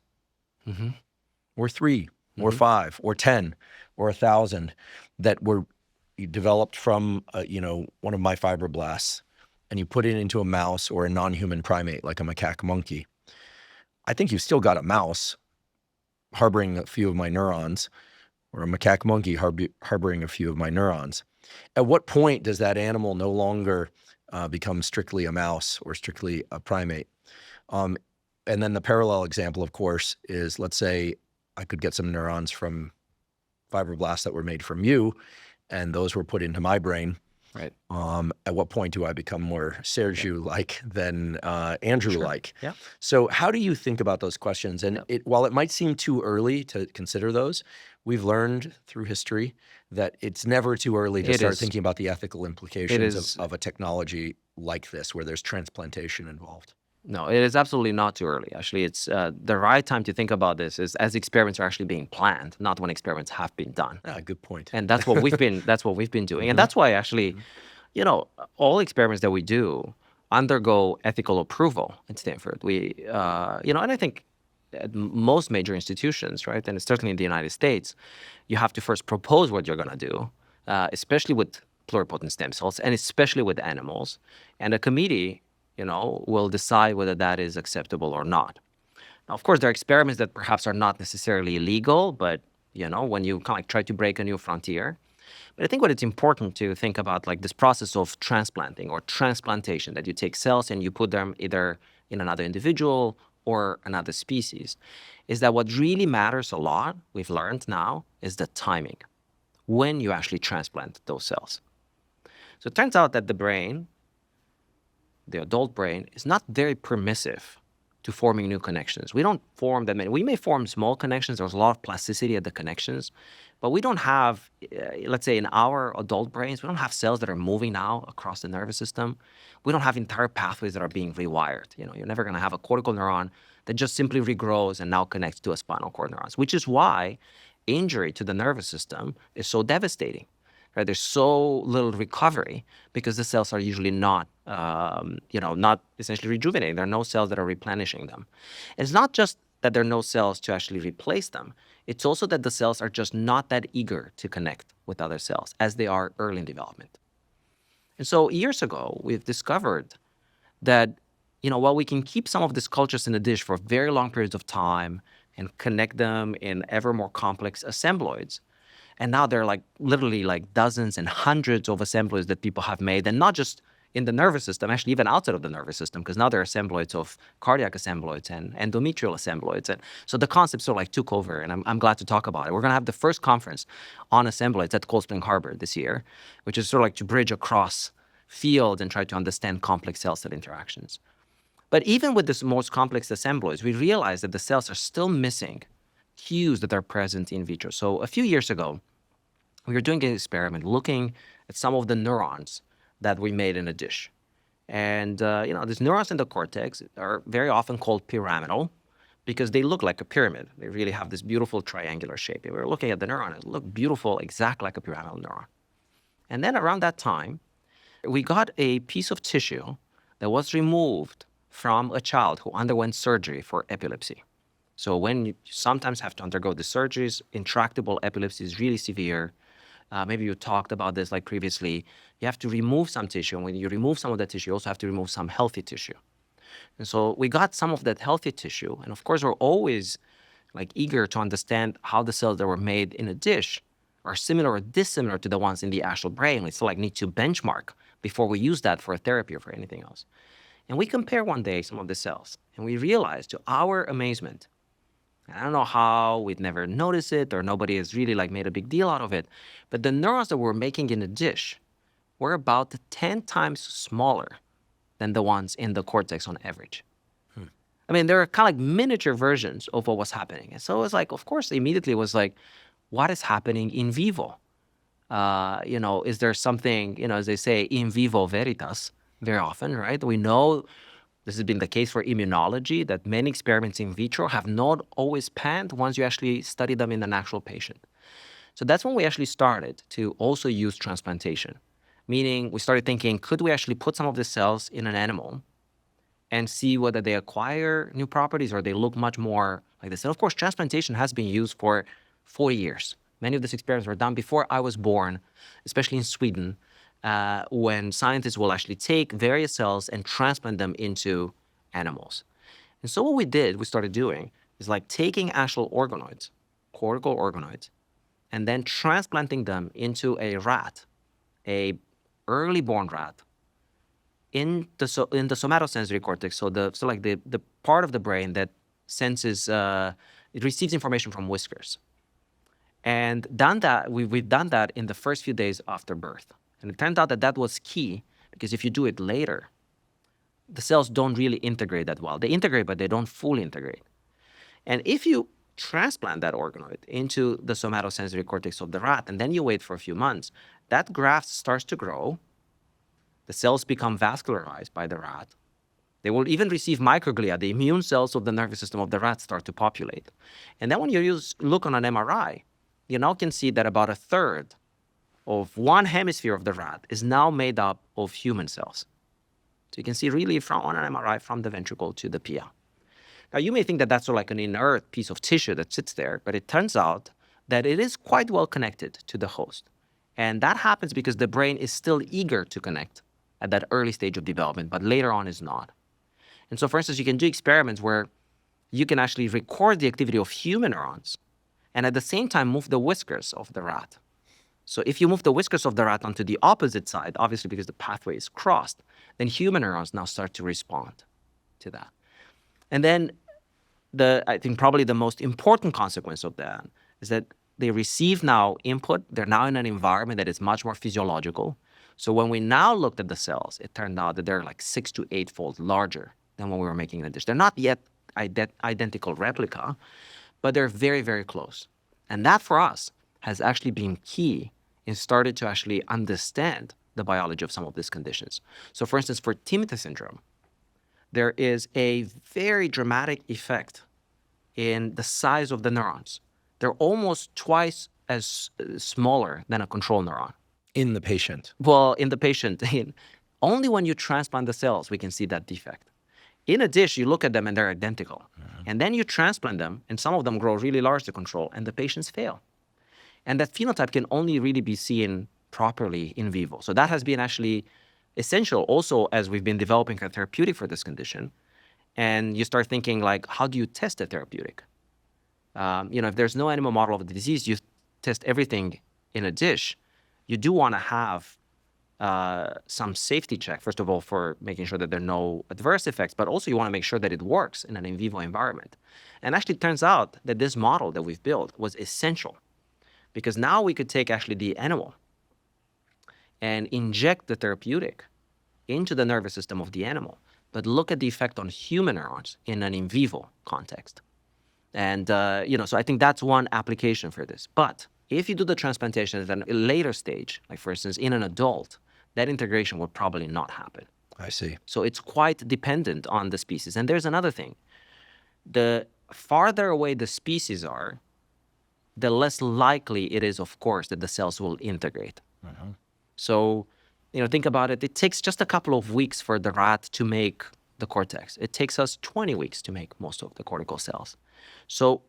or 3, or 5, or 10, or 1,000 that were developed from, one of my fibroblasts, and you put it into a mouse or a non-human primate like a macaque monkey, I think you've still got a mouse harboring a few of my neurons, or a macaque monkey harboring a few of my neurons. At what point does that animal no longer become strictly a mouse or strictly a primate? And then the parallel example, of course, is, let's say I could get some neurons from fibroblasts that were made from you, and those were put into my brain. Right. At what point do I become more Sergiu-like than Andrew-like? Yeah. So how do you think about those questions? And while it might seem too early to consider those, we've learned through history that it's never too early to start thinking about the ethical implications of a technology like this, where there's transplantation involved. No, it is absolutely not too early. Actually, it's the right time to think about this is as experiments are actually being planned, not when experiments have been done. Good point. And that's what we've been doing. And that's why actually, all experiments that we do undergo ethical approval at Stanford. We, and I think at most major institutions, right, and certainly in the United States, you have to first propose what you're going to do, especially with pluripotent stem cells and especially with animals. And a committee will decide whether that is acceptable or not. Now, of course, there are experiments that perhaps are not necessarily illegal, but, when you kind of like try to break a new frontier. But I think what it's important to think about, like this process of transplanting or transplantation, that you take cells and you put them either in another individual or another species, is that what really matters a lot, we've learned now, is the timing, when you actually transplant those cells. So it turns out that the brain, the adult brain, is not very permissive to forming new connections. We don't form that many. We may form small connections. There's a lot of plasticity at the connections, but we don't have, let's say in our adult brains, we don't have cells that are moving now across the nervous system. We don't have entire pathways that are being rewired. You're never going to have a cortical neuron that just simply regrows and now connects to a spinal cord neuron, which is why injury to the nervous system is so devastating. Right? There's so little recovery because the cells are usually not essentially rejuvenating. There are no cells that are replenishing them. And it's not just that there are no cells to actually replace them. It's also that the cells are just not that eager to connect with other cells as they are early in development. And so years ago, we've discovered that, while we can keep some of these cultures in the dish for very long periods of time and connect them in ever more complex assembloids, and now there are literally dozens and hundreds of assembloids that people have made, and not just in the nervous system, actually even outside of the nervous system, because now there are assembloids of cardiac assembloids and endometrial assembloids. And so the concept sort of took over, and I'm glad to talk about it. We're going to have the first conference on assembloids at Cold Spring Harbor this year, which is sort of to bridge across fields and try to understand complex cell-cell interactions. But even with this most complex assembloids, we realize that the cells are still missing cues that are present in vitro. So a few years ago, we were doing an experiment looking at some of the neurons that we made in a dish. And, these neurons in the cortex are very often called pyramidal because they look like a pyramid. They really have this beautiful triangular shape. And we were looking at the neuron, it looked beautiful, exactly like a pyramidal neuron. And then around that time, we got a piece of tissue that was removed from a child who underwent surgery for epilepsy. So when you sometimes have to undergo the surgeries, intractable epilepsy is really severe. Maybe you talked about this like previously. You have to remove some tissue. And when you remove some of that tissue, you also have to remove some healthy tissue. And so we got some of that healthy tissue. And of course, we're always like eager to understand how the cells that were made in a dish are similar or dissimilar to the ones in the actual brain. We still like need to benchmark before we use that for a therapy or for anything else. And we compare one day some of the cells, and we realized to our amazement, and I don't know how we'd never noticed it or nobody has really like made a big deal out of it, but the neurons that we're making in a dish were about 10 times smaller than the ones in the cortex on average. I mean, they're kind of like miniature versions of what was happening. And so it was like, of course, immediately it was like, what is happening in vivo? Is there something, as they say, in vivo veritas very often, right? We know this has been the case for immunology, that many experiments in vitro have not always panned once you actually study them in an actual patient. So that's when we actually started to also use transplantation, meaning we started thinking, could we actually put some of the cells in an animal and see whether they acquire new properties or they look much more like this? And of course, transplantation has been used for 40 years. Many of these experiments were done before I was born, especially in Sweden, when scientists will actually take various cells and transplant them into animals. And so what we started doing is like taking actual organoids, cortical organoids, and then transplanting them into a rat, a early born rat, in the somatosensory cortex, so the part of the brain that senses, it receives information from whiskers. And we've done that in the first few days after birth. And it turned out that was key, because if you do it later, the cells don't really integrate that well. They integrate, but they don't fully integrate. And if you transplant that organoid into the somatosensory cortex of the rat, and then you wait for a few months, that graft starts to grow. The cells become vascularized by the rat. They will even receive microglia. The immune cells of the nervous system of the rat start to populate. And then when you look on an MRI, you now can see that about a third of one hemisphere of the rat is now made up of human cells. So you can see really on an MRI from the ventricle to the pia. Now you may think that that's sort of like an inert piece of tissue that sits there, but it turns out that it is quite well connected to the host. And that happens because the brain is still eager to connect at that early stage of development, but later on is not. And so, for instance, you can do experiments where you can actually record the activity of human neurons and at the same time move the whiskers of the rat. So if you move the whiskers of the rat onto the opposite side, obviously because the pathway is crossed, then human neurons now start to respond to that. And then I think probably the most important consequence of that is that they receive now input. They're now in an environment that is much more physiological. So when we now looked at the cells, it turned out that they're like 6 to 8-fold larger than when we were making the dish. They're not yet identical replica, but they're very, very close. And that for us has actually been key in starting to actually understand the biology of some of these conditions. So for instance, for Timothy syndrome, there is a very dramatic effect in the size of the neurons. They're almost twice as smaller than a control neuron. In the patient? Well, in the patient, only when you transplant the cells, we can see that defect. In a dish, you look at them and they're identical. Mm-hmm. And then you transplant them, and some of them grow really large to control, and the patients fail. And that phenotype can only really be seen properly in vivo. So that has been actually essential also as we've been developing a therapeutic for this condition. And you start thinking like, how do you test a therapeutic? If there's no animal model of the disease, you test everything in a dish. You do want to have some safety check, first of all, for making sure that there are no adverse effects, but also you want to make sure that it works in an in vivo environment. And actually it turns out that this model that we've built was essential, because now we could take actually the animal and inject the therapeutic into the nervous system of the animal, but look at the effect on human neurons in an in vivo context. And, so I think that's one application for this. But If you do the transplantation at a later stage, like for instance, in an adult, that integration will probably not happen. I see. So it's quite dependent on the species. And there's another thing. The farther away the species are, the less likely it is, of course, that the cells will integrate. So, think about it. It takes just a couple of weeks for the rat to make the cortex. It takes us 20 weeks to make most of the cortical cells. So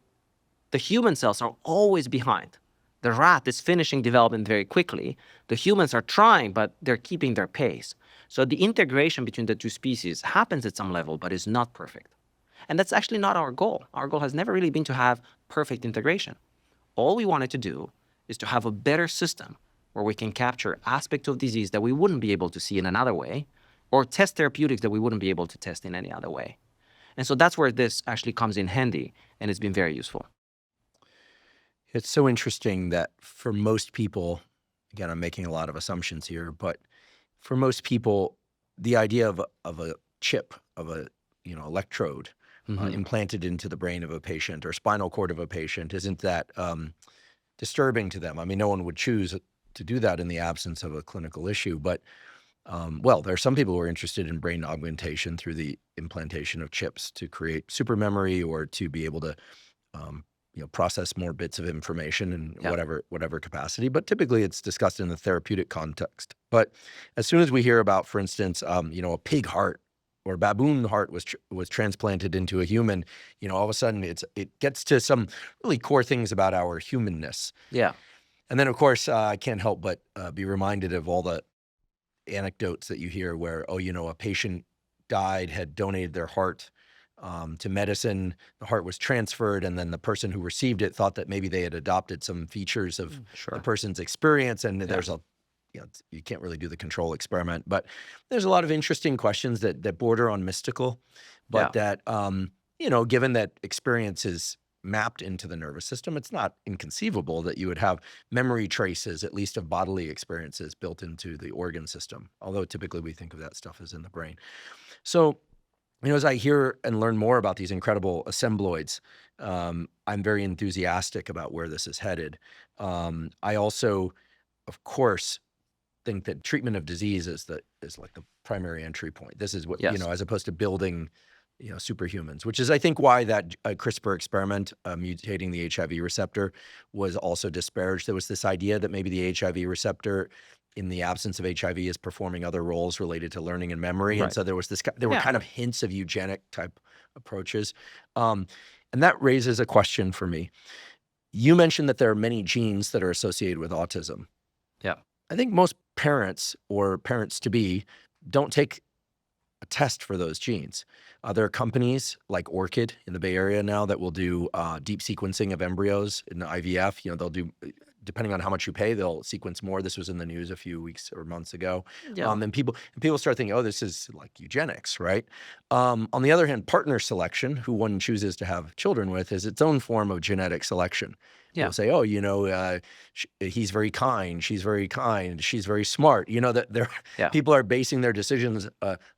the human cells are always behind. The rat is finishing development very quickly. The humans are trying, but they're keeping their pace. So the integration between the two species happens at some level, but is not perfect. And that's actually not our goal. Our goal has never really been to have perfect integration. All we wanted to do is to have a better system where we can capture aspects of disease that we wouldn't be able to see in another way, or test therapeutics that we wouldn't be able to test in any other way. And so that's where this actually comes in handy, and it's been very useful. It's so interesting that for most people, again, I'm making a lot of assumptions here, but for most people, the idea of a chip, of a electrode implanted into the brain of a patient or spinal cord of a patient isn't that disturbing to them. I mean, no one would choose to do that in the absence of a clinical issue, but there are some people who are interested in brain augmentation through the implantation of chips to create super memory or to be able to process more bits of information in whatever capacity. But typically it's discussed in the therapeutic context. But as soon as we hear about, for instance, a pig heart or baboon heart was transplanted into a human, all of a sudden it gets to some really core things about our humanness. Yeah. And then, of course, I can't help but be reminded of all the anecdotes that you hear where, a patient died, had donated their heart to medicine, the heart was transferred, and then the person who received it thought that maybe they had adopted some features of the person's experience, and there's you can't really do the control experiment, but there's a lot of interesting questions that border on mystical, but that, given that experience is mapped into the nervous system, it's not inconceivable that you would have memory traces, at least of bodily experiences, built into the organ system, although typically we think of that stuff as in the brain. So, as I hear and learn more about these incredible Assembloids, I'm very enthusiastic about where this is headed. I also, of course, think that treatment of disease is like the primary entry point. This is what, as opposed to building superhumans, which is, I think, why that CRISPR experiment mutating the HIV receptor was also disparaged. There was this idea that maybe the HIV receptor, in the absence of HIV, is performing other roles related to learning and memory. Right. And so there were kind of hints of eugenic type approaches. And that raises a question for me. You mentioned that there are many genes that are associated with autism. Yeah. I think most parents or parents-to-be don't take a test for those genes. There are companies like Orchid in the Bay Area now that will do deep sequencing of embryos in the IVF. They'll do, depending on how much you pay, they'll sequence more. This was in the news a few weeks or months ago. Yeah. And people start thinking, oh, this is like eugenics, right? On the other hand, partner selection, who one chooses to have children with, is its own form of genetic selection. Yeah. They'll say, oh, he's very kind, she's very kind, she's very smart. People are basing their decisions,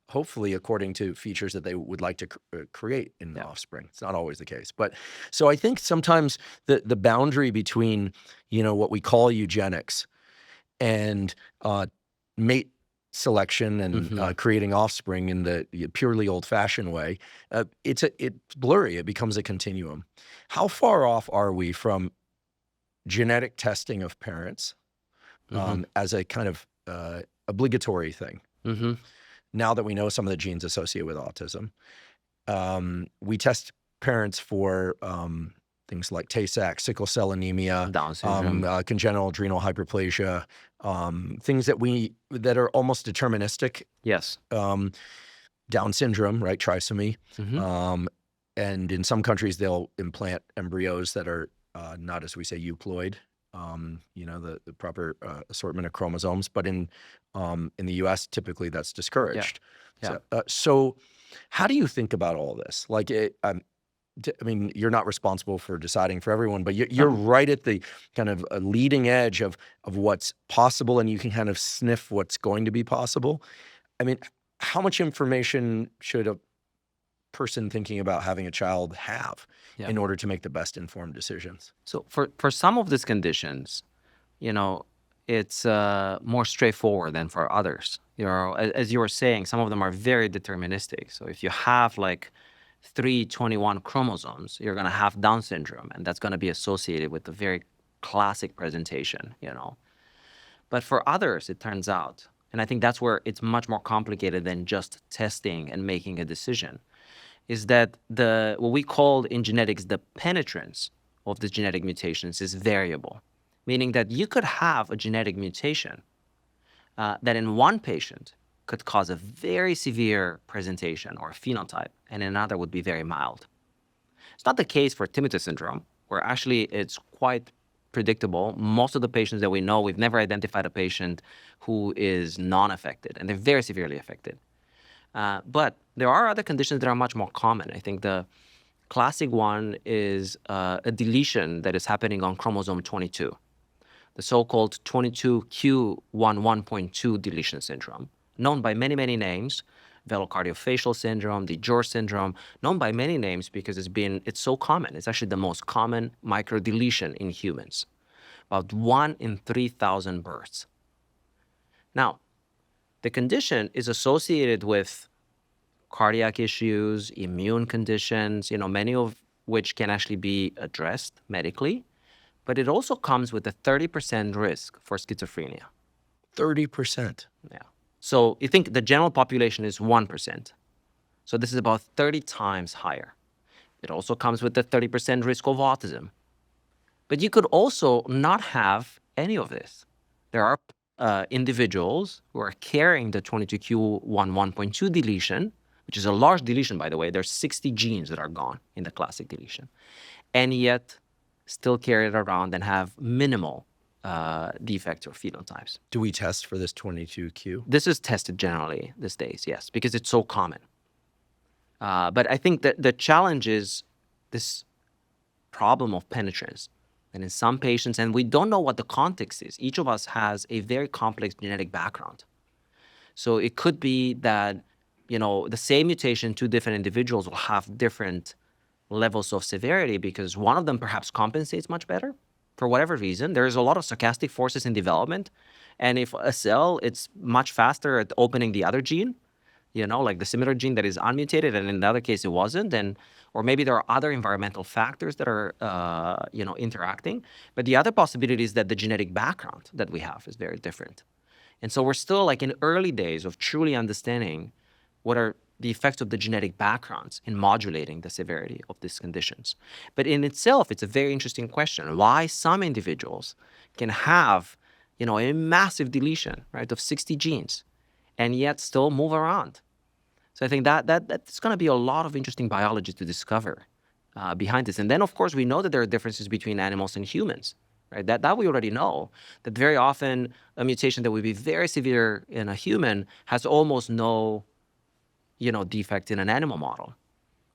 hopefully, according to features that they would like to create in the offspring. It's not always the case. But so I think sometimes the boundary between, what we call eugenics and mate selection and creating offspring in the purely old-fashioned way, it's blurry. It becomes a continuum. How far off are we from genetic testing of parents as a kind of obligatory thing? Now that we know some of the genes associated with autism, we test parents for things like Tay-Sachs, sickle cell anemia, Down syndrome, congenital adrenal hyperplasia, things that are almost deterministic. Yes. Down syndrome, right? Trisomy. And in some countries, they'll implant embryos that are not, as we say, euploid, the proper assortment of chromosomes. But in the U.S., typically that's discouraged. Yeah. So how do you think about all this? Like, you're not responsible for deciding for everyone, but you're right at the kind of leading edge of what's possible, and you can kind of sniff what's going to be possible. I mean, how much information should a person thinking about having a child have Yeah. in order to make the best informed decisions? So for some of these conditions, it's more straightforward than for others. As you were saying, some of them are very deterministic. So if you have like 321 chromosomes, you're going to have Down syndrome, and that's going to be associated with a very classic presentation. But for others, it turns out, and I think that's where it's much more complicated than just testing and making a decision, is that what we call in genetics the penetrance of the genetic mutations is variable, meaning that you could have a genetic mutation that in one patient could cause a very severe presentation or phenotype, and in another would be very mild. It's not the case for tinnitus syndrome, where actually it's quite predictable. Most of the patients that we know, we've never identified a patient who is non-affected, and they're very severely affected. But there are other conditions that are much more common. I think the classic one is a deletion that is happening on chromosome 22, the so-called 22q11.2 deletion syndrome, known by many, many names: velocardiofacial syndrome, DiGeorge syndrome, known by many names because it's so common. It's actually the most common microdeletion in humans, about 1 in 3,000 births. Now, the condition is associated with cardiac issues, immune conditions, many of which can actually be addressed medically, but it also comes with a 30% risk for schizophrenia. 30%. Yeah. So you think the general population is 1%. So this is about 30 times higher. It also comes with the 30% risk of autism. But you could also not have any of this. There are individuals who are carrying the 22q11.2 deletion, which is a large deletion, by the way. There's 60 genes that are gone in the classic deletion, and yet still carry it around and have minimal defects or phenotypes. Do we test for this 22q? This is tested generally these days, yes, because it's so common. But I think that the challenge is this problem of penetrance. And in some patients, and we don't know what the context is, each of us has a very complex genetic background. So it could be that, the same mutation, two different individuals will have different levels of severity because one of them perhaps compensates much better for whatever reason. There's a lot of stochastic forces in development. And if a cell, it's much faster at opening the other gene, like the similar gene that is unmutated, and in the other case it wasn't, or maybe there are other environmental factors that are, interacting. But the other possibility is that the genetic background that we have is very different. And so we're still like in early days of truly understanding what are the effects of the genetic backgrounds in modulating the severity of these conditions. But in itself, it's a very interesting question. Why some individuals can have, a massive deletion, right, of 60 genes and yet still move around. So I think that's going to be a lot of interesting biology to discover behind this. And then, of course, we know that there are differences between animals and humans, right? That we already know, that very often a mutation that would be very severe in a human has almost no defect in an animal model,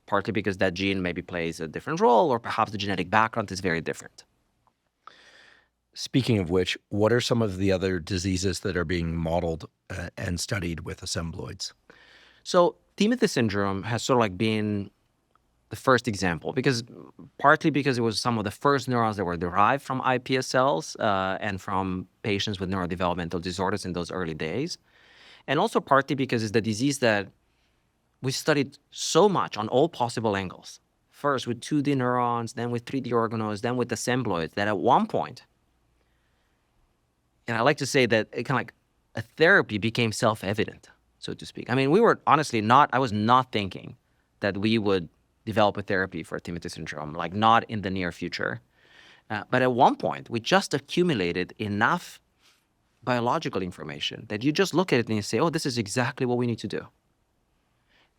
partly because that gene maybe plays a different role, or perhaps the genetic background is very different. Speaking of which, what are some of the other diseases that are being modeled and studied with Assembloids? So tinnitus syndrome has sort of like been the first example, partly because it was some of the first neurons that were derived from iPS cells and from patients with neurodevelopmental disorders in those early days. And also partly because it's the disease that we studied so much on all possible angles. First with 2D neurons, then with 3D organoids, then with Assembloids, that at one point, and I like to say that it kind of like a therapy became self-evident, so to speak. I mean, we were honestly I was not thinking that we would develop a therapy for tinnitus syndrome, like not in the near future. But at one point, we just accumulated enough biological information that you just look at it and you say, oh, this is exactly what we need to do.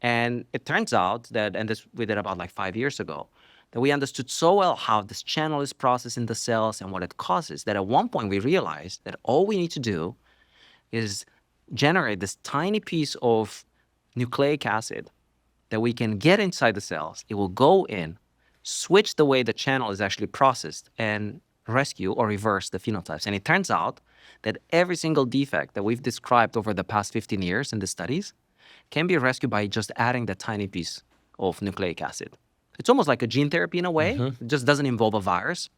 And it turns out that, and this we did about like 5 years ago, that we understood so well how this channel is processed in the cells and what it causes, that at one point we realized that all we need to do is generate this tiny piece of nucleic acid that we can get inside the cells. It will go in, switch the way the channel is actually processed, and rescue or reverse the phenotypes. And it turns out that every single defect that we've described over the past 15 years in the studies can be rescued by just adding that tiny piece of nucleic acid. It's almost like a gene therapy in a way. It just doesn't involve a virus.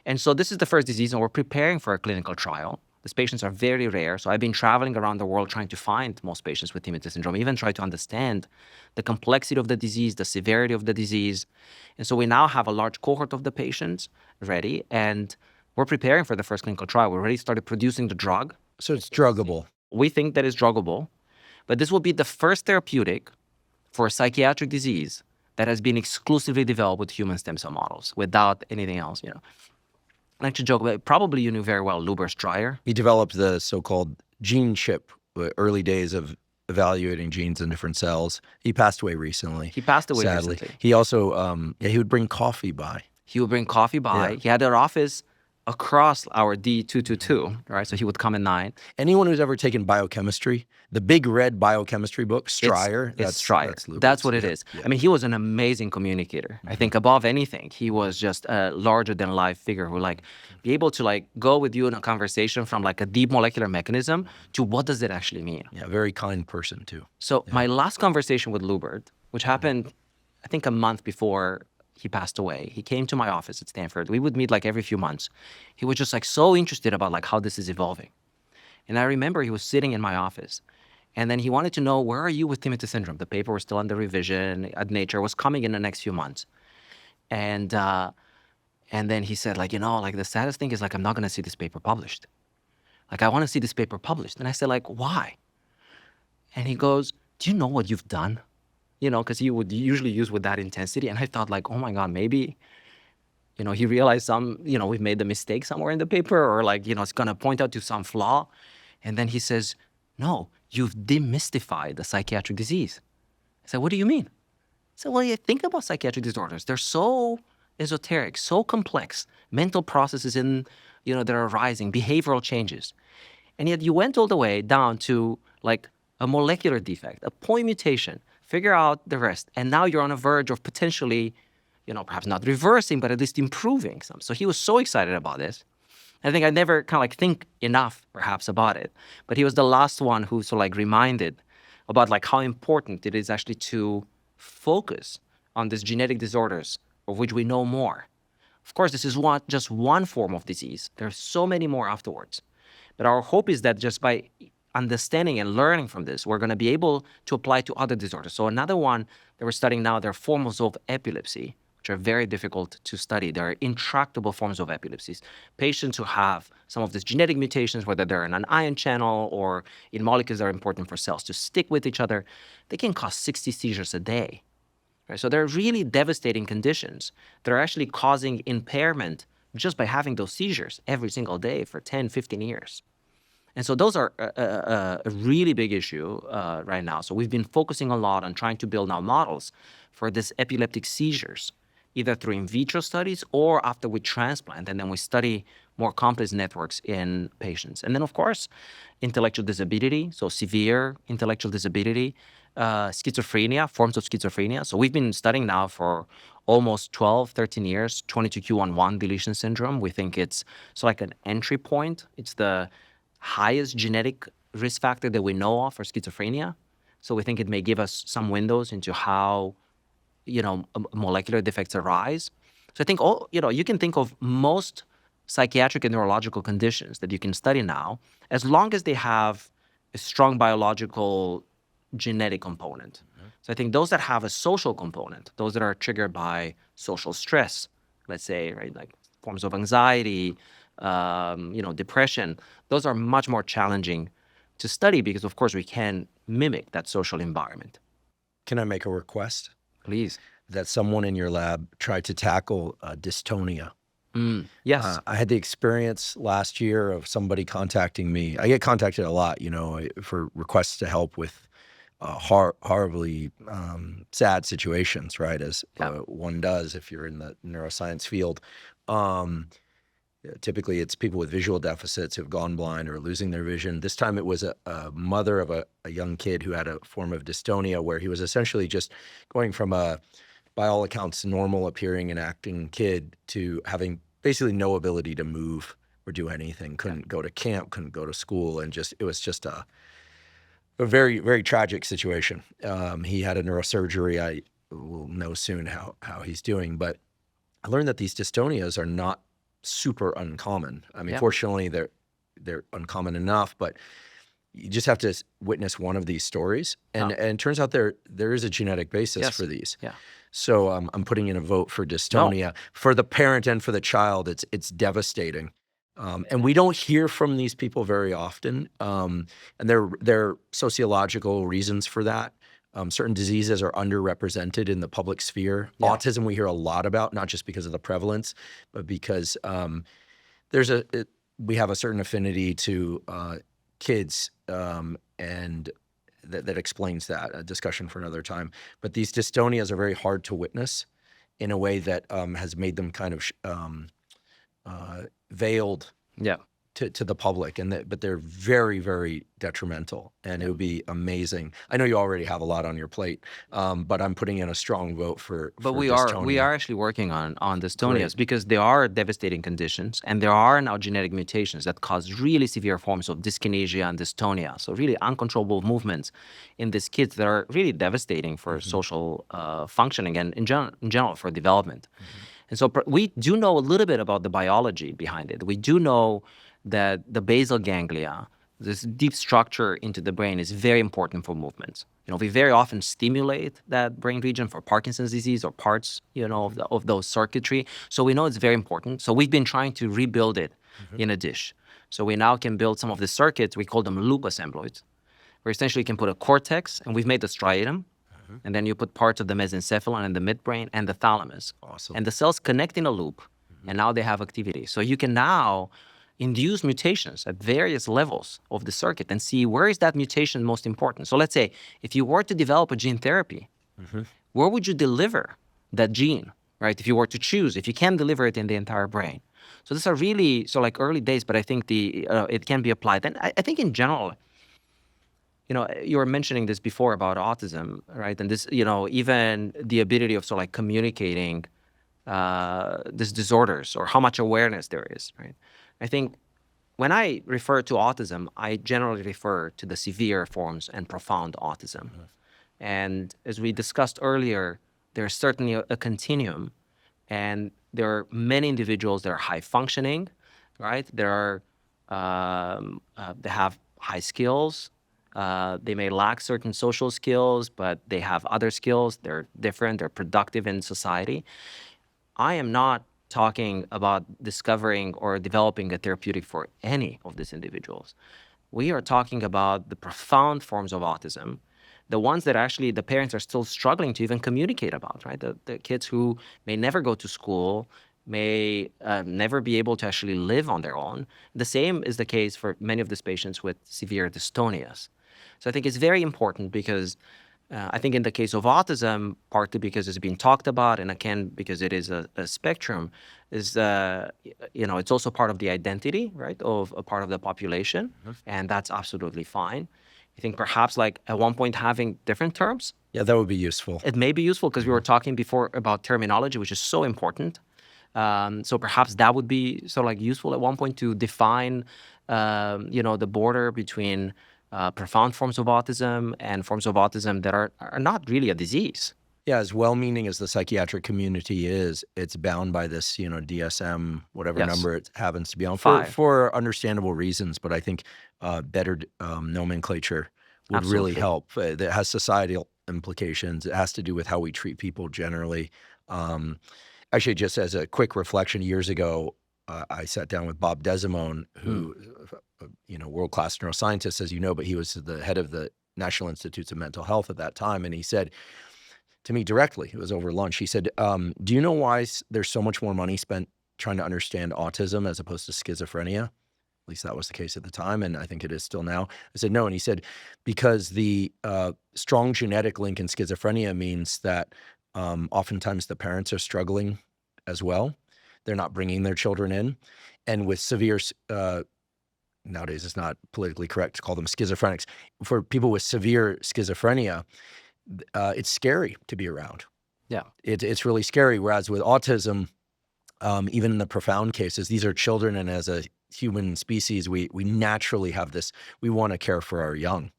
And so this is the first disease, and we're preparing for a clinical trial. These patients are very rare. So I've been traveling around the world trying to find most patients with Timothy syndrome, even try to understand the complexity of the disease, the severity of the disease. And so we now have a large cohort of the patients ready, and we're preparing for the first clinical trial. We already started producing the drug. So it's druggable. We think that it's druggable, but this will be the first therapeutic for a psychiatric disease that has been exclusively developed with human stem cell models without anything else, I like to joke about it. Probably you knew very well Luber Stryer. He developed the so-called gene chip, early days of evaluating genes in different cells. He passed away recently. He passed away sadly. recently. He also, he would bring coffee by. He would bring coffee by. Yeah. He had an office across our D222, right? So he would come at 9. Anyone who's ever taken biochemistry, the big red biochemistry book, Stryer, It's Stryer. That's what it is. Yeah. I mean, he was an amazing communicator. I think above anything, he was just a larger than life figure who be able to go with you in a conversation from a deep molecular mechanism to what does it actually mean. Yeah, very kind person too. So my last conversation with Lubert, which happened, I think a month before he passed away, he came to my office at Stanford. We would meet every few months. He was just so interested about how this is evolving. And I remember he was sitting in my office, and then he wanted to know, where are you with Timothy syndrome? The paper was still under revision at Nature, was coming in the next few months. And then he said, the saddest thing is I'm not going to see this paper published. I want to see this paper published. And I said, why? And he goes, do you know what you've done? Because he would usually use with that intensity. And I thought oh my God, maybe, he realized we've made the mistake somewhere in the paper, or it's going to point out to some flaw. And then he says, no, you've demystified the psychiatric disease. I said, what do you mean? I said, well, think about psychiatric disorders. They're so esoteric, so complex, mental processes that are arising, behavioral changes. And yet you went all the way down to a molecular defect, a point mutation, figure out the rest. And now you're on a verge of potentially, perhaps not reversing, but at least improving some. So he was so excited about this. I think I never think enough perhaps about it. But he was the last one who reminded about how important it is actually to focus on these genetic disorders of which we know more. Of course, this is just one form of disease. There are so many more afterwards. But our hope is that just by understanding and learning from this, we're going to be able to apply to other disorders. So another one that we're studying now, there are forms of epilepsy, which are very difficult to study. There are intractable forms of epilepsies. Patients who have some of these genetic mutations, whether they're in an ion channel or in molecules that are important for cells to stick with each other, they can cause 60 seizures a day. Right? So they're really devastating conditions that are actually causing impairment just by having those seizures every single day for 10, 15 years. And so those are a really big issue right now. So we've been focusing a lot on trying to build now models for these epileptic seizures, either through in vitro studies or after we transplant, and then we study more complex networks in patients. And then, of course, intellectual disability, so severe intellectual disability, schizophrenia, forms of schizophrenia. So we've been studying now for almost 12, 13 years, 22q11 deletion syndrome. We think it's an entry point. It's the highest genetic risk factor that we know of for schizophrenia. So we think it may give us some windows into how, molecular defects arise. So I think you can think of most psychiatric and neurological conditions that you can study now, as long as they have a strong biological genetic component. Mm-hmm. So I think those that have a social component, those that are triggered by social stress, let's say, right, forms of anxiety, depression, those are much more challenging to study because, of course, we can mimic that social environment. Can I make a request? Please. That someone in your lab try to tackle dystonia. Yes. I had the experience last year of somebody contacting me. I get contacted a lot, for requests to help with horribly sad situations, right, as one does if you're in the neuroscience field. Typically, it's people with visual deficits who've gone blind or losing their vision. This time it was a mother of a young kid who had a form of dystonia where he was essentially just going from a, by all accounts, normal appearing and acting kid to having basically no ability to move or do anything. Couldn't go to camp, couldn't go to school, and it was just a very, very tragic situation. He had a neurosurgery. we'll know soon how he's doing. But I learned that these dystonias are not super uncommon. I mean, fortunately, they're uncommon enough, but you just have to witness one of these stories, and it turns out there is a genetic basis for these. Yeah. So I'm putting in a vote for dystonia for the parent and for the child. It's devastating, and we don't hear from these people very often. And there are sociological reasons for that. Certain diseases are underrepresented in the public sphere. Autism we hear a lot about, not just because of the prevalence, but because we have a certain affinity to kids, and that explains that. A discussion for another time. But these dystonias are very hard to witness in a way that has made them kind of veiled to the public, but they're very, very detrimental, and it would be amazing. I know you already have a lot on your plate, but I'm putting in a strong vote for dystonia. We are actually working on dystonias because they are devastating conditions, and there are now genetic mutations that cause really severe forms of dyskinesia and dystonia. So really uncontrollable movements in these kids that are really devastating for social functioning and in general for development. And so we do know a little bit about the biology behind it. We do know that the basal ganglia, this deep structure into the brain, is very important for movements. We very often stimulate that brain region for Parkinson's disease or parts, of those circuitry. So we know it's very important. So we've been trying to rebuild it in a dish. So we now can build some of the circuits. We call them loop assembloids, where essentially you can put a cortex, and we've made the striatum, and then you put parts of the mesencephalon and the midbrain and the thalamus. Awesome. And the cells connect in a loop, and now they have activity. So you can now induce mutations at various levels of the circuit and see where is that mutation most important. So let's say if you were to develop a gene therapy, where would you deliver that gene, right? If you were to choose, if you can deliver it in the entire brain. So these are really like early days, but I think it can be applied. And I think in general, you were mentioning this before about autism, right? And this, even the ability of communicating these disorders, or how much awareness there is, right? I think when I refer to autism, I generally refer to the severe forms and profound autism. And as we discussed earlier, there's certainly a continuum, and there are many individuals that are high functioning, right? There are they have high skills. They may lack certain social skills, but they have other skills. They're different. They're productive in society. I am not talking about discovering or developing a therapeutic for any of these individuals. We are talking about the profound forms of autism, the ones that actually the parents are still struggling to even communicate about, right? The kids who may never go to school, may never be able to actually live on their own. The same is the case for many of these patients with severe dystonias. So I think it's very important because I think in the case of autism, partly because it's being talked about, and again, because it is a spectrum, is, it's also part of the identity, right, of a part of the population, and that's absolutely fine. I think perhaps at one point having different terms. Yeah, that would be useful. It may be useful because we were talking before about terminology, which is so important. So perhaps that would be useful at one point to define, the border between profound forms of autism and forms of autism that are not really a disease. Yeah, as well-meaning as the psychiatric community is, it's bound by this, DSM, whatever number it happens to be on, for understandable reasons. But I think better nomenclature would really help. That has societal implications. It has to do with how we treat people generally. Actually, just as a quick reflection, years ago, I sat down with Bob Desimone, who, world-class neuroscientist, as you know, but he was the head of the National Institutes of Mental Health at that time. And he said to me directly, it was over lunch, he said, do you know why there's so much more money spent trying to understand autism as opposed to schizophrenia? At least that was the case at the time, and I think it is still now. I said, no. And he said, because the strong genetic link in schizophrenia means that oftentimes the parents are struggling as well. They're not bringing their children in. And with severe, nowadays it's not politically correct to call them schizophrenics. For people with severe schizophrenia, it's scary to be around. Yeah. It's really scary. Whereas with autism, even in the profound cases, these are children, and as a human species, we naturally have this, we want to care for our young.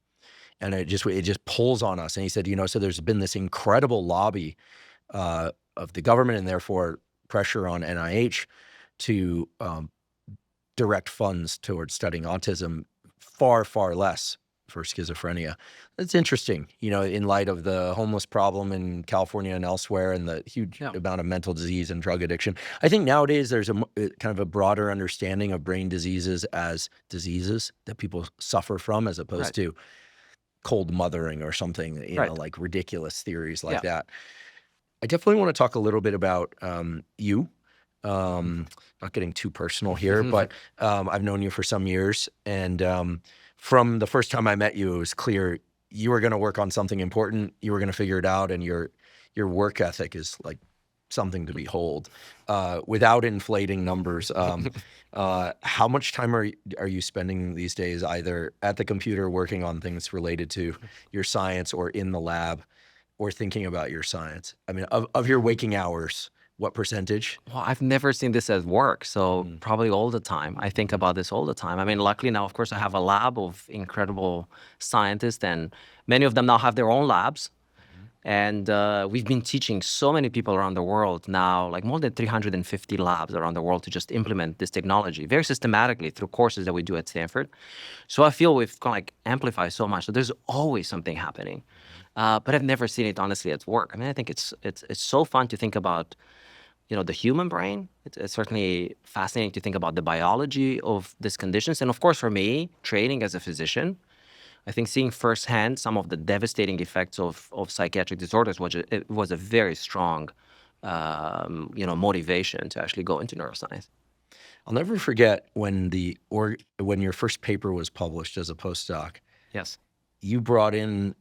and it just pulls on us. And he said, so there's been this incredible lobby of the government and therefore pressure on NIH to direct funds towards studying autism, far, far less for schizophrenia. It's interesting, in light of the homeless problem in California and elsewhere and the huge amount of mental disease and drug addiction. I think nowadays there's a kind of a broader understanding of brain diseases as diseases that people suffer from, as opposed to cold mothering or something, like ridiculous theories like that. I definitely want to talk a little bit about you. Not getting too personal here, but I've known you for some years, and from the first time I met you, it was clear you were going to work on something important. You were going to figure it out, and your work ethic is like something to behold. Without inflating numbers, how much time are you spending these days either at the computer working on things related to your science, or in the lab, or thinking about your science? I mean, of your waking hours, what percentage? Well, I've never seen this as work, so probably all the time. I think about this all the time. I mean, luckily now, of course, I have a lab of incredible scientists, and many of them now have their own labs. And we've been teaching so many people around the world now, like more than 350 labs around the world, to just implement this technology very systematically through courses that we do at Stanford. So I feel we've kind of like amplified so much. So there's always something happening. But I've never seen it honestly at work. I mean, I think it's so fun to think about, the human brain. It's certainly fascinating to think about the biology of these conditions. And of course, for me, training as a physician, I think seeing firsthand some of the devastating effects of psychiatric disorders was a very strong, motivation to actually go into neuroscience. I'll never forget when your first paper was published as a postdoc. Yes. You brought in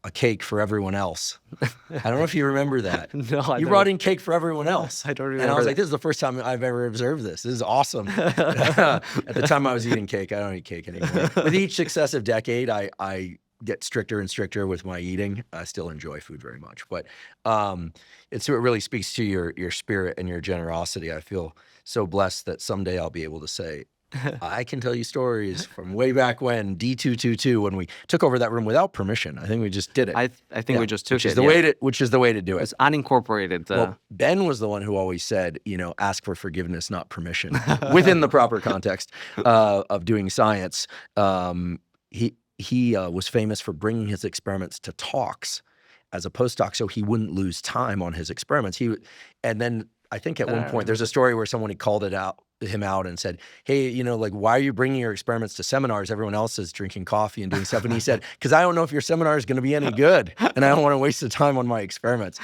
a cake for everyone else. I don't know if you remember that. No, I You don't. brought in cake for everyone else. I don't remember. And I was that. like, this is the first time I've ever observed this. This is awesome. At the time I was eating cake. I don't eat cake anymore. With each successive decade, I get stricter and stricter with my eating. I still enjoy food very much. But it really speaks to your spirit and your generosity. I feel so blessed that someday I'll be able to say, I can tell you stories from way back when, D222, when we took over that room without permission. I think we just did it. I think we just took which it. Which is the way to do it. It's unincorporated. Well, Ben was the one who always said, ask for forgiveness, not permission, within the proper context of doing science. He was famous for bringing his experiments to talks as a postdoc, so he wouldn't lose time on his experiments. And then I think at one point there's a story where someone called him out and said, hey, why are you bringing your experiments to seminars? Everyone else is drinking coffee and doing stuff. And he said, because I don't know if your seminar is going to be any good, and I don't want to waste the time on my experiments.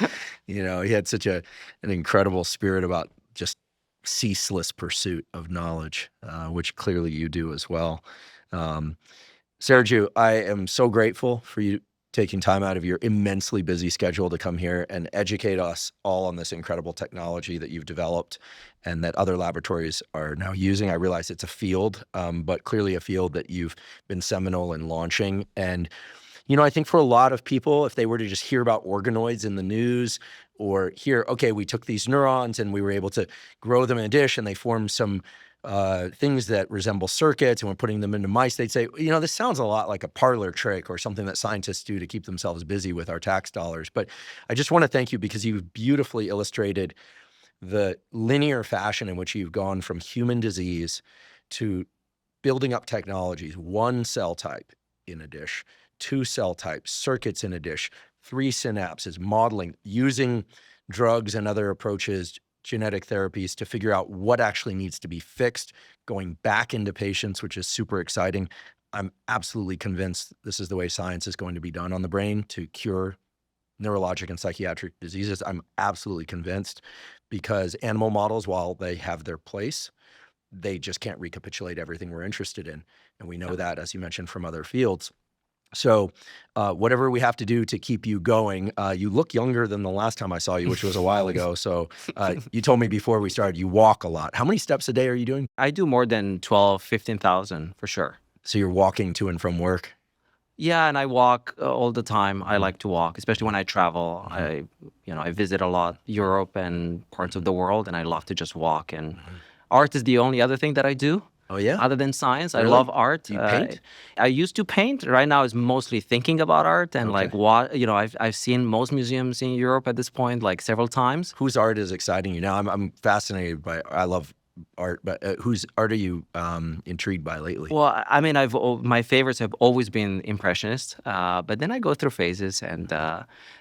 He had such an incredible spirit about just ceaseless pursuit of knowledge, which clearly you do as well. Sergiu, I am so grateful for you taking time out of your immensely busy schedule to come here and educate us all on this incredible technology that you've developed and that other laboratories are now using. I realize it's a field, but clearly a field that you've been seminal in launching. And, I think for a lot of people, if they were to just hear about organoids in the news, or hear, okay, we took these neurons and we were able to grow them in a dish and they formed some things that resemble circuits, and we're putting them into mice, they'd say, this sounds a lot like a parlor trick or something that scientists do to keep themselves busy with our tax dollars. But I just want to thank you because you've beautifully illustrated the linear fashion in which you've gone from human disease to building up technologies, 1 cell type in a dish, 2 cell types, circuits in a dish, 3 synapses, modeling, using drugs and other approaches, genetic therapies, to figure out what actually needs to be fixed, going back into patients, which is super exciting. I'm absolutely convinced this is the way science is going to be done on the brain to cure neurologic and psychiatric diseases. I'm absolutely convinced, because animal models, while they have their place, they just can't recapitulate everything we're interested in. And we know that, as you mentioned, from other fields. So whatever we have to do to keep you going, you look younger than the last time I saw you, which was a while ago. So you told me before we started, you walk a lot. How many steps a day are you doing? I do more than 12, 15,000 for sure. So you're walking to and from work? Yeah, and I walk all the time. I like to walk, especially when I travel. I visit a lot, Europe and parts of the world, and I love to just walk. And art is the only other thing that I do. Oh, yeah? Other than science, Really? I love art. Do you paint? I used to paint. Right now, it's mostly thinking about art and Okay. like what I've seen most museums in Europe at this point, like several times. Whose art is exciting you now? I'm fascinated by. I love art, but whose art are you intrigued by lately? Well, I mean, my favorites have always been Impressionist, but then I go through phases, and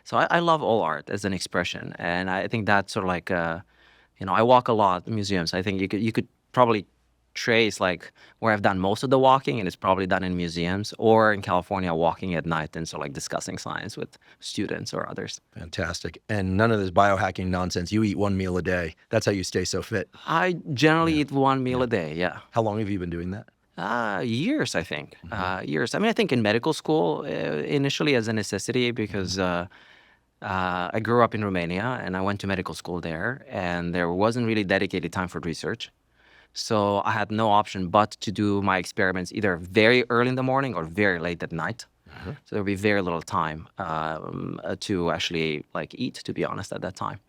so I love all art as an expression, and I think that's sort of like, I walk a lot in museums. I think you could probably trace like where I've done most of the walking, and it's probably done in museums or in California, walking at night and sort of like discussing science with students or others. Fantastic. And none of this biohacking nonsense. You eat one meal a day. That's how you stay so fit. I generally eat one meal a day. Yeah. How long have you been doing that? Years, I think. Years. I mean, I think in medical school, initially as a necessity, because I grew up in Romania and I went to medical school there, and there wasn't really dedicated time for research. So I had no option but to do my experiments either very early in the morning or very late at night. So there would be very little time to actually like eat, to be honest, at that time.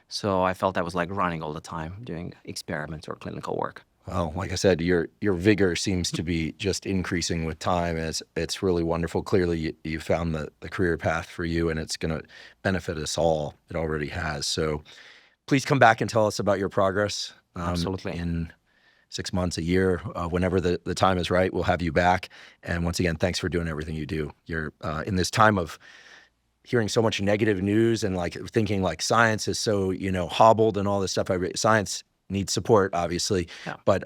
So I felt I was like running all the time doing experiments or clinical work. Well, like I said, your vigor seems to be just increasing with time. As it's really wonderful. Clearly, you found the career path for you, and it's going to benefit us all. It already has. So please come back and tell us about your progress. Absolutely. In 6 months, a year, whenever the time is right, we'll have you back. And once again, thanks for doing everything you do. You're in this time of hearing so much negative news and like thinking like science is so, hobbled and all this stuff. Science needs support, obviously. Yeah. But,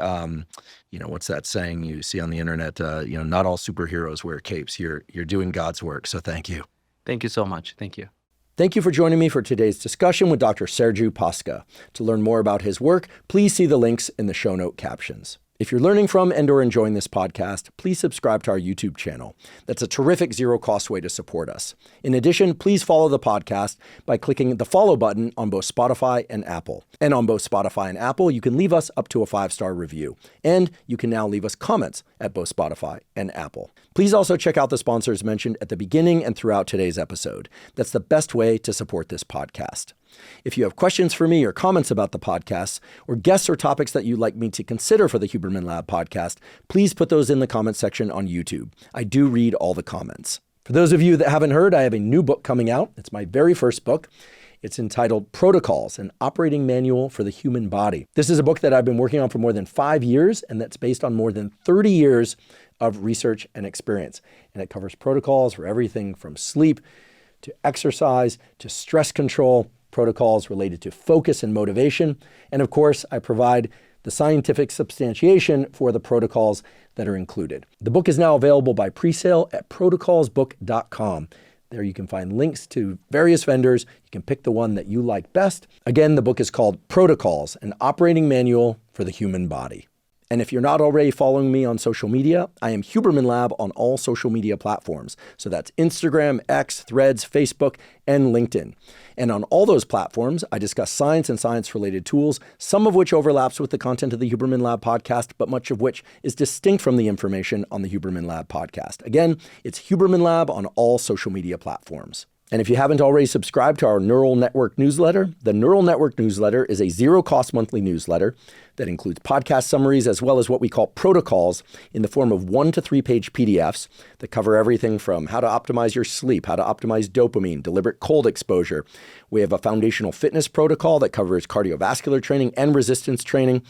what's that saying you see on the internet? Not all superheroes wear capes. You're doing God's work. So thank you. Thank you so much. Thank you. Thank you for joining me for today's discussion with Dr. Sergiu Pașca. To learn more about his work, please see the links in the show note captions. If you're learning from and or enjoying this podcast, please subscribe to our YouTube channel. That's a terrific zero-cost way to support us. In addition, please follow the podcast by clicking the follow button on both Spotify and Apple. And on both Spotify and Apple, you can leave us up to a 5-star review. And you can now leave us comments at both Spotify and Apple. Please also check out the sponsors mentioned at the beginning and throughout today's episode. That's the best way to support this podcast. If you have questions for me or comments about the podcast, or guests or topics that you'd like me to consider for the Huberman Lab podcast, please put those in the comment section on YouTube. I do read all the comments. For those of you that haven't heard, I have a new book coming out. It's my very first book. It's entitled Protocols, an Operating Manual for the Human Body. This is a book that I've been working on for more than 5 years, and that's based on more than 30 years of research and experience. And it covers protocols for everything from sleep to exercise to stress control, protocols related to focus and motivation. And of course, I provide the scientific substantiation for the protocols that are included. The book is now available by pre-sale at protocolsbook.com. There you can find links to various vendors. You can pick the one that you like best. Again, the book is called Protocols, an Operating Manual for the Human Body. And if you're not already following me on social media, I am Huberman Lab on all social media platforms. So that's Instagram, X, Threads, Facebook, and LinkedIn. And on all those platforms, I discuss science and science-related tools, some of which overlaps with the content of the Huberman Lab podcast, but much of which is distinct from the information on the Huberman Lab podcast. Again, it's Huberman Lab on all social media platforms. And if you haven't already subscribed to our Neural Network newsletter, the Neural Network newsletter is a zero-cost monthly newsletter that includes podcast summaries as well as what we call protocols in the form of 1 to 3 page PDFs that cover everything from how to optimize your sleep, how to optimize dopamine, deliberate cold exposure. We have a foundational fitness protocol that covers cardiovascular training and resistance training.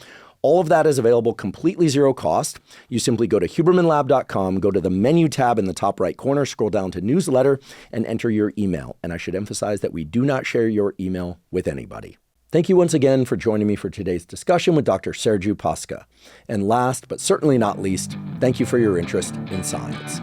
All of that is available completely zero cost. You simply go to hubermanlab.com, go to the menu tab in the top right corner, scroll down to newsletter, and enter your email. And I should emphasize that we do not share your email with anybody. Thank you once again for joining me for today's discussion with Dr. Sergiu Pașca. And last, but certainly not least, thank you for your interest in science.